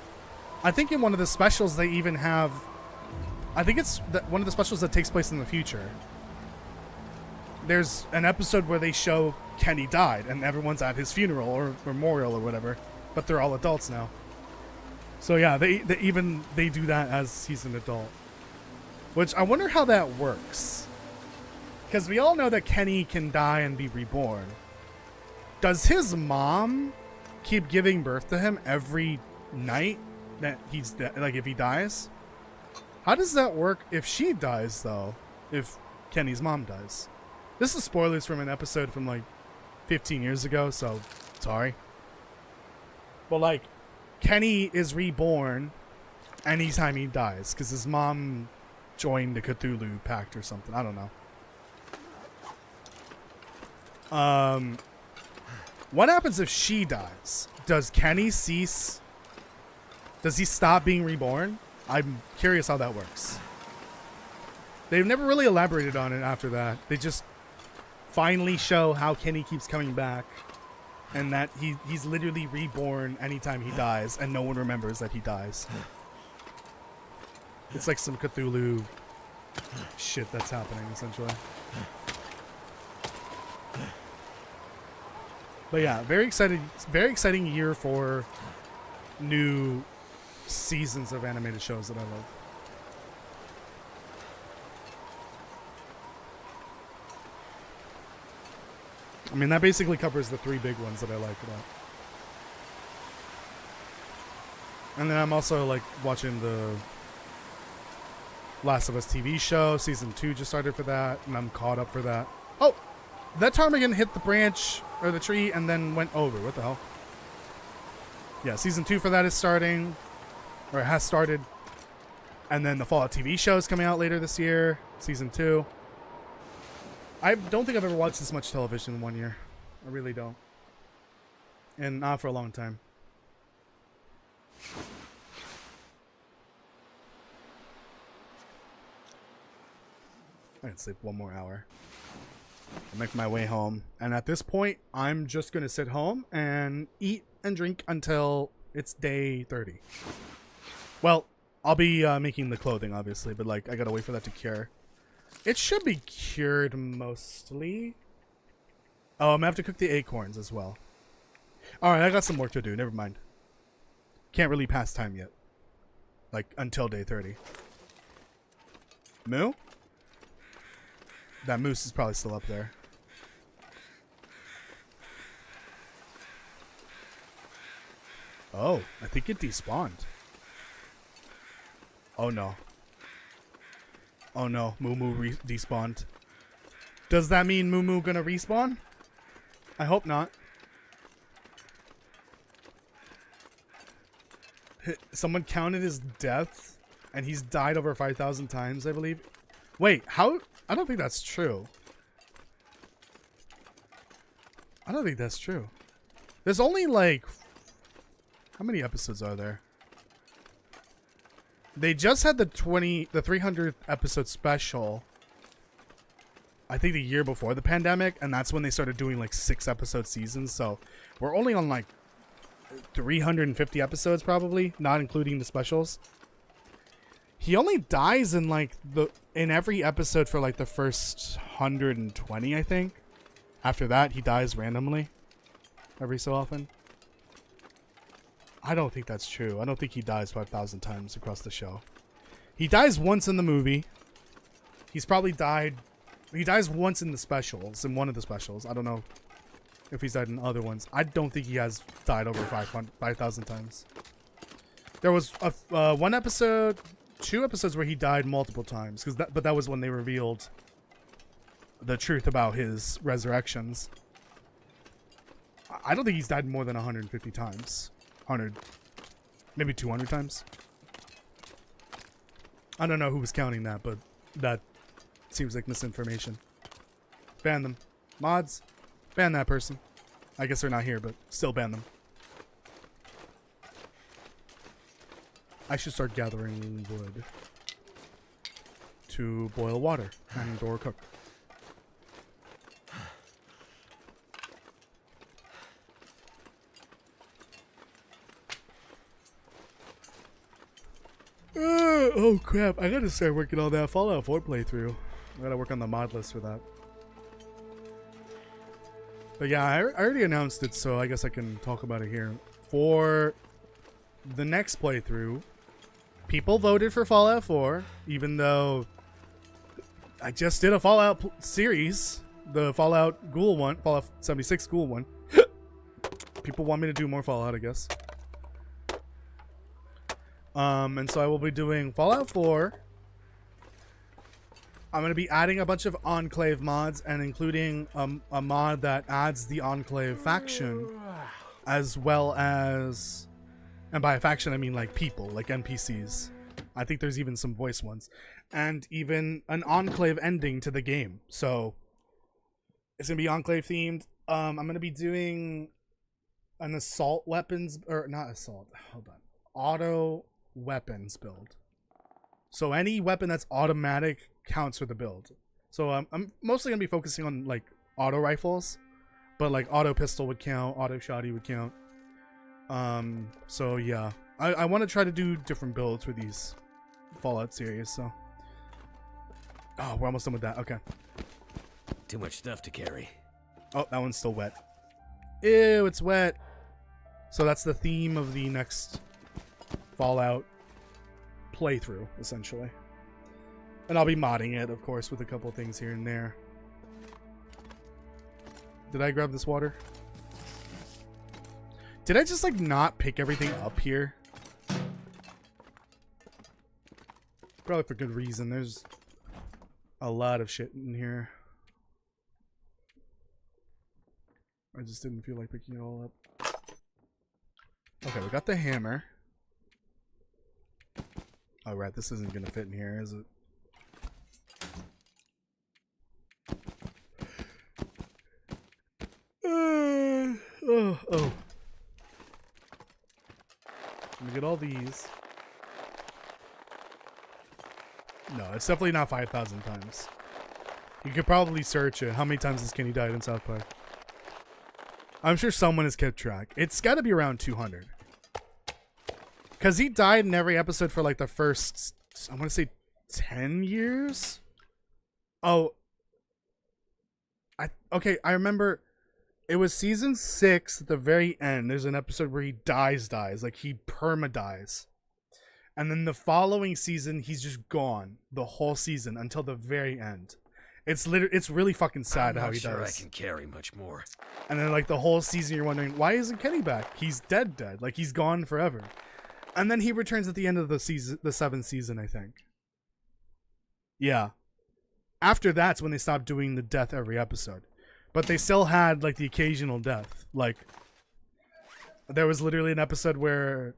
Speaker 1: I think in one of the specials they even have... I think it's one of the specials that takes place in the future. There's an episode where they show Kenny died and everyone's at his funeral or memorial or whatever. But they're all adults now. So yeah, they do that as he's an adult. Which I wonder how that works. Because we all know that Kenny can die and be reborn. Does his mom keep giving birth to him every night that he's like if he dies? How does that work if she dies though? If Kenny's mom dies? This is spoilers from an episode from like 15 years ago, so sorry. But like, Kenny is reborn anytime he dies because his mom joined the Cthulhu Pact or something. I don't know. What happens if she dies? Does Kenny cease? Does he stop being reborn? I'm curious how that works. They've never really elaborated on it after that. They just finally show how Kenny keeps coming back and that he's literally reborn anytime he dies and no one remembers that he dies. It's like some Cthulhu shit that's happening essentially. But yeah, very exciting year for new seasons of animated shows that I love. I mean, that basically covers the 3 big ones that I like about. And then I'm also like watching the Last of Us TV show. Season 2 just started for that, and I'm caught up for that. Oh! That ptarmigan hit the branch or the tree and then went over. What the hell? Yeah, season 2 for that is starting, or it has started. And then the Fallout TV show is coming out later this year, season 2. I don't think I've ever watched this much television in 1 year. I really don't. And not for a long time. I can sleep 1 more hour. I make my way home, and at this point I'm just gonna sit home and eat and drink until it's day 30. Well, I'll be making the clothing obviously, but like I gotta wait for that to cure. It should be cured mostly. Oh, I'm gonna have to cook the acorns as well. Alright, I got some work to do, never mind. Can't really pass time yet, like until day 30. Moo? That moose is probably still up there. Oh, I think it despawned. Oh no. Oh no, Moo Moo despawned. Does that mean Moo Moo gonna respawn? I hope not. Someone counted his deaths, and he's died over 5,000 times, I believe. Wait, how? I don't think that's true. I don't think that's true. There's only like... How many episodes are there? They just had the 300th episode special. I think the year before the pandemic, and that's when they started doing like 6 episode seasons. So we're only on like 350 episodes probably, not including the specials. He only dies in like in every episode for like the first 120, I think. After that, he dies randomly every so often. I don't think that's true. I don't think he dies 5,000 times across the show. He dies once in the movie. He's probably died... He dies once in the specials, in one of the specials. I don't know if he's died in other ones. I don't think he has died over 5,000 times. There was one episode, 2 episodes where he died multiple times, but that was when they revealed the truth about his resurrections. I don't think he's died more than 150 times. 100. Maybe 200 times. I don't know who was counting that, but that seems like misinformation. Ban them. Mods, ban that person. I guess they're not here, but still ban them. I should start gathering wood to boil water and or cook. Oh crap, I gotta start working on that Fallout 4 playthrough. I gotta work on the mod list for that. But yeah, I already announced it, so I guess I can talk about it here. For the next playthrough, people voted for Fallout 4, even though I just did a Fallout series, the Fallout Ghoul one, Fallout 76 Ghoul one. People want me to do more Fallout, I guess. And so I will be doing Fallout 4. I'm going to be adding a bunch of Enclave mods and including a mod that adds the Enclave faction, as well as, and by a faction I mean like people, like NPCs. I think there's even some voice ones, and even an Enclave ending to the game. So it's going to be Enclave themed. I'm going to be doing an assault weapons, or not assault, hold on, auto weapons build. So any weapon that's automatic counts for the build. So I'm mostly gonna be focusing on like auto rifles, but like auto pistol would count, auto shotty would count. So yeah, I want to try to do different builds for these Fallout series. So we're almost done with that. Okay.
Speaker 2: Too much stuff to carry.
Speaker 1: Oh, that one's still wet. Ew, it's wet. So that's the theme of the next Fallout playthrough, essentially. And I'll be modding it, of course, with a couple things here and there. Did I grab this water? Did I just, like, not pick everything up here? Probably for good reason. There's a lot of shit in here. I just didn't feel like picking it all up. Okay, we got the hammer. Oh, right, this isn't gonna fit in here, is it? Oh. Let me get all these. No, it's definitely not 5,000 times. You could probably search it. How many times has Kenny died in South Park? I'm sure someone has kept track. It's got to be around 200. Because he died in every episode for like the first, I want to say 10 years? Oh. Okay, I remember it was season 6 at the very end. There's an episode where he dies. Like he perma-dies. And then the following season, he's just gone. The whole season until the very end. It's really fucking sad how he
Speaker 2: sure
Speaker 1: dies.
Speaker 2: I can carry much more.
Speaker 1: And then like the whole season you're wondering, why isn't Kenny back? He's dead. Like he's gone forever. And then he returns at the end of the season, the 7th season, I think. Yeah. After that's when they stopped doing the death every episode. But they still had like the occasional death. Like there was literally an episode where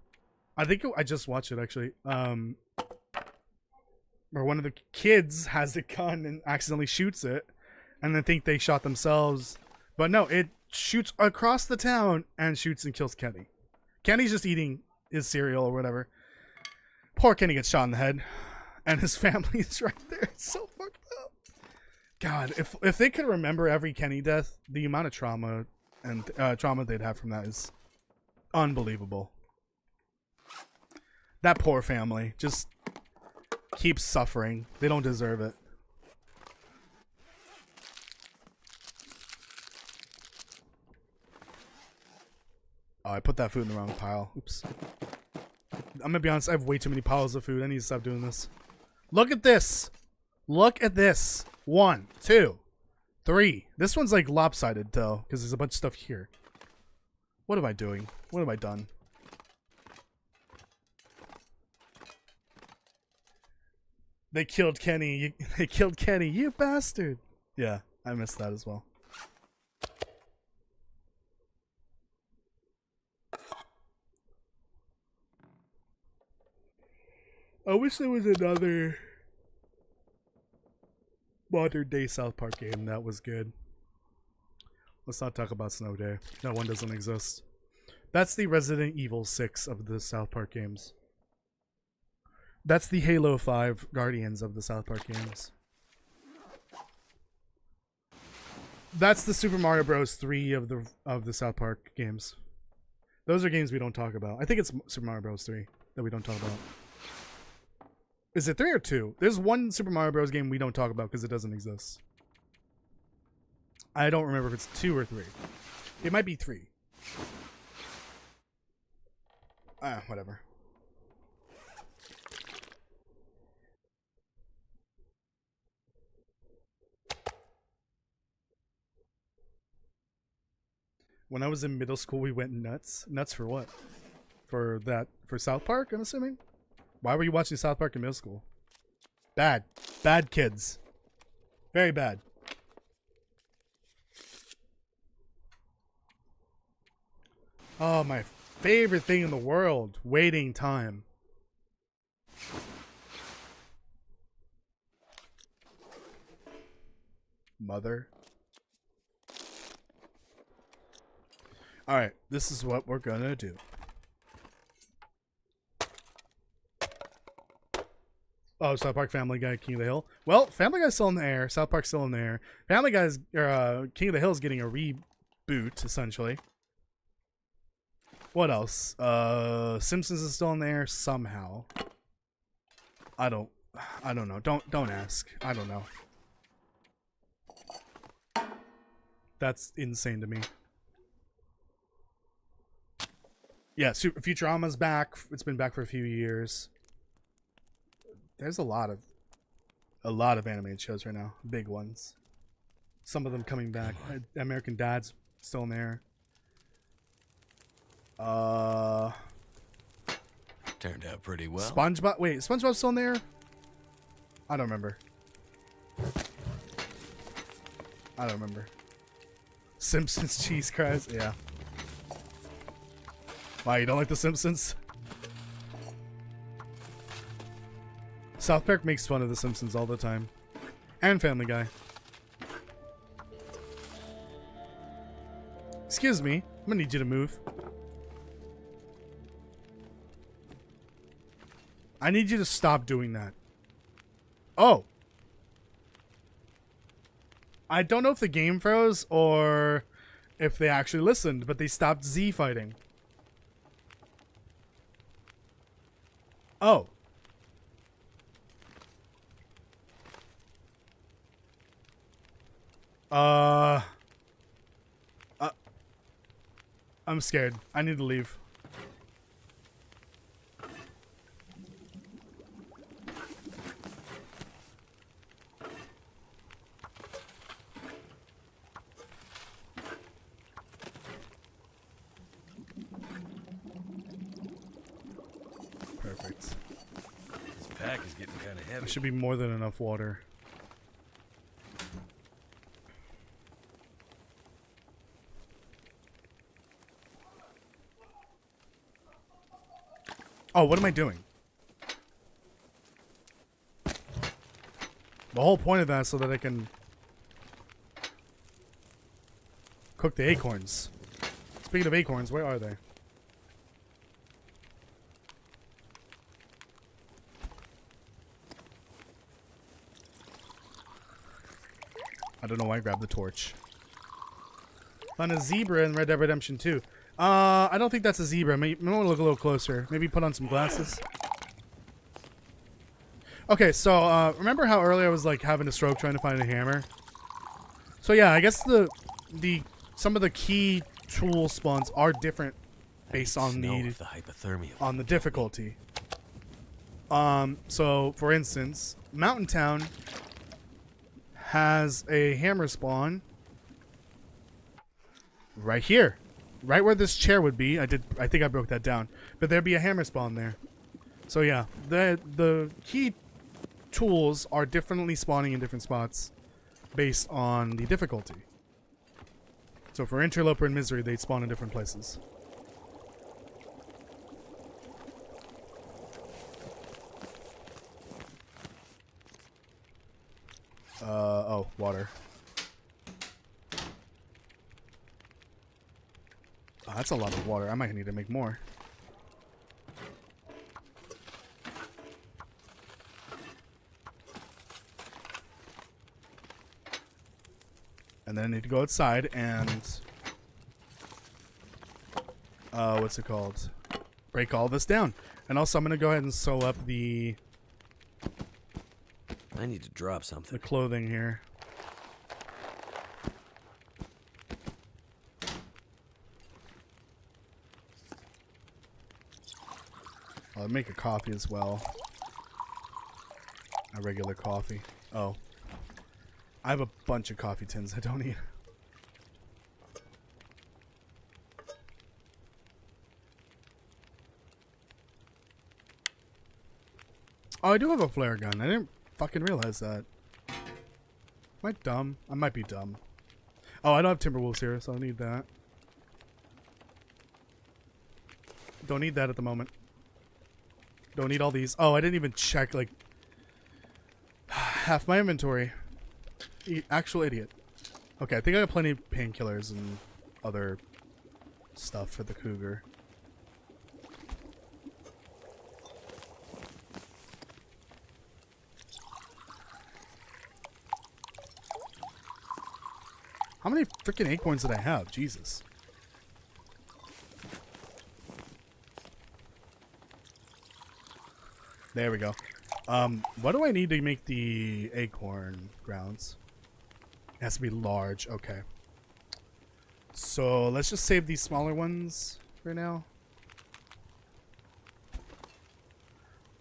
Speaker 1: I think I just watched it actually. Where one of the kids has a gun and accidentally shoots it, and then think they shot themselves. But no, it shoots across the town and shoots and kills Kenny. Kenny's just eating his cereal or whatever. Poor Kenny gets shot in the head, and his family's right there. It's so fucked up. God, if they could remember every Kenny death, the amount of trauma and trauma they'd have from that is unbelievable. That poor family just keeps suffering. They don't deserve it. Oh, I put that food in the wrong pile. Oops. I'm gonna be honest, I have way too many piles of food. I need to stop doing this. Look at this. Look at this. 1, 2, 3. This one's like lopsided though, because there's a bunch of stuff here. What am I doing? What have I done? They killed Kenny. They killed Kenny. You bastard. Yeah, I missed that as well. I wish there was another modern day South Park game that was good. Let's not talk about Snow Day. That one doesn't exist. That's the Resident Evil 6 of the South Park games. That's the Halo 5 Guardians of the South Park games. That's the Super Mario Bros. 3 of the South Park games. Those are games we don't talk about. I think it's Super Mario Bros. 3 that we don't talk about. Is it 3 or 2? There's one Super Mario Bros. Game we don't talk about because it doesn't exist. I don't remember if it's 2 or 3. It might be 3. Whatever. When I was in middle school, we went nuts. Nuts for what? For South Park, I'm assuming? Why were you watching South Park in middle school? Bad. Bad kids. Very bad. Oh, my favorite thing in the world. Waiting time. Mother. Alright, this is what we're gonna do. Oh, South Park, Family Guy, King of the Hill. Well, Family Guy's still in the air. South Park's still in the air. Family Guy's, King of the Hill is getting a reboot, essentially. What else? Simpsons is still in the air somehow. I don't know. Don't ask. I don't know. That's insane to me. Yeah, Futurama's back. It's been back for a few years. There's a lot of animated shows right now, big ones. Some of them coming back. American Dad's still in there.
Speaker 2: Turned out pretty well.
Speaker 1: SpongeBob. Wait, SpongeBob's still in there? I don't remember. Simpsons cheese cries. Yeah. Why, you don't like The Simpsons? South Park makes fun of The Simpsons all the time. And Family Guy. Excuse me. I'm gonna need you to move. I need you to stop doing that. Oh. I don't know if the game froze or if they actually listened, but they stopped Z fighting. Oh. I'm scared. I need to leave. Perfect.
Speaker 2: This pack is getting kind of heavy.
Speaker 1: There should be more than enough water. Oh, what am I doing? The whole point of that is so that I can cook the acorns. Speaking of acorns, where are they? I don't know why I grabbed the torch. Found a zebra in Red Dead Redemption 2. I don't think that's a zebra. Maybe want to look a little closer. Maybe put on some glasses. Okay, so remember how earlier I was like having a stroke trying to find a hammer? So yeah, I guess some of the key tool spawns are different based on the
Speaker 2: hypothermia.
Speaker 1: On the difficulty. So for instance, Mountain Town has a hammer spawn right here. Right where this chair would be. I think I broke that down. But there'd be a hammer spawn there. So yeah, the key tools are differently spawning in different spots based on the difficulty. So for Interloper and Misery, they'd spawn in different places. Oh, water. Oh, that's a lot of water. I might need to make more. And then I need to go outside and what's it called? Break all this down. And also I'm gonna go ahead and sew up the
Speaker 2: I need to drop something.
Speaker 1: clothing here. I'll make a coffee as well. A regular coffee. Oh. I have a bunch of coffee tins I don't need. Oh, I do have a flare gun. I didn't fucking realize that. Am I dumb? I might be dumb. Oh, I don't have Timberwolves here, so I don't need that. Don't need that at the moment. Don't need all these. Oh, I didn't even check, like, half my inventory. Actual idiot. Okay, I think I got plenty of painkillers and other stuff for the cougar. How many freaking acorns did I have? Jesus. There we go. What do I need to make the acorn grounds? It has to be large. Okay. So let's just save these smaller ones for now.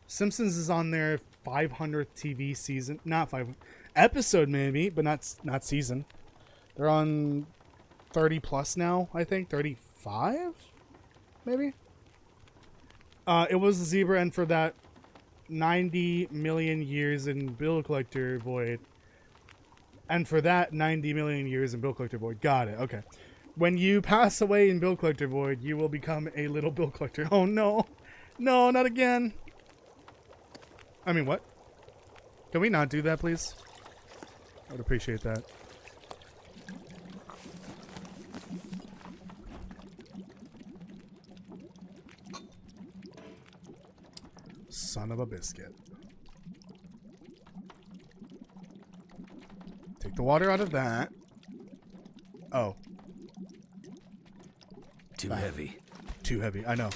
Speaker 1: Simpsons is on their 500th TV season. Not 500. Episode maybe, but not season. They're on 30 plus now, I think. 35? Maybe? It was a zebra, and for that 90 million years in Bill Collector Void. And for that 90 million years in Bill Collector Void. Got it. Okay. When you pass away in Bill Collector Void, you will become a little Bill Collector. Oh no. No, not again. I mean, what? Can we not do that, please? I would appreciate that. Son of a biscuit. Take the water out of that. Oh.
Speaker 2: Too heavy.
Speaker 1: Too heavy, I know.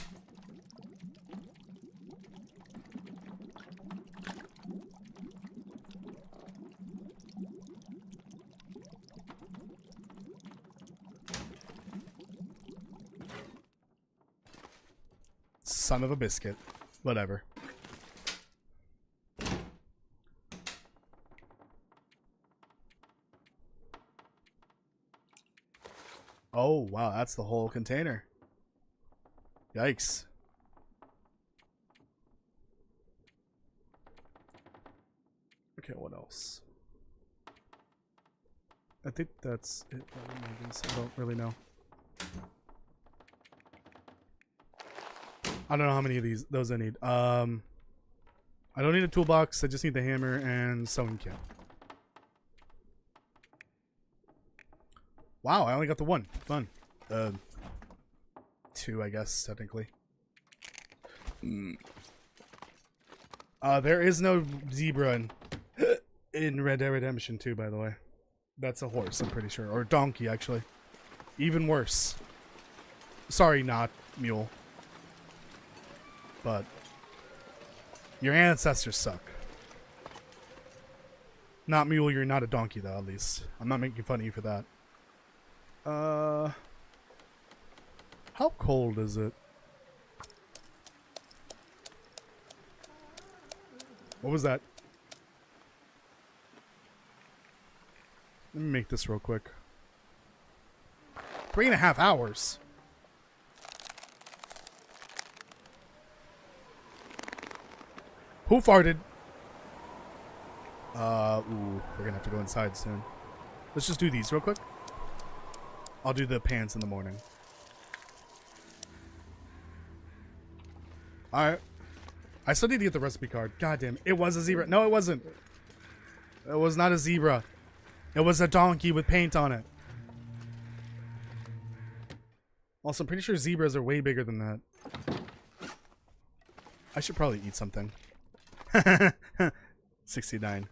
Speaker 1: Son of a biscuit. Whatever. Oh, wow, that's the whole container. Yikes. Okay, what else? I think that's it. I don't really know. I don't know how many of those I need. I don't need a toolbox. I just need the hammer and sewing kit. Wow, I only got the one. Fun. Two, I guess, technically. There is no zebra in Red Dead Redemption 2, by the way. That's a horse, I'm pretty sure. Or donkey, actually. Even worse. Sorry, not mule. But your ancestors suck. Not mule, you're not a donkey, though, at least. I'm not making fun of you for that. How cold is it? What was that? Let me make this real quick. 3.5 hours. Who farted? Ooh, we're gonna have to go inside soon. Let's just do these real quick. I'll do the pants in the morning. Alright. I still need to get the recipe card. God damn it. It was a zebra. No, it wasn't. It was not a zebra. It was a donkey with paint on it. Also, I'm pretty sure zebras are way bigger than that. I should probably eat something. 69.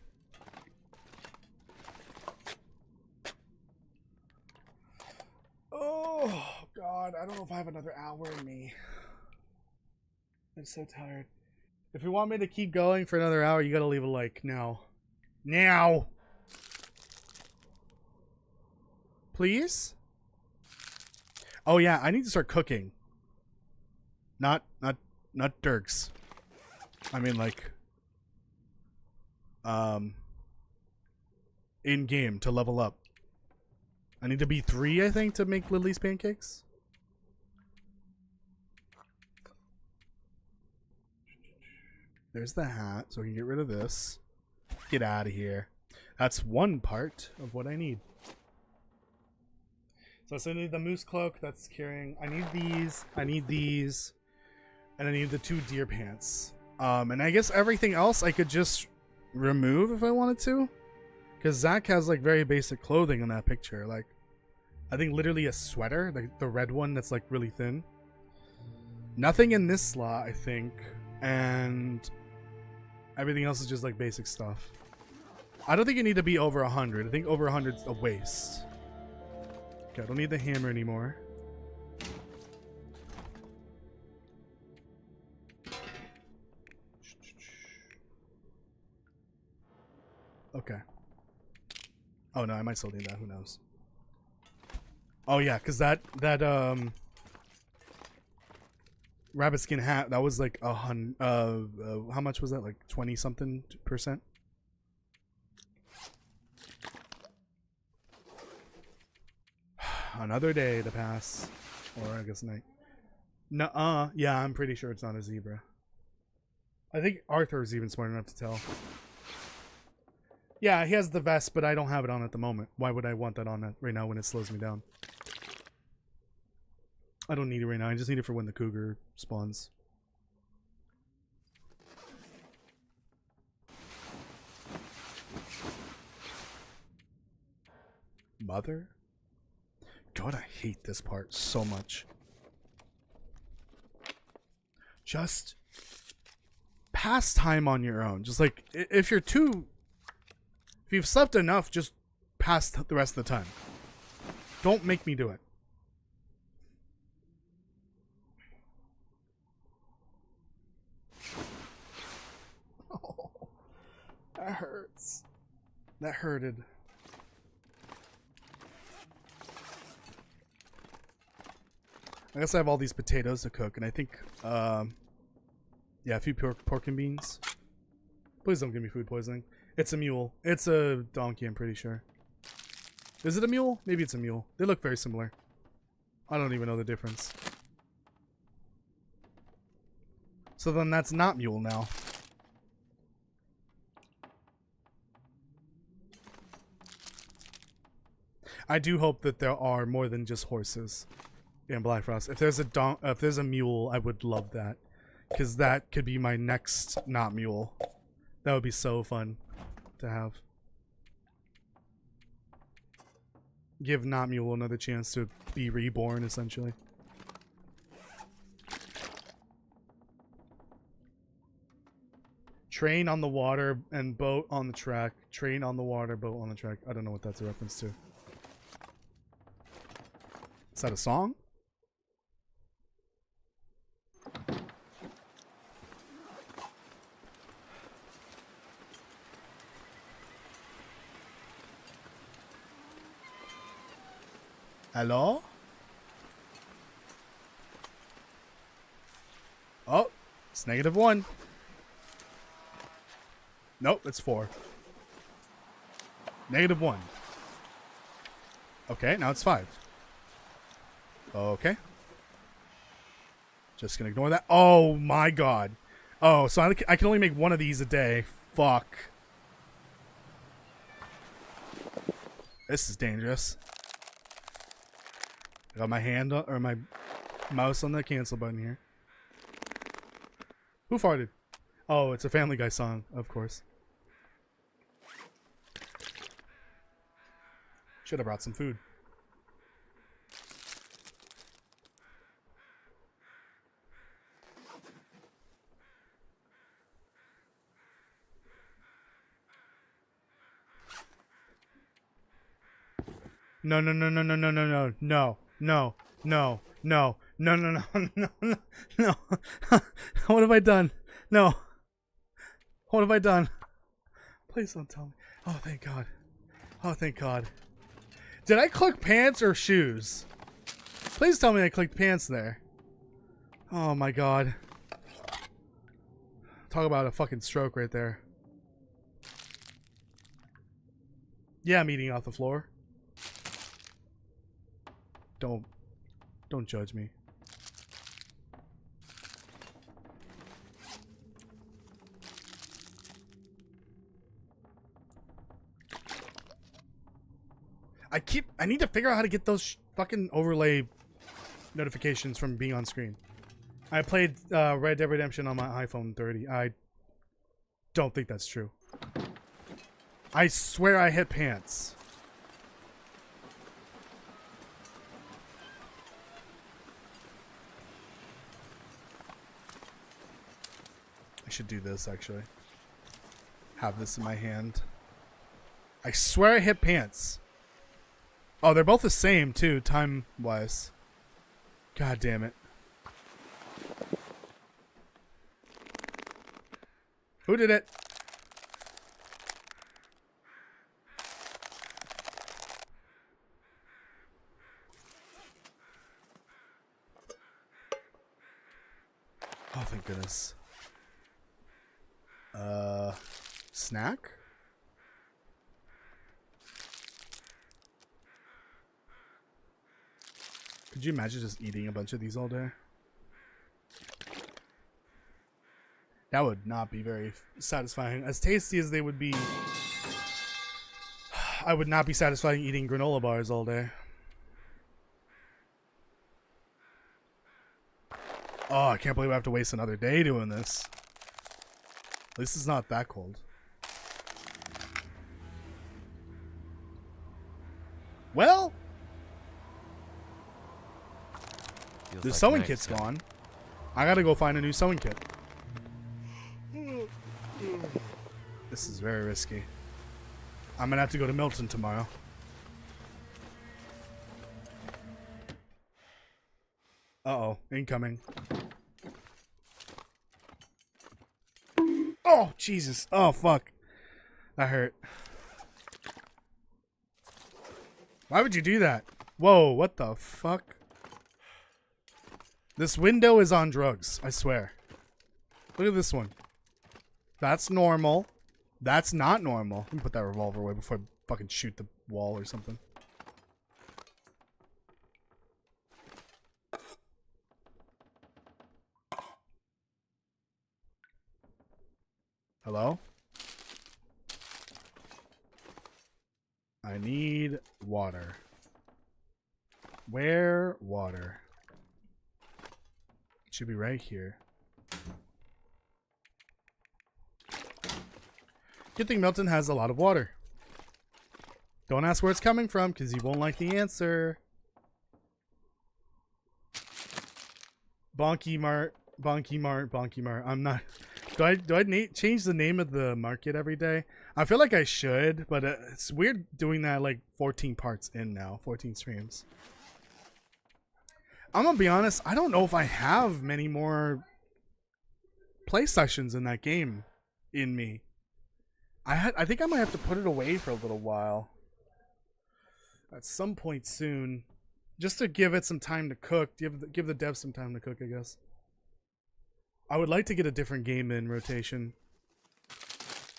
Speaker 1: Oh, God. I don't know if I have another hour in me. I'm so tired. If you want me to keep going for another hour, you gotta leave a like now. Now! Please? Oh yeah, I need to start cooking. Not Dirks. I mean like in game to level up. I need to be 3, I think, to make Lily's pancakes. There's the hat, so we can get rid of this. Get out of here. That's one part of what I need. So I need the moose cloak that's carrying. I need these, and I need the 2 deer pants. And I guess everything else I could just remove if I wanted to. Because Zach has like very basic clothing in that picture. Like, I think literally a sweater, like the red one that's like really thin. Nothing in this slot, I think. And everything else is just like basic stuff. I don't think you need to be over 100. I think over 100 is a waste. Okay, I don't need the hammer anymore. Okay. Oh no, I might still need that. Who knows? Oh yeah, because that rabbit skin hat, that was like how much was that? Like 20 something %? Another day to pass. Or I guess night. Nuh-uh. Yeah, I'm pretty sure it's not a zebra. I think Arthur's even smart enough to tell. Yeah, he has the vest, but I don't have it on at the moment. Why would I want that on right now when it slows me down? I don't need it right now. I just need it for when the cougar spawns. Mother? God, I hate this part so much. Just pass time on your own. Just like, if you've slept enough, just pass the rest of the time. Don't make me do it. Oh, that hurts. That hurted. I guess I have all these potatoes to cook, and I think, yeah, a few pork and beans. Please don't give me food poisoning. It's a mule. It's a donkey, I'm pretty sure. Is it a mule? Maybe it's a mule. They look very similar. I don't even know the difference. So then that's not mule now. I do hope that there are more than just horses in Black Frost. If there's a mule, I would love that, because that could be my next not mule. That would be so fun to have. Give not mule another chance to be reborn, essentially. Train on the water and boat on the track. Train on the water, boat on the track. I don't know what that's a reference to. Is that a song? Hello? Oh, it's -1. Nope, it's 4. -1. Okay, now it's 5. Okay. Just gonna ignore that. Oh my god. Oh, so I can only make one of these a day. Fuck. This is dangerous. I got my hand on, or my mouse on the cancel button here. Who farted? Oh, it's a Family Guy song, of course. Should have brought some food. No, no, no, no, no, no, no, no, no, no, no, no, no, no, no, no, no, no. What have I done? No. What have I done? Please don't tell me. Oh, thank God. Oh, thank God. Did I click pants or shoes? Please tell me I clicked pants there. Oh my God. Talk about a fucking stroke right there. Yeah, I'm eating off the floor. Don't judge me. I need to figure out how to get those fucking overlay notifications from being on screen. I played Red Dead Redemption on my iPhone 30. I don't think that's true. I swear I hit pants. I should do this, actually. Have this in my hand. I swear I hit pants. Oh, they're both the same, too, time-wise. God damn it. Who did it? Oh, thank goodness. Snack? Could you imagine just eating a bunch of these all day? That would not be very satisfying. As tasty as they would be, I would not be satisfied eating granola bars all day. Oh, I can't believe I have to waste another day doing this. At least it's not that cold. Well,
Speaker 2: Feels
Speaker 1: the
Speaker 2: like
Speaker 1: sewing
Speaker 2: night,
Speaker 1: kit's
Speaker 2: so-
Speaker 1: gone. I gotta go find a new sewing kit. This is very risky. I'm gonna have to go to Milton tomorrow. Uh-oh, incoming. Oh, Jesus. Oh, fuck. That hurt. Why would you do that? Whoa, what the fuck? This window is on drugs, I swear. Look at this one. That's normal. That's not normal. Let me put that revolver away before I fucking shoot the wall or something. Hello? I need water. Where water? It should be right here. Good thing Milton has a lot of water. Don't ask where it's coming from, because you won't like the answer. Bonky Mart, Bonky Mart, Bonky Mart. I'm not... Do I change the name of the market every day? I feel like I should, but it's weird doing that like 14 parts in now, 14 streams. I'm gonna be honest, I don't know if I have many more play sessions in that game in me. I think I might have to put it away for a little while. At some point soon. Just to give it some time to cook. Give the devs some time to cook, I guess. I would like to get a different game in rotation.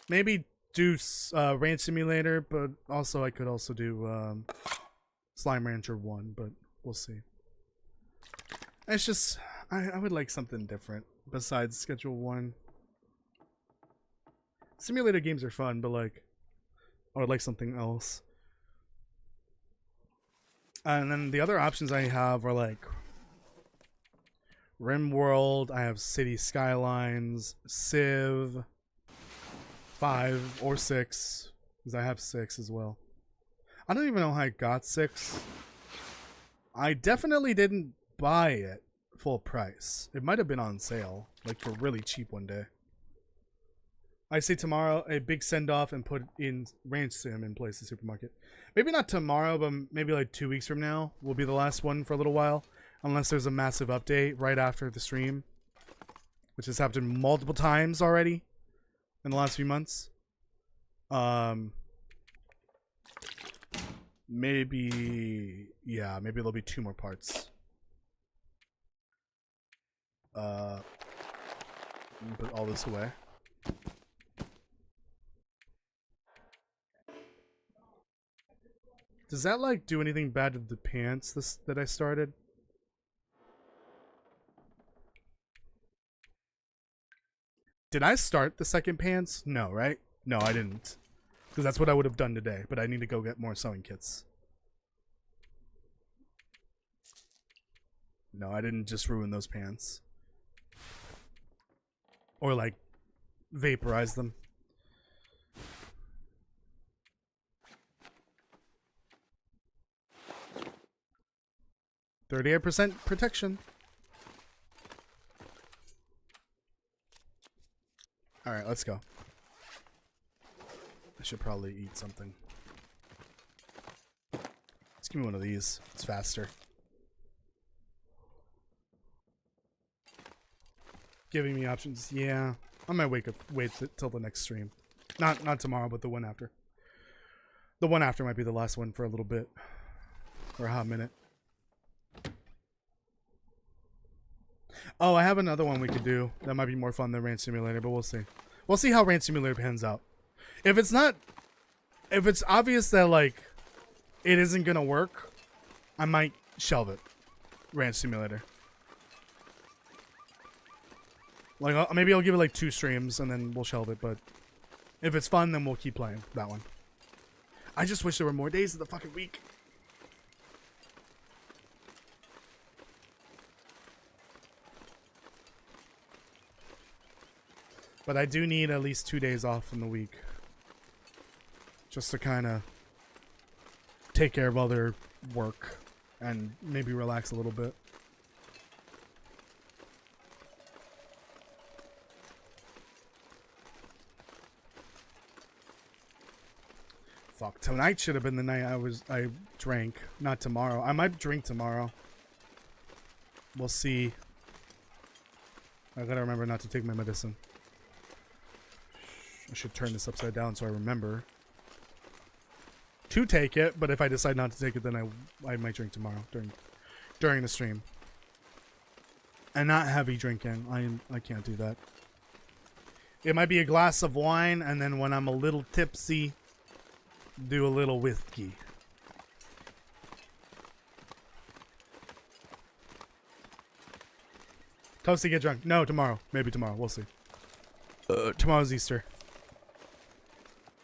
Speaker 1: Maybe do Ranch Simulator, but also I could also do Slime Rancher 1, but we'll see. It's just, I would like something different besides Schedule 1. Simulator games are fun, but like, I would like something else. And then the other options I have are like RimWorld, I have City Skylines, Civ 5 or 6, because I have 6 as well. I don't even know how I got 6. I definitely didn't buy it full price. It might have been on sale, like for really cheap one day. I say tomorrow a big send-off and put in ranch sim in place of supermarket. Maybe not tomorrow, but maybe like 2 weeks from now will be the last one for a little while. Unless there's a massive update right after the stream. Which has happened multiple times already in the last few months. Maybe, yeah, maybe there'll be 2 more parts. Put all this away. Does that like do anything bad to the pants that I started? Did I start the second pants? No, right? No, I didn't. Because that's what I would have done today, but I need to go get more sewing kits. No, I didn't just ruin those pants. Or like vaporize them. %38 protection. Alright, let's go. I should probably eat something. Let's give me one of these. It's faster. Giving me options. Yeah. I might wait till the next stream. Not tomorrow, but the one after. The one after might be the last one for a little bit. For a hot minute. Oh, I have another one we could do. That might be more fun than Ranch Simulator, but we'll see. We'll see how Ranch Simulator pans out. If it's obvious that, like, it isn't gonna work, I might shelve it. Ranch Simulator. Like, maybe I'll give it, like, 2 streams, and then we'll shelve it, but if it's fun, then we'll keep playing that one. I just wish there were more days of the fucking week. But I do need at least 2 days off in the week. Just to kind of take care of other work and maybe relax a little bit. Fuck, tonight should have been the night I drank, not tomorrow. I might drink tomorrow. We'll see. I gotta remember not to take my medicine. I should turn this upside down so I remember to take it, but if I decide not to take it, then I might drink tomorrow during the stream. And not heavy drinking. I can't do that. It might be a glass of wine, and then when I'm a little tipsy, do a little whiskey. Toasty, get drunk. No, tomorrow. Maybe tomorrow. We'll see. Tomorrow's Easter.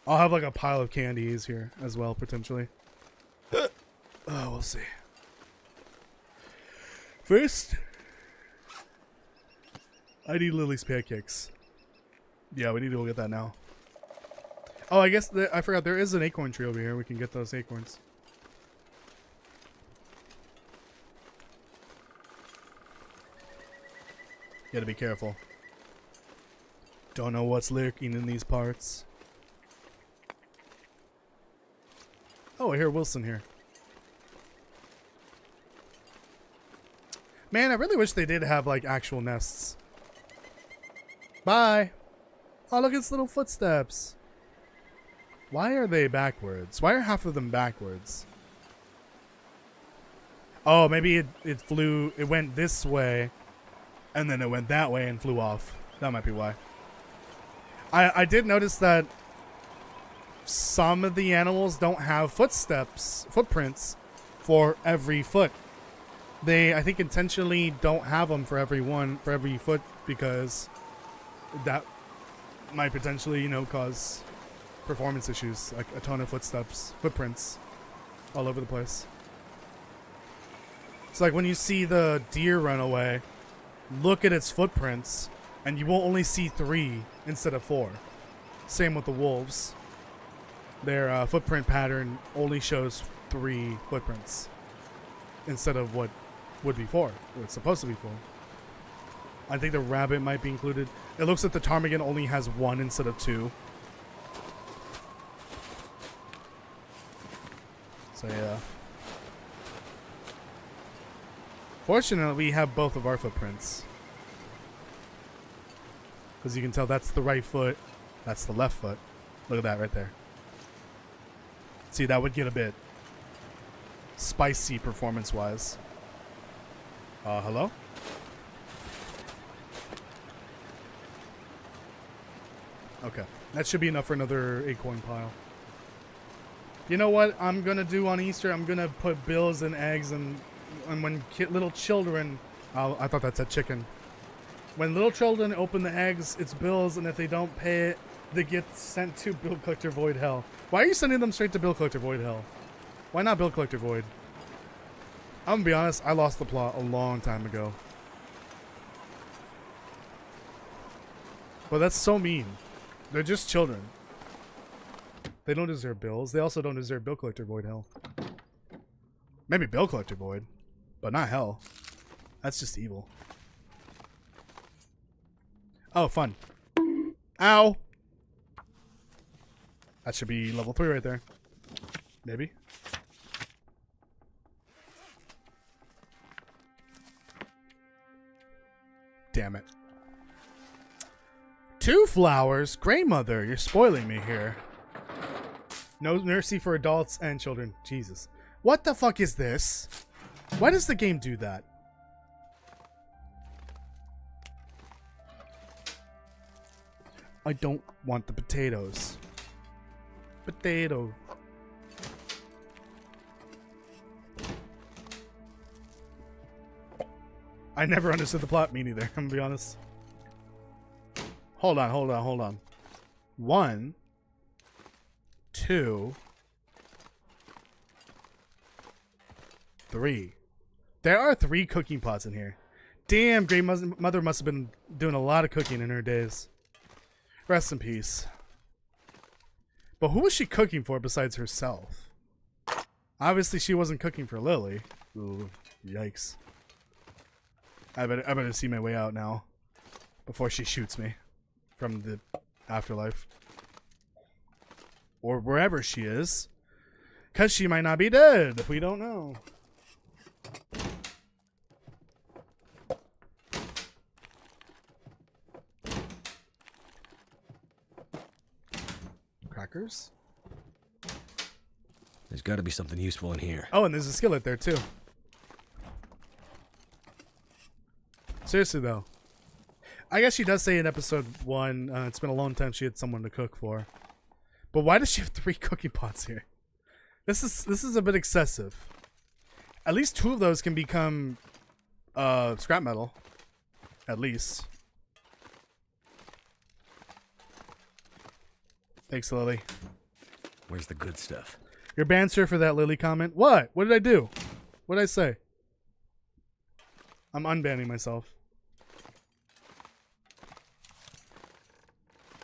Speaker 1: I'll have like a pile of candies here as well, potentially. Oh, we'll see. First, I need Lily's pancakes. Yeah, we need to go get that now. Oh, I guess I forgot there is an acorn tree over here. We can get those acorns. Gotta be careful. Don't know what's lurking in these parts. Oh, I hear Wilson here. Man, I really wish they did have, like, actual nests. Bye! Oh, look, it's little footsteps. Why are they backwards? Why are half of them backwards? Oh, maybe it went this way, and then it went that way and flew off. That might be why. I did notice that some of the animals don't have footprints for every foot. They, I think, intentionally don't have them for every foot, because that might potentially, you know, cause performance issues, like a ton of footprints all over the place. It's like when you see the deer run away, look at its footprints, and you will only see 3 instead of 4. Same with the wolves. their footprint pattern only shows 3 footprints instead of what would be 4. It's supposed to be 4. I think the rabbit might be included. It looks like the ptarmigan only has 1 instead of 2. So yeah. Fortunately, we have both of our footprints. Because you can tell that's the right foot, that's the left foot. Look at that right there. See, that would get a bit spicy performance-wise. Hello? Okay. That should be enough for another acorn pile. You know what I'm going to do on Easter? I'm going to put bills and eggs and when little children... I thought that said chicken. When little children open the eggs, it's bills, and if they don't pay it, they get sent to Bill Collector Void Hell. Why are you sending them straight to Bill Collector Void Hell? Why not Bill Collector Void? I'm gonna be honest, I lost the plot a long time ago. But that's so mean. They're just children. They don't deserve bills. They also don't deserve Bill Collector Void Hell. Maybe Bill Collector Void, but not hell. That's just evil. Oh, fun. Ow! That should be level 3 right there. Maybe. Damn it. 2 flowers? Grandmother, you're spoiling me here. No mercy for adults and children. Jesus. What the fuck is this? Why does the game do that? I don't want the potatoes. Potato. I never understood the plot, me neither, I'm gonna be honest. Hold on. 1, 2, 3. There are 3 cooking pots in here. Damn, Great Mother must have been doing a lot of cooking in her days. Rest in peace. But who was she cooking for besides herself? Obviously, she wasn't cooking for Lily. Ooh, yikes. I better see my way out now before she shoots me from the afterlife. Or wherever she is. Because she might not be dead. We don't know. Crackers?
Speaker 2: There's got to be something useful in here.
Speaker 1: Oh, and there's a skillet there too. Seriously though, I guess she does say in episode 1, it's been a long time she had someone to cook for. But why does she have 3 cooking pots here? This is a bit excessive. At least 2 of those can become scrap metal. At least. Thanks, Lily.
Speaker 2: Where's the good stuff?
Speaker 1: Your banter for that Lily comment. What? What did I do? What did I say? I'm unbanning myself.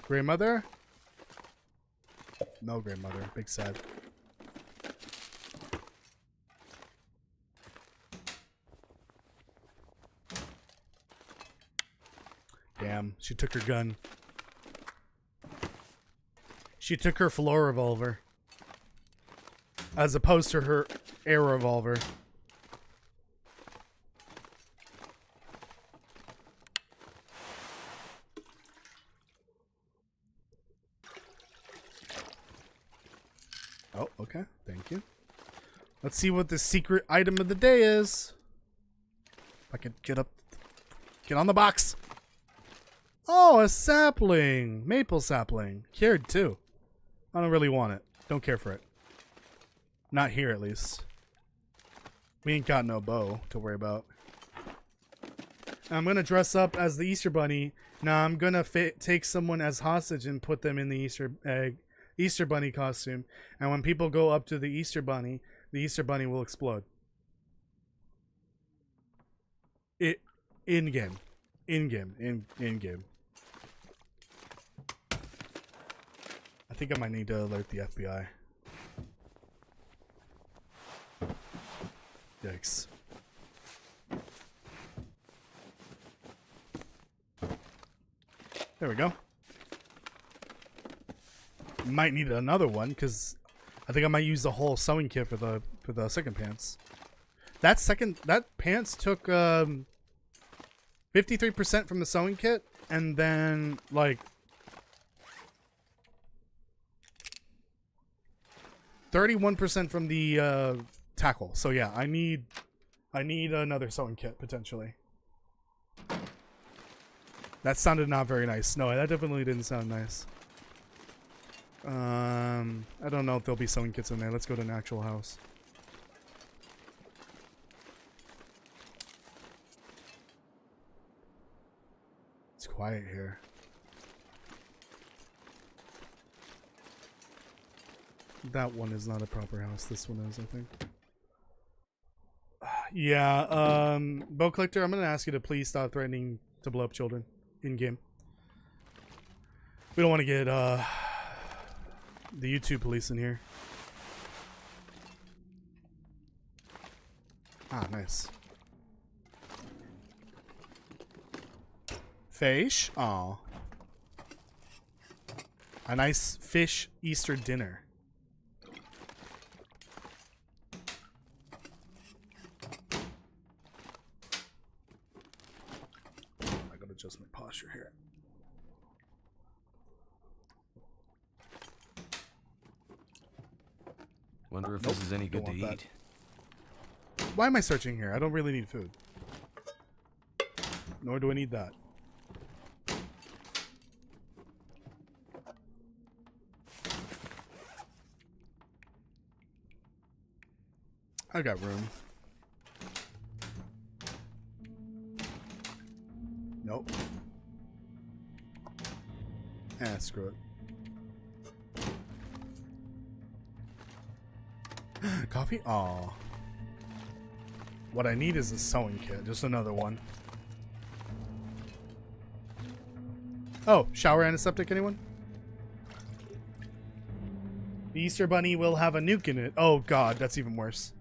Speaker 1: Grandmother? No grandmother. Big sad. Damn, she took her gun. She took her floor revolver. As opposed to her air revolver. Oh, okay. Thank you. Let's see what the secret item of the day is. If I could get up. Get on the box. Oh, a sapling. Maple sapling. Cured too. I don't really want it. Don't care for it. Not here, at least. We ain't got no bow to worry about. I'm gonna dress up as the Easter Bunny. Now I'm gonna take someone as hostage and put them in the Easter Bunny costume. And when people go up to the Easter Bunny will explode. In game. I think I might need to alert the FBI. Yikes. There we go. Might need another one because I think I might use the whole sewing kit for the second pants. That pants took 53% from the sewing kit and then like 31% from the tackle. So yeah, I need another sewing kit potentially. That sounded not very nice. No, that definitely didn't sound nice. I don't know if there'll be sewing kits in there. Let's go to an actual house. It's quiet here. That one is not a proper house. This one is, I think. Yeah, Bow Collector, I'm gonna ask you to please stop threatening to blow up children in-game. We don't want to get, the YouTube police in here. Ah, nice. Fish? Aw. A nice fish Easter dinner. I gotta adjust my posture here.
Speaker 2: Wonder if this is any good to eat.
Speaker 1: Why am I searching here? I don't really need food. Nor do I need that. I got room. Nope. Ah, screw it. Coffee? Aw. What I need is a sewing kit. Just another one. Oh, shower antiseptic, anyone? The Easter Bunny will have a nuke in it. Oh god, that's even worse.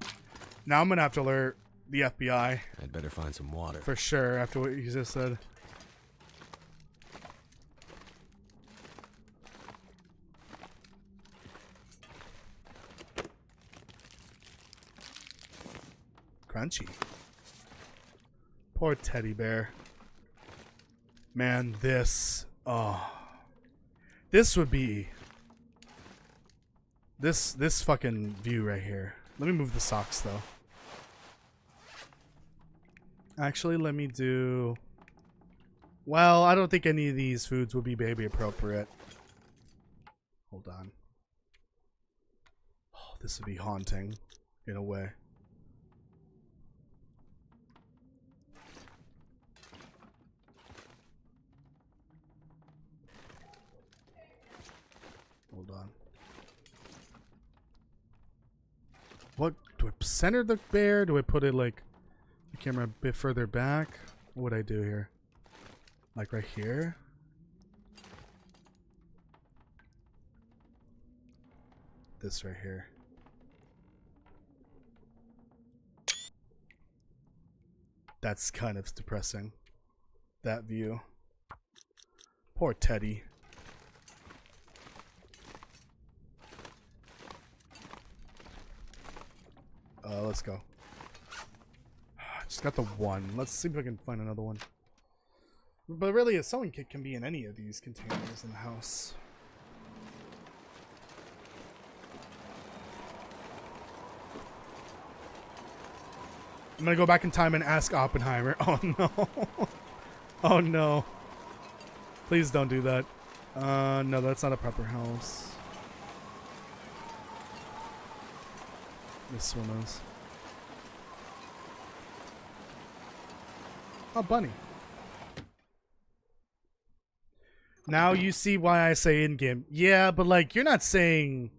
Speaker 1: Now I'm gonna have to alert the FBI.
Speaker 2: I'd better find some water.
Speaker 1: For sure, after what you just said. Crunchy. Poor teddy bear. Man, this... Oh. This would be... This fucking view right here. Let me move the socks, though. Actually, let me do... Well, I don't think any of these foods would be baby appropriate. Hold on. Oh, this would be haunting, in a way. Hold on. What do I center the bear? Do I put it like the camera a bit further back? What would I do here? Like right here? This right here. That's kind of depressing. That view. Poor Teddy. Let's go. Just got the one. Let's see if I can find another one. But really, a sewing kit can be in any of these containers in the house. I'm gonna go back in time and ask Oppenheimer. Oh no. Oh no. Please don't do that. No, that's not a proper house. This one is. Oh, bunny. Now you see why I say in-game. Yeah, but like, you're not saying...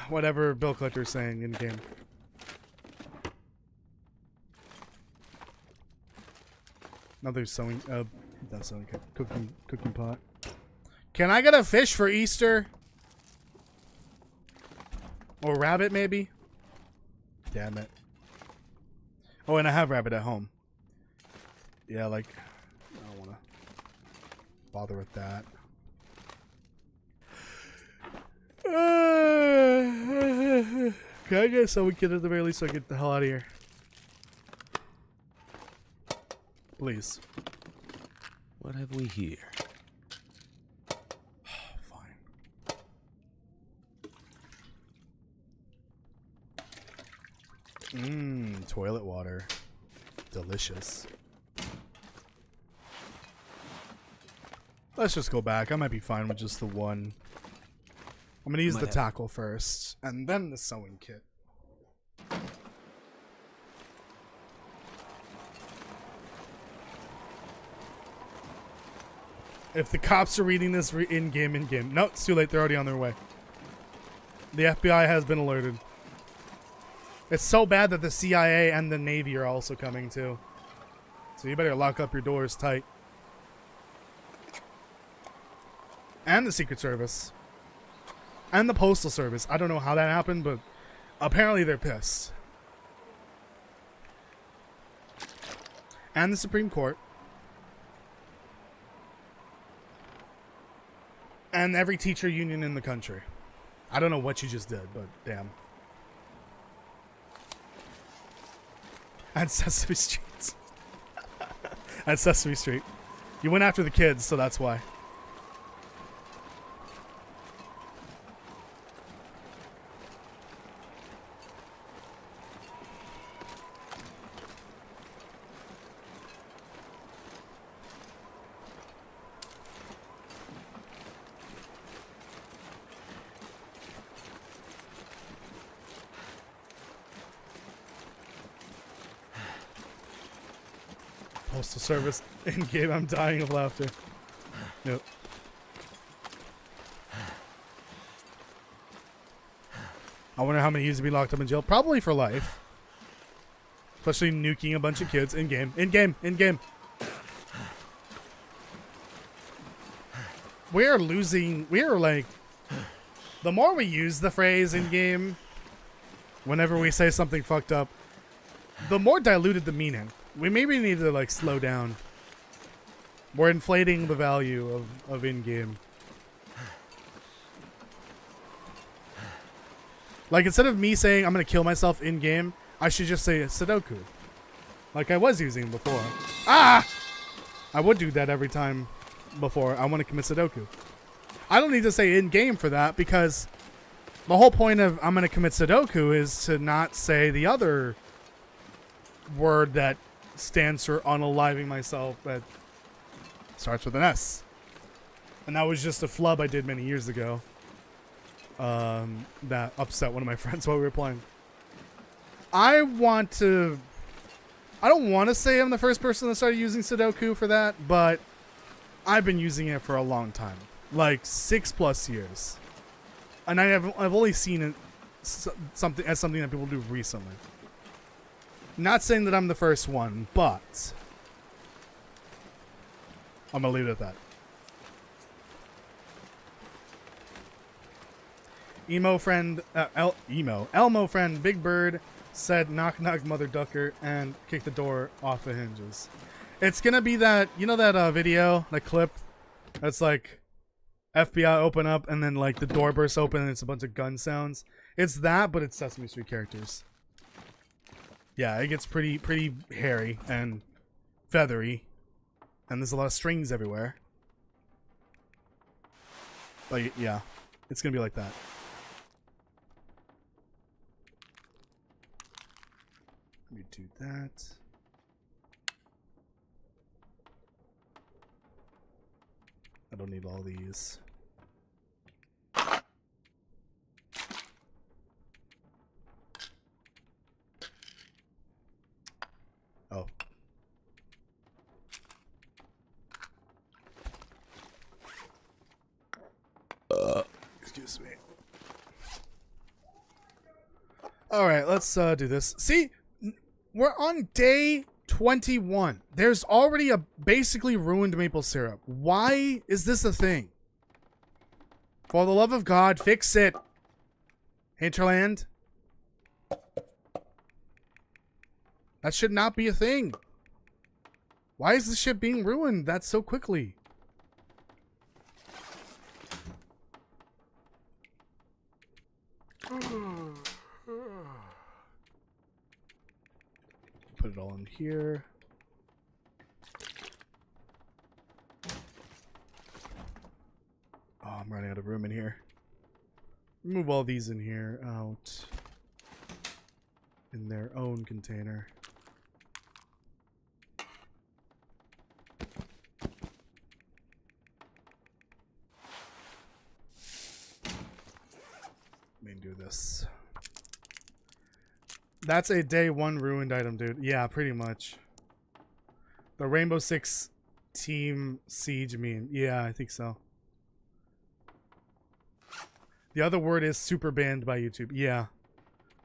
Speaker 1: whatever Bill Collector's saying in-game. Another sewing... not sewing kit. Cooking pot. Can I get a fish for Easter? Or rabbit, maybe? Damn it. Oh, and I have rabbit at home. Yeah, like, I don't want to bother with that. Okay, I guess we get at the very least so I get the hell out of here. Please.
Speaker 2: What have we here?
Speaker 1: Mmm, toilet water. Delicious. Let's just go back. I might be fine with just the one. I'm gonna use the tackle first, and then the sewing kit. If the cops are reading this in-game. No, it's too late. They're already on their way. The FBI has been alerted. It's so bad that the CIA and the Navy are also coming too. So you better lock up your doors tight. And the Secret Service. And the Postal Service. I don't know how that happened, but apparently they're pissed. And the Supreme Court. And every teacher union in the country. I don't know what you just did, but damn. And Sesame Street. At Sesame Street. You went after the kids, so that's why. Postal Service in game. I'm dying of laughter. Nope. I wonder how many used to be locked up in jail. Probably for life. Especially nuking a bunch of kids in game. In game. We're losing. We're like. The more we use the phrase in game, whenever we say something fucked up, the more diluted the meaning. We maybe need to like slow down. We're inflating the value of in-game. Like instead of me saying I'm gonna kill myself in-game, I should just say Sudoku. Like I was using before. Ah! I would do that every time before I want to commit Sudoku. I don't need to say in-game for that because the whole point of I'm gonna commit Sudoku is to not say the other word that stands for unaliving myself that starts with an S. And that was just a flub I did many years ago. That upset one of my friends while we were playing. I don't want to say I'm the first person that started using Sudoku for that, but I've been using it for a long time. Like 6+ years. And I've only seen it something that people do recently. Not saying that I'm the first one, but I'm gonna leave it at that. Elmo friend Big Bird said knock knock mother ducker and kick the door off the hinges. It's gonna be that, you know that video, that clip that's like FBI open up and then like the door bursts open and it's a bunch of gun sounds. It's that, but it's Sesame Street characters. Yeah, it gets pretty hairy and feathery, and there's a lot of strings everywhere. But yeah, it's gonna be like that. Let me do that. I don't need all these. Oh. Excuse me. Alright, let's do this. See, we're on day 21. There's already a basically ruined maple syrup. Why is this a thing? For the love of God, fix it. Hinterland. That should not be a thing. Why is this shit being ruined that so quickly? Put it all in here. Oh, I'm running out of room in here. Move all these in here out in their own container. Let me do this. That's a day one ruined item, dude. Yeah, pretty much. The Rainbow Six Team Siege meme. Yeah, I think so. The other word is super banned by YouTube. Yeah.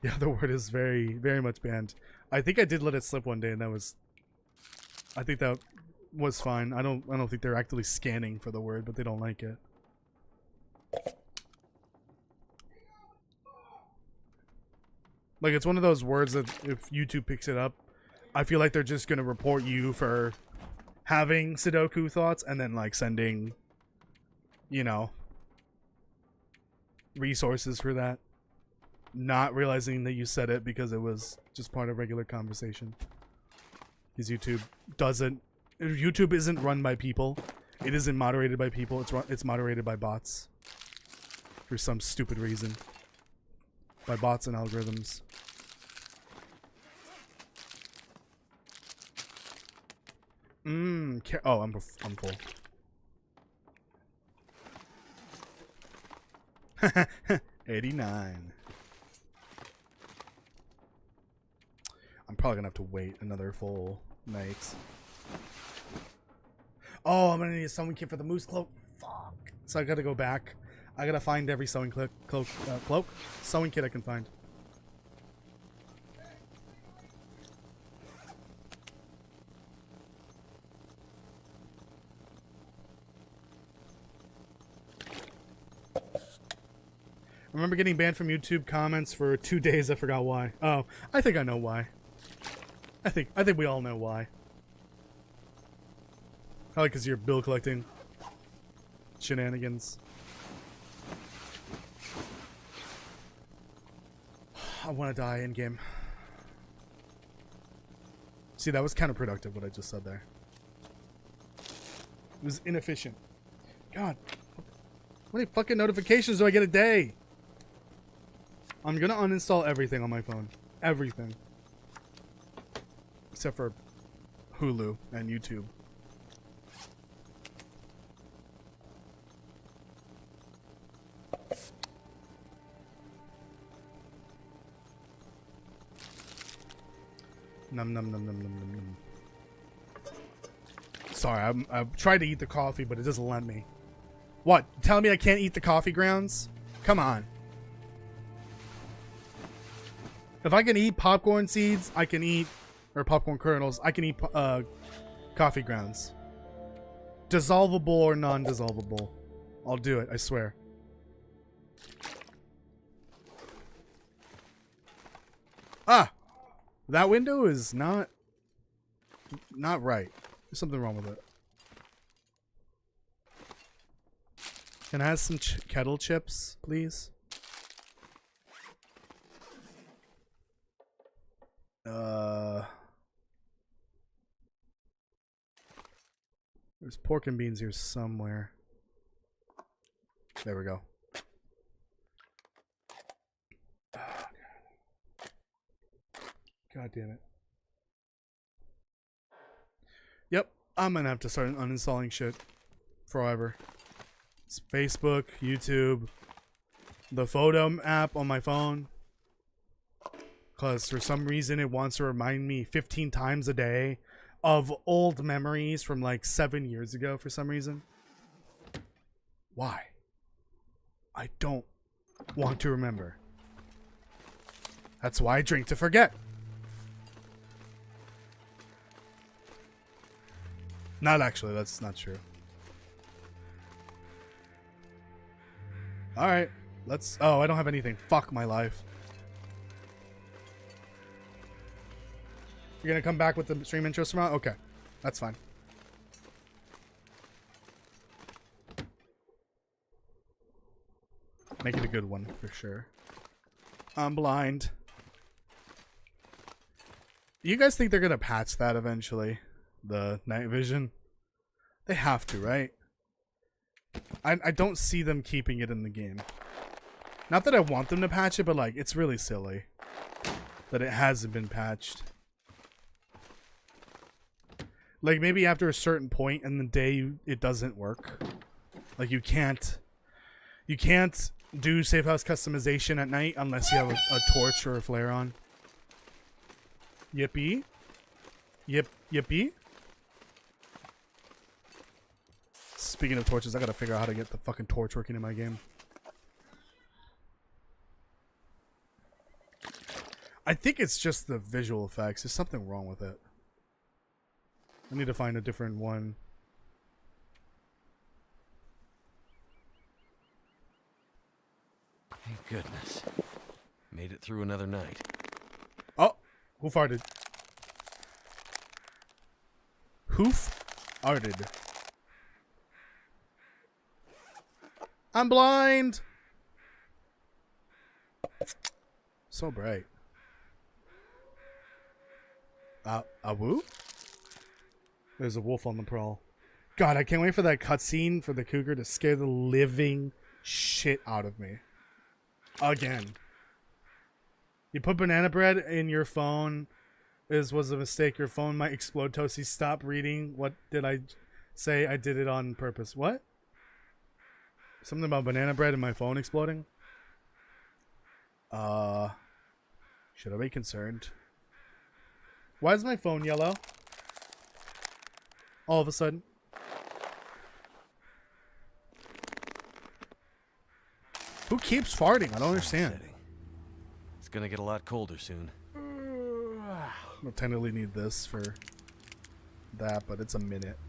Speaker 1: The other word is very, very much banned. I think I did let it slip one day and that was... I think that was fine. I don't think they're actively scanning for the word, but they don't like it. Like, it's one of those words that if YouTube picks it up, I feel like they're just gonna report you for having Sudoku thoughts and then, like, sending, you know, resources for that. Not realizing that you said it because it was just part of regular conversation. Because YouTube isn't run by people. It isn't moderated by people. It's moderated by bots. For some stupid reason. By bots and algorithms. Oh, I'm full. 89. I'm probably gonna have to wait another full night. Oh, I'm gonna need a sewing kit for the moose cloak. Fuck. So I gotta go back. I gotta find every sewing sewing kit I can find. I remember getting banned from YouTube comments for 2 days. I forgot why. Oh, I think I know why. I think we all know why. Probably because you're bill collecting shenanigans. I want to die in game. See, that was counterproductive what I just said there. It was inefficient. God, how many fucking notifications do I get a day? I'm gonna uninstall everything on my phone. Everything. Except for Hulu and YouTube. Num num num num num num num. Sorry, I've tried to eat the coffee, but it doesn't let me. What? Telling me I can't eat the coffee grounds? Come on. If I can eat popcorn seeds, I can eat, or popcorn kernels, I can eat coffee grounds. Dissolvable or non-dissolvable. I'll do it, I swear. Ah! That window is not right. There's something wrong with it. Can I have some kettle chips, please? There's pork and beans here somewhere. There we go. Oh, God damn it. Yep, I'm gonna have to start uninstalling shit forever. It's Facebook, YouTube, the photo app on my phone. Because for some reason it wants to remind me 15 times a day of old memories from like 7 years ago for some reason. Why? I don't want to remember. That's why I drink to forget. Not actually, that's not true. Alright. Let's... Oh, I don't have anything. Fuck my life. You're gonna come back with the stream intro tomorrow? Okay. That's fine. Make it a good one, for sure. I'm blind. You guys think they're gonna patch that eventually? The night vision? They have to, right? I don't see them keeping it in the game. Not that I want them to patch it, but like, it's really silly that it hasn't been patched. Like, maybe after a certain point in the day, it doesn't work. Like, you can't do safe house customization at night unless you have a torch or a flare on. Yippee. Yippee. Speaking of torches, I gotta figure out how to get the fucking torch working in my game. I think it's just the visual effects. There's something wrong with it. I need to find a different one.
Speaker 2: Thank goodness. Made it through another night.
Speaker 1: Oh, who farted? Hoof farted. I'm blind. So bright. A woo? There's a wolf on the prowl. God, I can't wait for that cutscene for the cougar to scare the living shit out of me. Again. You put banana bread in your phone was a mistake. Your phone might explode. Toasty, stop reading. What did I say? I did it on purpose. What? Something about banana bread and my phone exploding? Should I be concerned? Why is my phone yellow? All of a sudden. Who keeps farting? I don't understand.
Speaker 2: It's gonna get a lot colder soon.
Speaker 1: I'll tentatively need this for that, but it's a minute.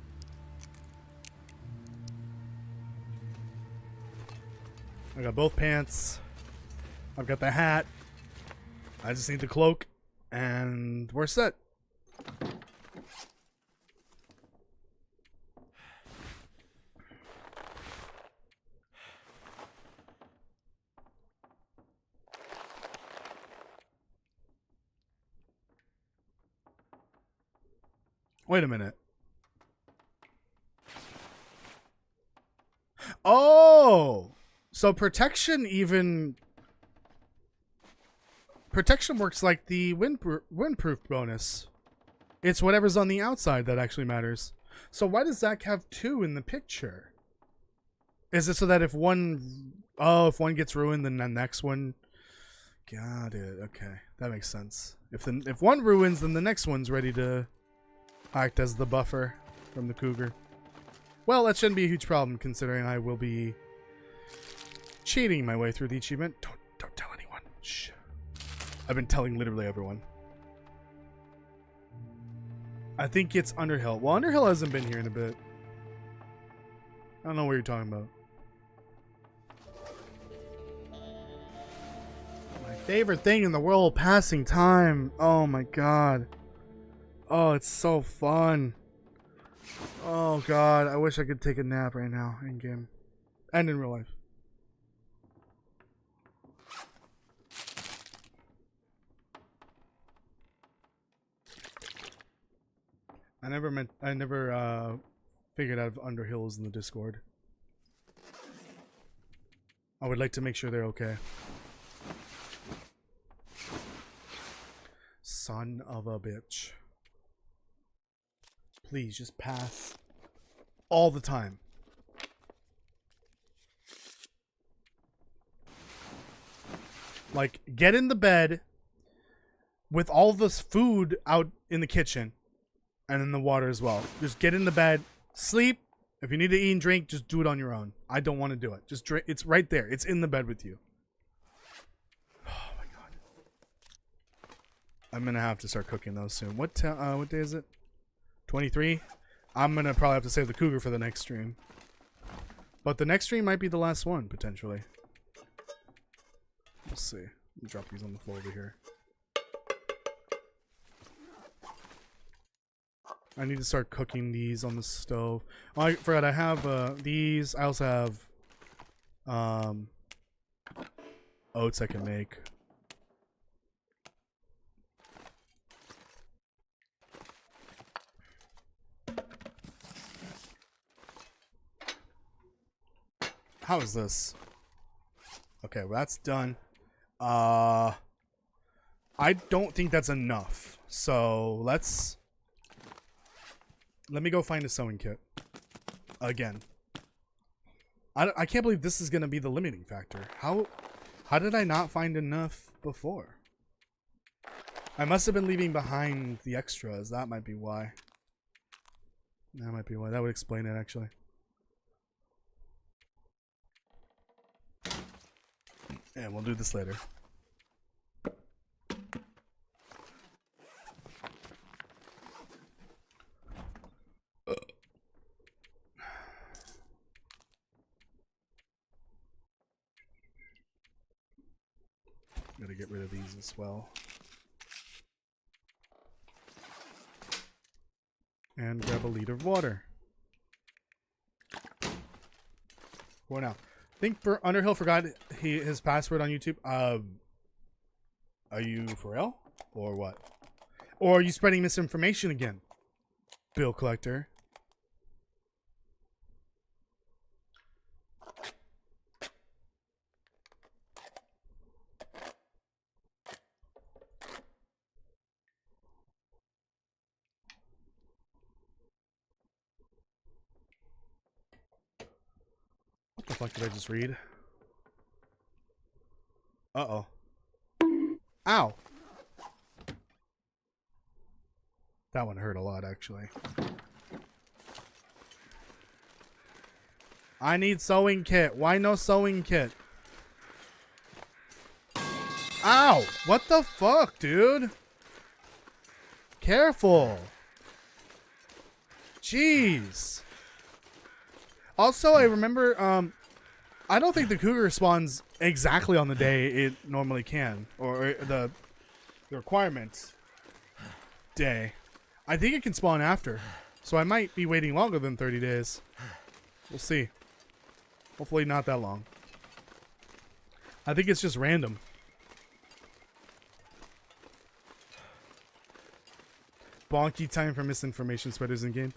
Speaker 1: I got both pants. I've got the hat. I just need the cloak, and we're set. Wait a minute. Oh! So protection works like the windproof bonus. It's whatever's on the outside that actually matters. So why does Zach have two in the picture? Is it so that if one gets ruined, then the next one... Got it. Okay, that makes sense. If one ruins, then the next one's ready to act as the buffer from the cougar. Well, that shouldn't be a huge problem, considering I will be cheating my way through the achievement. Don't tell anyone. Shh. I've been telling literally everyone. I think it's Underhill. Well, Underhill hasn't been here in a bit. I don't know what you're talking about. My favorite thing in the world, passing time. Oh my god. Oh, it's so fun. Oh god, I wish I could take a nap right now in game. And in real life. I never figured out if Underhill is in the Discord. I would like to make sure they're okay. Son of a bitch. Please just pass all the time. Like, get in the bed with all this food out in the kitchen and in the water as well. Just get in the bed, sleep. If you need to eat and drink, just do it on your own. I don't want to do it. Just drink. It's right there. It's in the bed with you. Oh my god. I'm gonna have to start cooking those soon. What day is it? 23. I'm gonna probably have to save the cougar for the next stream. But the next stream might be the last one, potentially. Let's see. Let me drop these on the floor over here. I need to start cooking these on the stove. Oh, I forgot. I have these. I also have oats I can make. How is this? Okay, well, that's done. I don't think that's enough. So let me go find a sewing kit. Again. I can't believe this is going to be the limiting factor. How did I not find enough before? I must have been leaving behind the extras. That might be why. That might be why. That would explain it, actually. And we'll do this later. Gotta get rid of these as well. And grab a liter of water. For now. I think Underhill forgot his password on YouTube. Are you for real? Or what? Or are you spreading misinformation again? Bill collector. What the fuck did I just read? Uh-oh. Ow! That one hurt a lot, actually. I need sewing kit. Why no sewing kit? Ow! What the fuck, dude? Careful. Jeez. Also, I remember, I don't think the cougar spawns exactly on the day it normally can. Or the requirement day. I think it can spawn after. So I might be waiting longer than 30 days. We'll see. Hopefully not that long. I think it's just random. Bonky time for misinformation spreaders in game.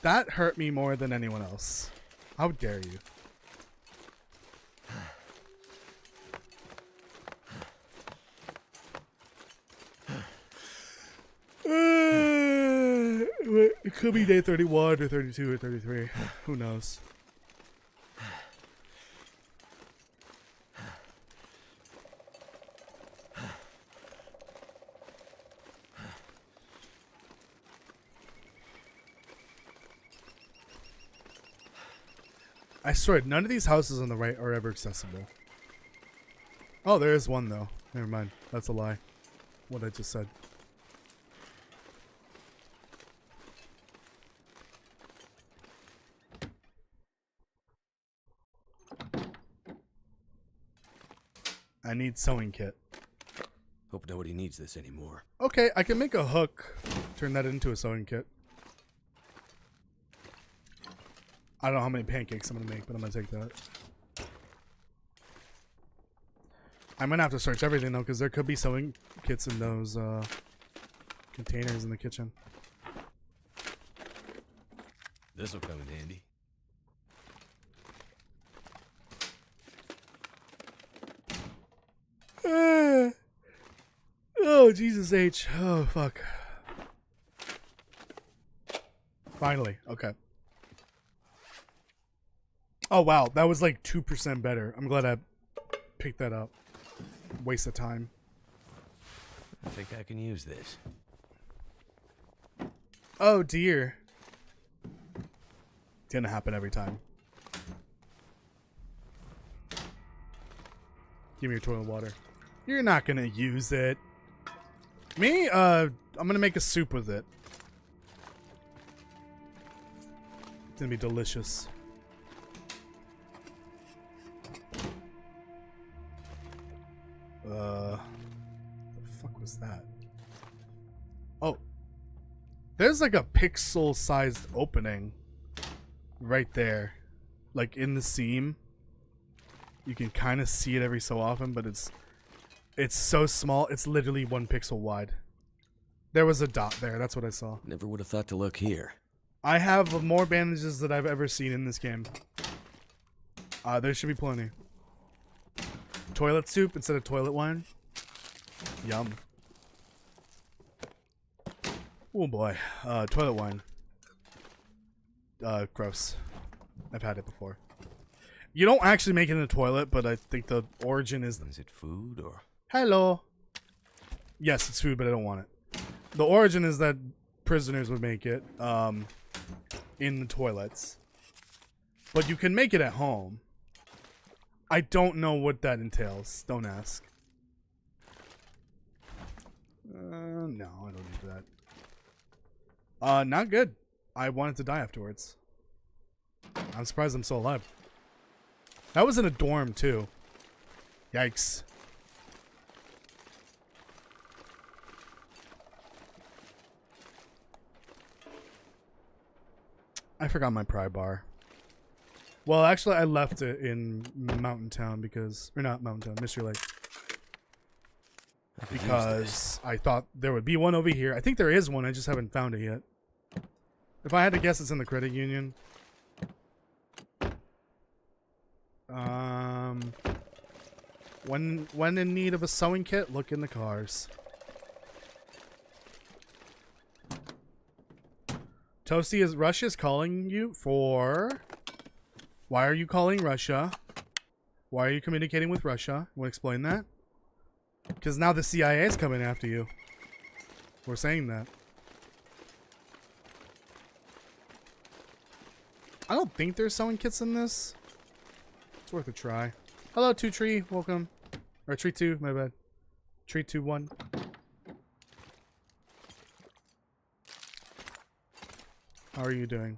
Speaker 1: That hurt me more than anyone else. How dare you? It could be day 31 or 32 or 33. Who knows? I swear, none of these houses on the right are ever accessible. Oh, there is one, though. Never mind. That's a lie. What I just said. I need sewing kit.
Speaker 2: Hope nobody needs this anymore.
Speaker 1: Okay, I can make a hook. Turn that into a sewing kit. I don't know how many pancakes I'm going to make, but I'm going to take that. I'm going to have to search everything, though, because there could be sewing kits in those containers in the kitchen.
Speaker 2: This'll come in handy.
Speaker 1: Oh, Jesus H. Oh, fuck. Finally. Okay. Oh, wow. That was like 2% better. I'm glad I picked that up. Waste of time.
Speaker 2: I think I can use this.
Speaker 1: Oh, dear. Didn't happen every time. Give me your toilet water. You're not going to use it. Me? I'm going to make a soup with it. It's going to be delicious. The fuck was that? Oh. There's like a pixel-sized opening right there. Like in the seam. You can kind of see it every so often, but it's so small, it's literally 1 pixel wide. There was a dot there, that's what I saw.
Speaker 2: Never would have thought to look here.
Speaker 1: I have more bandages than I've ever seen in this game. There should be plenty. Toilet soup instead of toilet wine. Yum. Oh boy. Toilet wine. Gross. I've had it before. You don't actually make it in a toilet, but I think the origin is...
Speaker 2: Is it food or...
Speaker 1: Hello. Yes, it's food, but I don't want it. The origin is that prisoners would make it in the toilets. But you can make it at home. I don't know what that entails. Don't ask. No, I don't need that. Not good. I wanted to die afterwards. I'm surprised I'm still alive. That was in a dorm, too. Yikes. I forgot my pry bar. Well, actually, I left it in Mountain Town because... Or not Mountain Town, Mystery Lake. Because I thought there would be one over here. I think there is one, I just haven't found it yet. If I had to guess, it's in the credit union. When in need of a sewing kit, look in the cars. Toasty, is Russia's calling you for... Why are you calling Russia? Why are you communicating with Russia? Want to explain that? Because now the CIA is coming after you. We're saying that. I don't think there's sewing kits in this. It's worth a try. Hello, 2Tree. Welcome. Or Tree 2, my bad. Tree 2-1. How are you doing?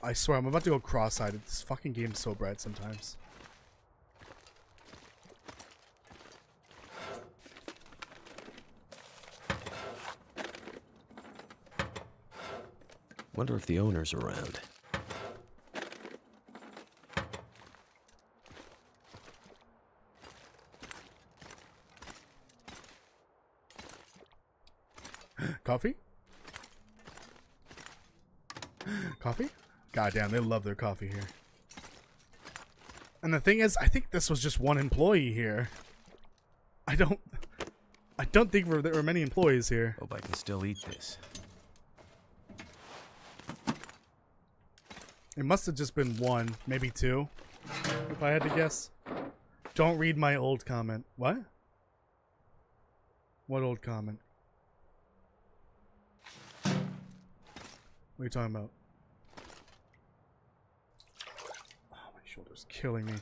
Speaker 1: I swear, I'm about to go cross-eyed. This fucking game's so bright sometimes.
Speaker 2: Wonder if the owner's around.
Speaker 1: Coffee? Coffee? Goddamn, they love their coffee here. And the thing is, I think this was just one employee here. I don't think there were many employees here.
Speaker 2: Hope I can still eat this.
Speaker 1: It must have just been one, maybe two, if I had to guess. Don't read my old comment. What? What old comment? What are you talking about? Oh, my shoulder's killing me.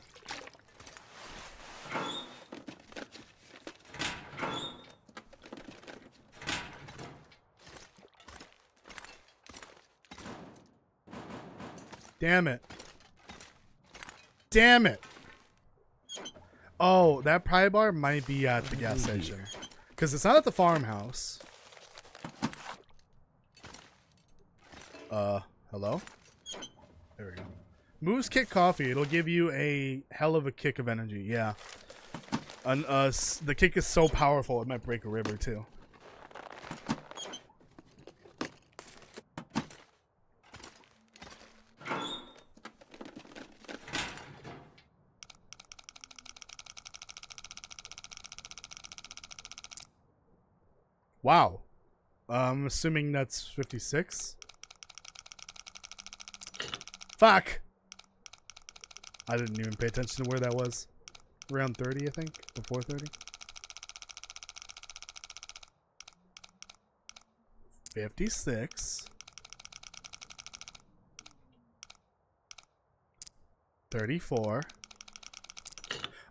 Speaker 1: Damn it. Damn it. Oh, that pry bar might be at the gas station. Because it's not at the farmhouse. Hello? There we go. Moose Kick Coffee. It'll give you a hell of a kick of energy. Yeah. The kick is so powerful it might break a rib or two. Wow. I'm assuming that's 56. Fuck! I didn't even pay attention to where that was. Around 30, I think. Before 30. 56. 34.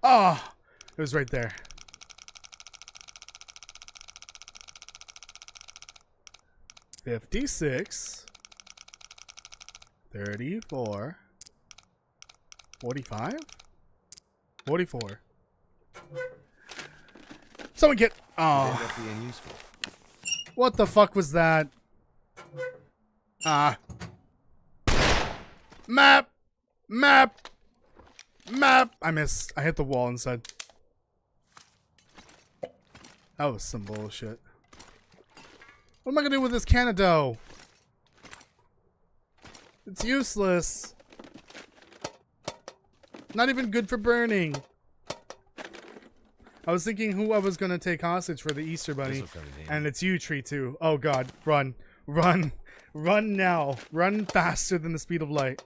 Speaker 1: Oh! It was right there. 56. 34. 45? 44. Someone get...
Speaker 2: Could
Speaker 1: Oh,
Speaker 2: end up being useful.
Speaker 1: what the fuck was that? Map! Map! Map! I missed. I hit the wall inside. That was some bullshit. What am I gonna do with this can of dough? It's useless. Not even good for burning. I was thinking who I was gonna take hostage for the Easter Bunny. And it's you, Tree 2. Oh god, run. Run. Run now. Run faster than the speed of light.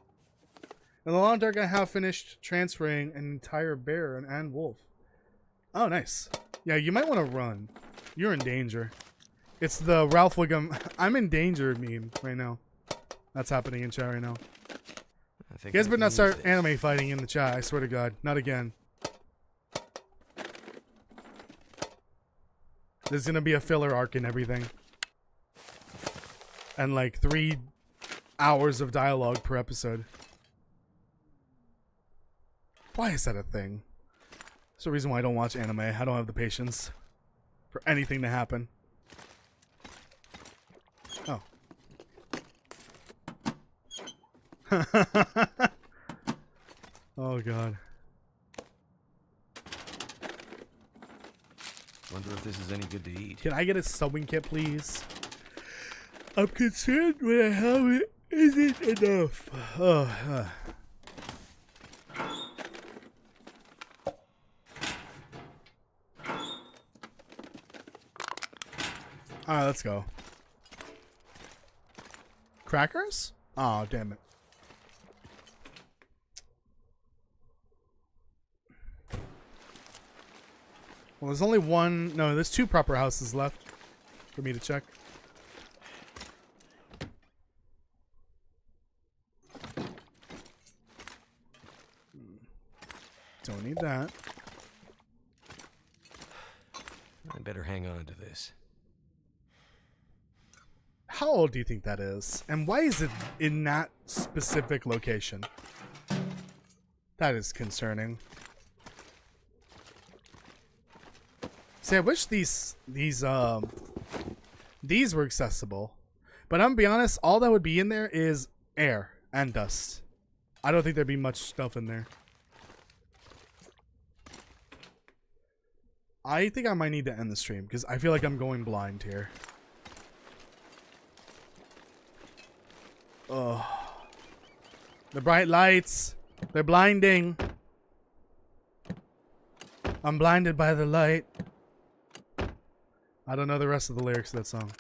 Speaker 1: In the long dark, I have finished transferring an entire bear and wolf. Oh, nice. Yeah, you might want to run. You're in danger. It's the Ralph Wiggum, I'm in danger meme right now. That's happening in chat right now. You guys better not start anime fighting in the chat, I swear to God. Not again. There's gonna be a filler arc and everything. And like 3 hours of dialogue per episode. Why is that a thing? It's the reason why I don't watch anime. I don't have the patience for anything to happen. Oh. Oh god.
Speaker 2: Wonder if this is any good to eat.
Speaker 1: Can I get a sewing kit, please? I'm concerned when I have it isn't enough. Alright, let's go. Crackers? Oh, damn it. Well, there's only one... No, there's 2 proper houses left for me to check. Don't need that.
Speaker 2: I better hang on to this.
Speaker 1: How old do you think that is? And why is it in that specific location? That is concerning. See, I wish these were accessible. But I'm gonna be honest, all that would be in there is air and dust. I don't think there'd be much stuff in there. I think I might need to end the stream because I feel like I'm going blind here. Oh. The bright lights. They're blinding. I'm blinded by the light. I don't know the rest of the lyrics of that song.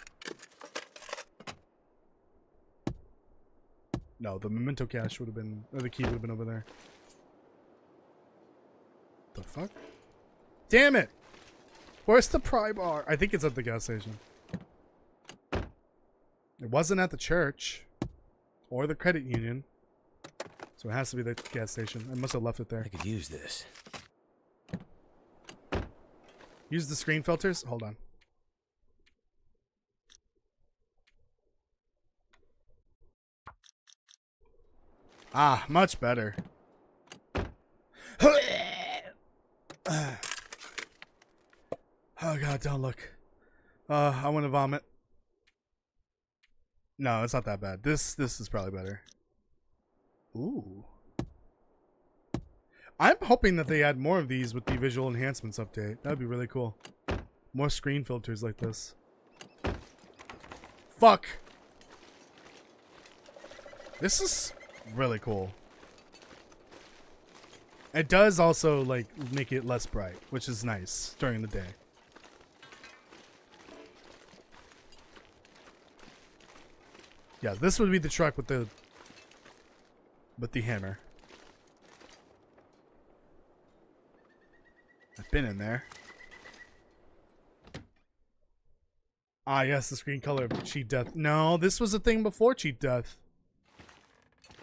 Speaker 1: No, the memento cache would have been, or the key would have been over there. The fuck? Damn it! Where's the pry bar? I think it's at the gas station. It wasn't at the church. Or the credit union. So it has to be the gas station. I must have left it there.
Speaker 2: I could use this.
Speaker 1: Use the screen filters? Hold on. Ah, much better. Oh god, don't look. I want to vomit. No, it's not that bad. This is probably better. Ooh. I'm hoping that they add more of these with the visual enhancements update. That'd be really cool. More screen filters like this. Fuck. This is really cool. It does also like make it less bright, which is nice during the day. Yeah, this would be the truck with the hammer. I've been in there. Ah, yes, the screen color of Cheat Death. No, this was a thing before Cheat Death.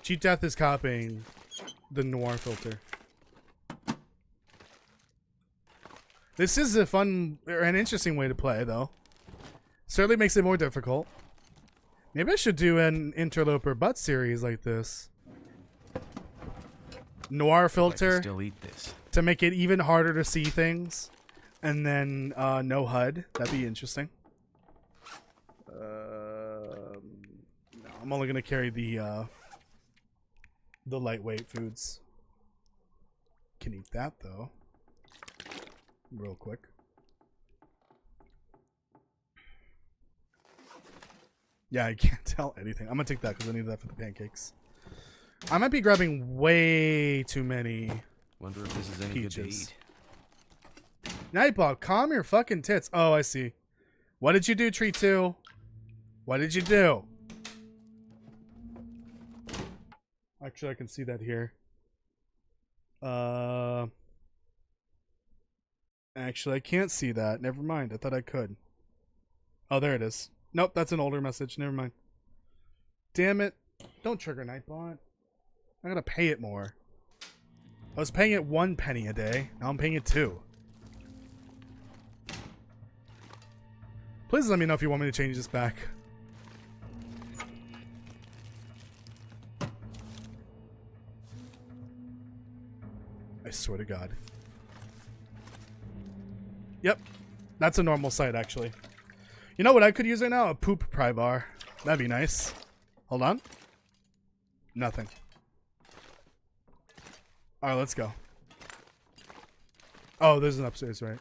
Speaker 1: Cheat Death is copying the noir filter. This is a fun or an interesting way to play, though. Certainly makes it more difficult. Maybe I should do an Interloper Butt series like this. Noir filter.
Speaker 2: I can still eat this.
Speaker 1: to make it even harder to see things, and then no HUD. That'd be interesting. No, I'm only gonna carry the lightweight foods. Can eat that though, real quick. Yeah, I can't tell anything. I'm gonna take that because I need that for the pancakes. I might be grabbing way too many.
Speaker 2: Wonder if this is any good to eat.
Speaker 1: Nightball, calm your fucking tits. Oh, I see. What did you do, Tree 2? What did you do? Actually, I can see that here. Actually, I can't see that. Never mind. I thought I could. Oh, there it is. Nope, that's an older message. Never mind. Damn it. Don't trigger Nightbot. I gotta pay it more. I was paying it 1 penny a day. Now I'm paying it 2. Please let me know if you want me to change this back. I swear to God. Yep. That's a normal site, actually. You know what I could use right now? A poop pry bar. That'd be nice. Hold on. Nothing. Alright, let's go. Oh, there's an upstairs, right?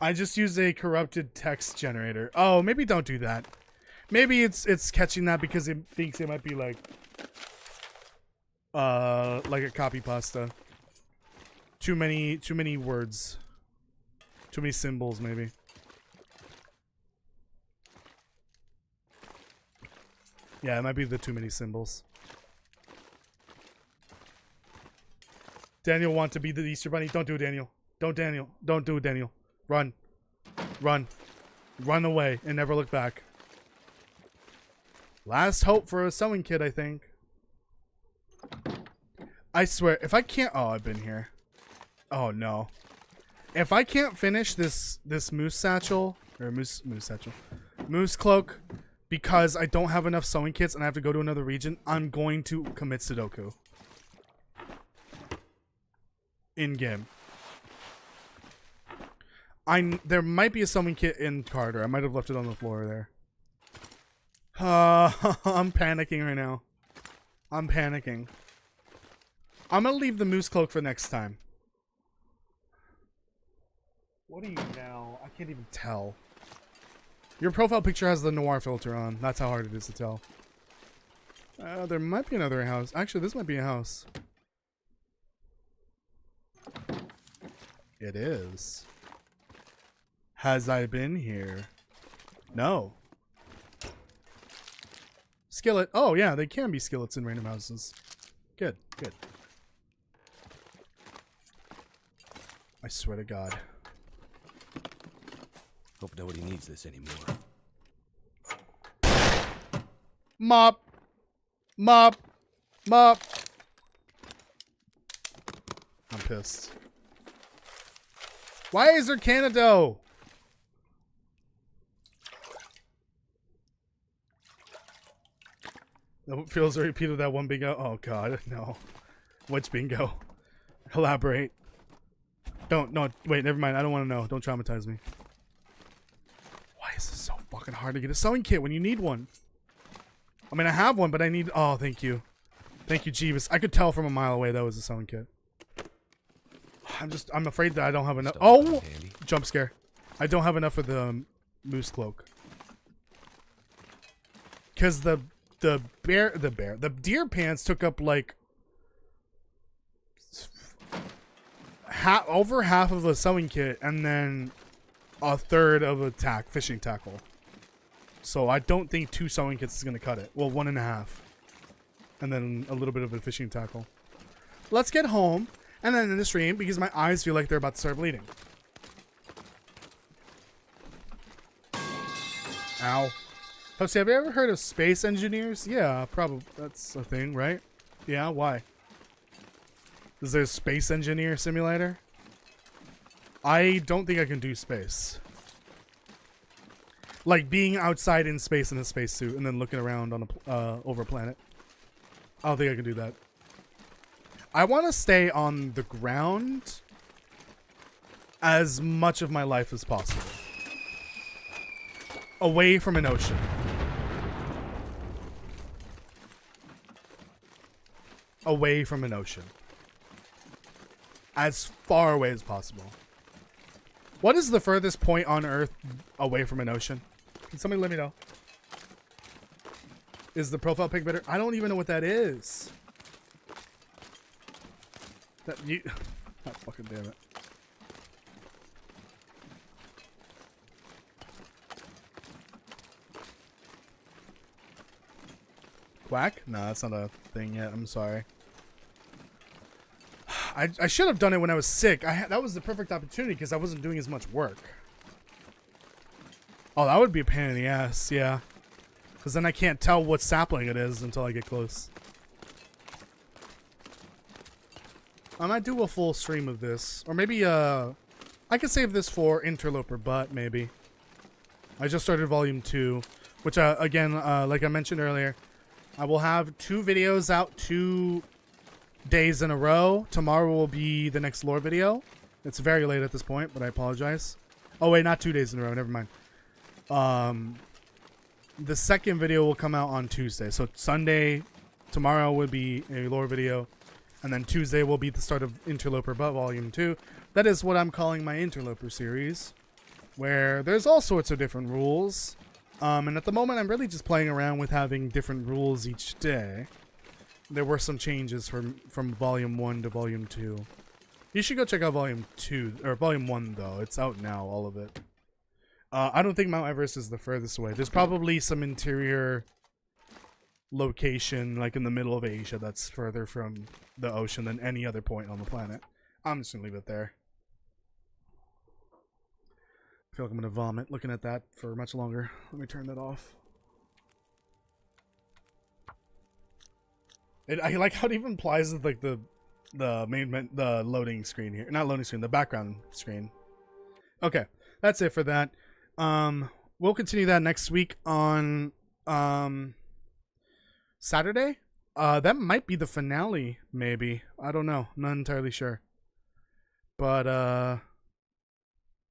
Speaker 1: I just used a corrupted text generator. Oh, maybe don't do that. Maybe it's catching that because it thinks it might be like a copy pasta. Too many words. Too many symbols, maybe. Yeah, it might be the too many symbols. Daniel want to be the Easter Bunny. Don't do it, Daniel. Don't, Daniel. Don't do it, Daniel. Run. Run. Run away and never look back. Last hope for a sewing kit, I think. I swear, if I can't... Oh, I've been here. Oh, no. If I can't finish this moose satchel... Or moose satchel. Moose cloak... Because I don't have enough sewing kits and I have to go to another region, I'm going to commit Sudoku. In-game. There might be a sewing kit in Carter. I might have left it on the floor there. I'm panicking right now. I'm panicking. I'm gonna leave the moose cloak for next time. What are you now? I can't even tell. Your profile picture has the noir filter on. That's how hard it is to tell. There might be another house. Actually, this might be a house. It is. Has I been here? No. Skillet. Oh, yeah, they can be skillets in random houses. Good, good. I swear to God.
Speaker 2: Hope nobody needs this anymore.
Speaker 1: Mop. Mop. Mop. I'm pissed. Why is there Canado? That feels a repeat of that one bingo. Oh God, no. Which bingo? Elaborate. Don't, no, wait, never mind. I don't want to know. Don't traumatize me. Why is this so fucking hard to get a sewing kit when you need one? I mean, I have one, but I need... Oh, thank you. Thank you, Jeebus. I could tell from a mile away that was a sewing kit. I'm afraid that I don't have enough. Oh! Jump scare. I don't have enough for the moose cloak. Because the deer pants took up like over half of a sewing kit and then a third of a fishing tackle. So I don't think 2 sewing kits is gonna cut it. Well, 1.5, and then a little bit of a fishing tackle. Let's get home and then in the stream because my eyes feel like they're about to start bleeding. Ow. Toasty, have you ever heard of space engineers? Yeah, probably. That's a thing, right? Yeah, why? Is there a space engineer simulator? I don't think I can do space. Like being outside in space in a spacesuit and then looking around on a over a planet. I don't think I can do that. I want to stay on the ground as much of my life as possible. Away from an ocean. Away from an ocean. As far away as possible. What is the furthest point on Earth away from an ocean? Can somebody let me know? Is the profile pic better? I don't even know what that is. That you... God fucking damn it. Quack? No, that's not a thing yet. I'm sorry. I should have done it when I was sick. That was the perfect opportunity because I wasn't doing as much work. Oh, that would be a pain in the ass, yeah. Because then I can't tell what sapling it is until I get close. I might do a full stream of this. Or maybe, I could save this for Interloper Butt, maybe. I just started Volume 2. Which, again, like I mentioned earlier, I will have 2 videos out 2 days in a row. Tomorrow will be the next lore video. It's very late at this point, but I apologize. Oh, wait, not 2 days in a row. Never mind. The second video will come out on Tuesday. So Sunday, tomorrow would be a lore video. And then Tuesday will be the start of Interloper Butt Volume 2. That is what I'm calling my Interloper series. Where there's all sorts of different rules. And at the moment, I'm really just playing around with having different rules each day. There were some changes from Volume 1 to Volume 2. You should go check out Volume 2, or Volume 1, though. It's out now, all of it. I don't think Mount Everest is the furthest away. There's probably some interior location, like in the middle of Asia, that's further from the ocean than any other point on the planet. I'm just going to leave it there. I feel like I'm going to vomit looking at that for much longer. Let me turn that off. I like how it even implies like the loading screen here. Not loading screen, the background screen. Okay, that's it for that. We'll continue that next week on Saturday. That might be the finale, maybe. I don't know. Not entirely sure. But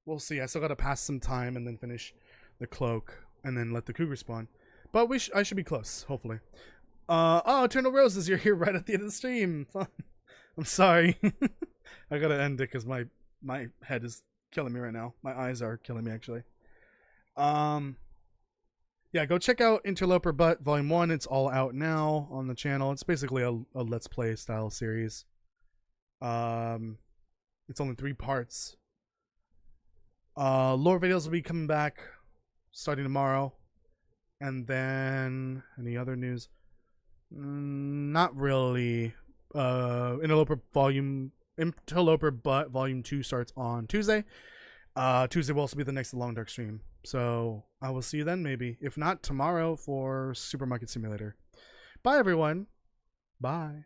Speaker 1: we'll see. I still gotta pass some time and then finish the cloak and then let the cougar spawn. But I should be close, hopefully. Oh, Eternal Roses, you're here right at the end of the stream. I'm sorry. I gotta end it because my head is killing me right now. My eyes are killing me, actually. Yeah, go check out Interloper Butt Volume 1. It's all out now on the channel. It's basically a Let's Play style series. It's only 3 parts. Lore videos will be coming back starting tomorrow. And then, any other news? Not really. Interloper Butt Volume 2 starts on Tuesday. Tuesday will also be the next Long Dark stream. So I will see you then, maybe. If not, tomorrow for Supermarket Simulator. Bye, everyone. Bye.